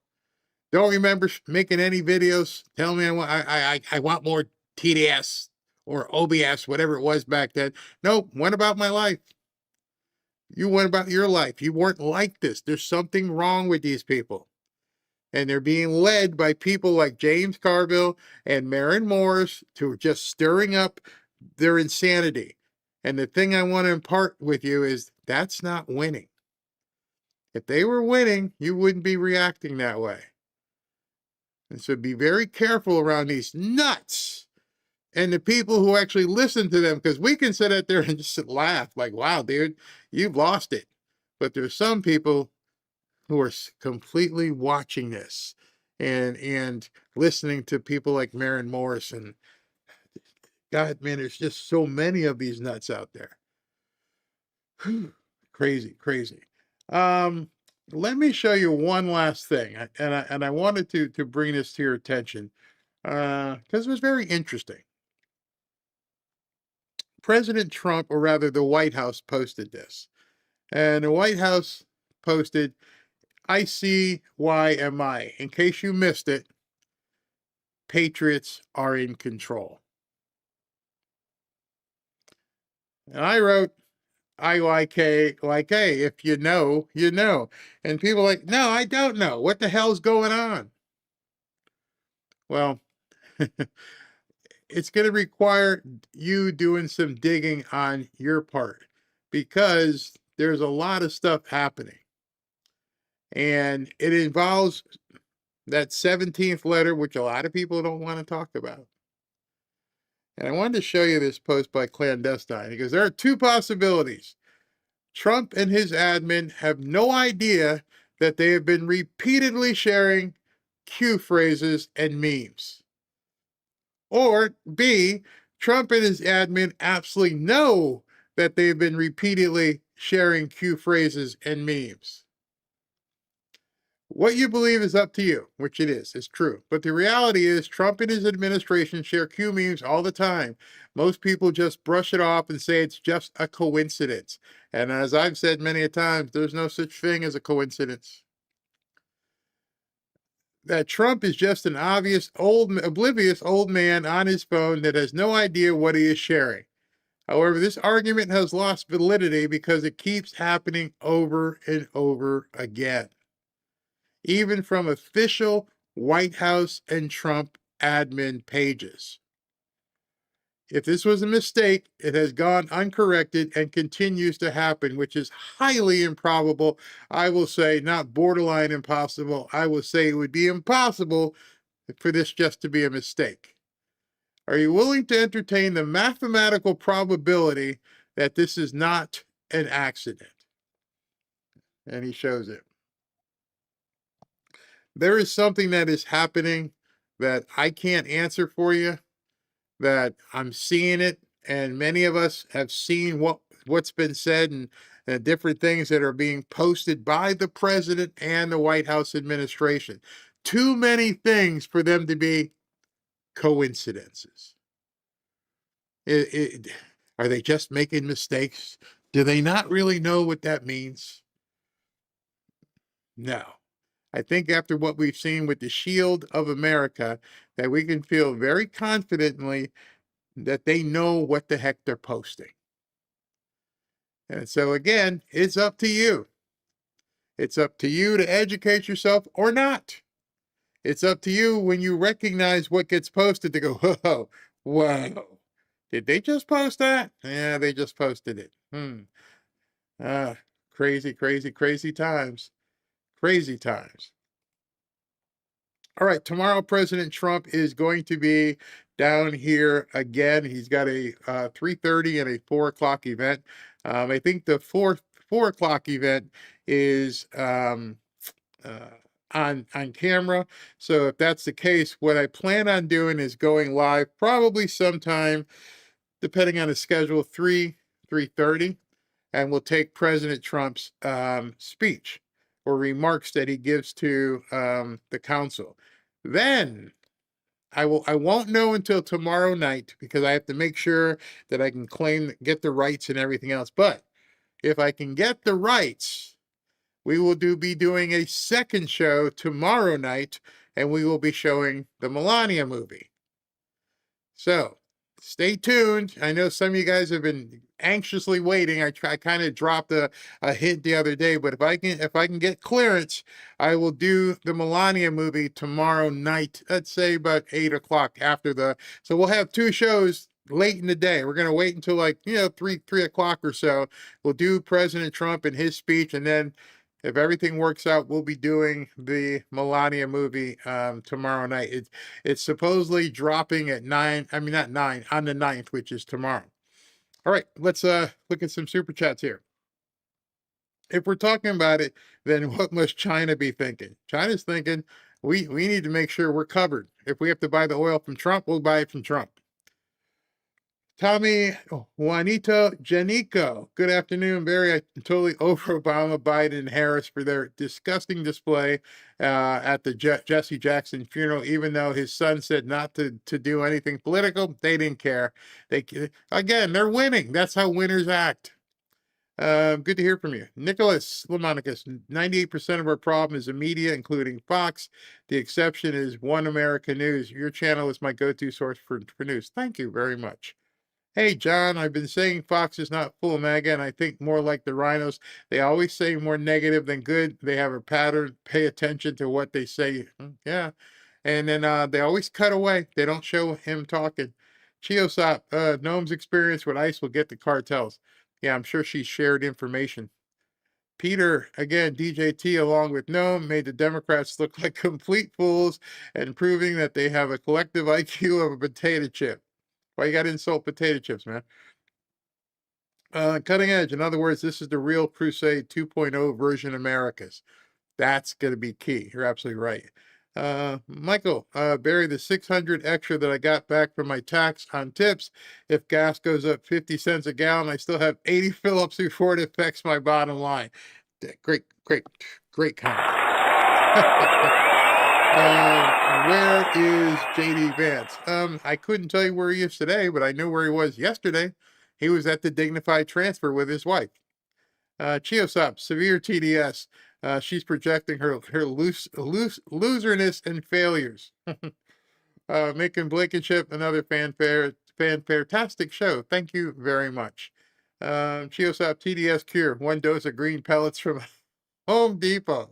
Don't remember making any videos. Tell me I want more TDS or OBS, whatever it was back then. Nope, went about my life. You went about your life. You weren't like this. There's something wrong with these people. And they're being led by people like James Carville and Maren Morris who are just stirring up their insanity. And the thing I want to impart with you is that's not winning. If they were winning, you wouldn't be reacting that way. And so be very careful around these nuts and the people who actually listen to them, because we can sit out there and just laugh like, wow, dude, you've lost it. But there's some people who are completely watching this and listening to people like Maren Morris. And God, man, there's just so many of these nuts out there. Crazy, crazy. Let me show you one last thing. And I wanted to bring this to your attention because it was very interesting. President Trump, or rather the White House, posted this. And the White House posted, ICYMI. In case you missed it, Patriots are in control. And I wrote, IYK, if you know, you know. And people are like, no, I don't know. What the hell's going on? Well, it's going to require you doing some digging on your part because there's a lot of stuff happening. And it involves that 17th letter, which a lot of people don't want to talk about. And I wanted to show you this post by Clandestine because there are two possibilities. Trump and his admin have no idea that they have been repeatedly sharing Q phrases and memes. Or B, Trump and his admin absolutely know that they've been repeatedly sharing Q phrases and memes. What you believe is up to you, which it is. It's true. But the reality is Trump and his administration share Q memes all the time. Most people just brush it off and say it's just a coincidence. And as I've said many a times, there's no such thing as a coincidence. That Trump is just an oblivious old man on his phone that has no idea what he is sharing. However, this argument has lost validity because it keeps happening over and over again. Even from official White House and Trump admin pages. If this was a mistake, it has gone uncorrected and continues to happen, which is highly improbable. I will say not borderline impossible. I will say it would be impossible for this just to be a mistake. Are you willing to entertain the mathematical probability that this is not an accident? And he shows it. There is something that is happening that I can't answer for you, that I'm seeing it, and many of us have seen what's been said and different things that are being posted by the president and the White House administration. Too many things for them to be coincidences. Are they just making mistakes? Do they not really know what that means? No. I think after what we've seen with the Shield of America, that we can feel very confidently that they know what the heck they're posting. And so again, it's up to you. It's up to you to educate yourself or not. It's up to you when you recognize what gets posted to go, whoa, whoa. Did they just post that? Yeah, they just posted it. Crazy, crazy, crazy times. Crazy times. All right, tomorrow President Trump is going to be down here again. He's got a 3:30 and a 4 o'clock event. I think the 4 o'clock event is on camera. So if that's the case, what I plan on doing is going live probably sometime, depending on the schedule, 3:30, and we'll take President Trump's speech or remarks that he gives to the council. Then I won't know until tomorrow night because I have to make sure that I can get the rights and everything else. But if I can get the rights, we will be doing a second show tomorrow night, and we will be showing the Melania movie. So stay tuned. I know some of you guys have been anxiously waiting. I kind of dropped a hint the other day, but if I can get clearance, I will do the Melania movie tomorrow night. Let's say about 8 o'clock after so we'll have two shows late in the day. We're gonna wait until like 3 o'clock or so. We'll do President Trump and his speech, and then if everything works out, we'll be doing the Melania movie tomorrow night. It's supposedly dropping at 9. I mean, not 9, on the 9th, which is tomorrow. All right, let's look at some super chats here. If we're talking about it, then what must China be thinking? China's thinking we need to make sure we're covered. If we have to buy the oil from Trump, we'll buy it from Trump. Tommy Juanito Janico. Good afternoon, Barry. I'm totally over Obama, Biden, and Harris for their disgusting display at the Jesse Jackson funeral. Even though his son said not to do anything political, they didn't care. They're winning. That's how winners act. Good to hear from you. Nicholas Lamonicus, 98% of our problem is the media, including Fox. The exception is One America News. Your channel is my go-to source for news. Thank you very much. Hey, John, I've been saying Fox is not full of MAGA, and I think more like the rhinos. They always say more negative than good. They have a pattern. Pay attention to what they say. Yeah. And then they always cut away. They don't show him talking. Chiosop, Noem's experience with ICE will get the cartels. Yeah, I'm sure she shared information. Peter, again, DJT, along with Noem, made the Democrats look like complete fools and proving that they have a collective IQ of a potato chip. Why you got to insult potato chips, man? Cutting edge. In other words, this is the real Crusade 2.0 version of America's. That's going to be key. You're absolutely right. Michael, Barry, the $600 extra that I got back from my tax on tips, if gas goes up 50 cents a gallon, I still have 80 fill-ups before it affects my bottom line. Great comment. Where is JD Vance? I couldn't tell you where he is today, but I know where he was yesterday. He was at the Dignified transfer with his wife. Chiosop, severe TDS. She's projecting her loserness and failures. Making Blankenship another fantastic show. Thank you very much. Chiosop, TDS cure. 1 dose of green pellets from Home Depot.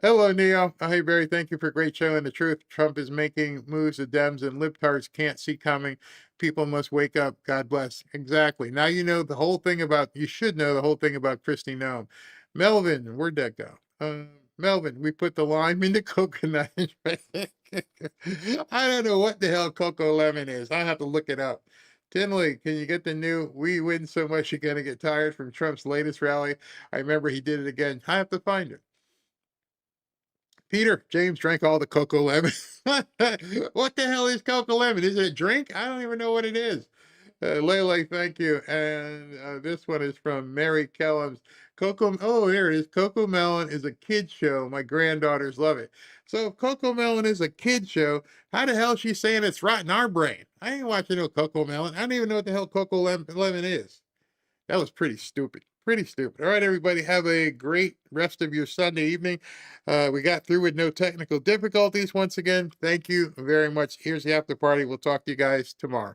Hello, Neo. Hey, Barry. Thank you for a great show and the truth. Trump is making moves the Dems and libtards can't see coming. People must wake up. God bless. Exactly. Now you know the whole thing you should know the whole thing about Christi Noem. Melvin, where'd that go? Melvin, we put the lime in the coconut. I don't know what the hell Coco Lemon is. I'll have to look it up. Tinley, can you get the new "We win so much you're going to get tired" from Trump's latest rally? I remember he did it again. I have to find it. Peter, James drank all the Coco Lemon. What the hell is Coco Lemon? Is it a drink? I don't even know what it is. Lele, thank you. And this one is from Mary Kellums. Oh, there it is. Coco Melon is a kid show. My granddaughters love it. So if Coco Melon is a kid show, how the hell is she saying it's rotting our brain? I ain't watching no Coco Melon. I don't even know what the hell Coco Lemon is. That was pretty stupid. Pretty stupid. All right, everybody, have a great rest of your Sunday evening. We got through with no technical difficulties. Once again, thank you very much. Here's the after party. We'll talk to you guys tomorrow.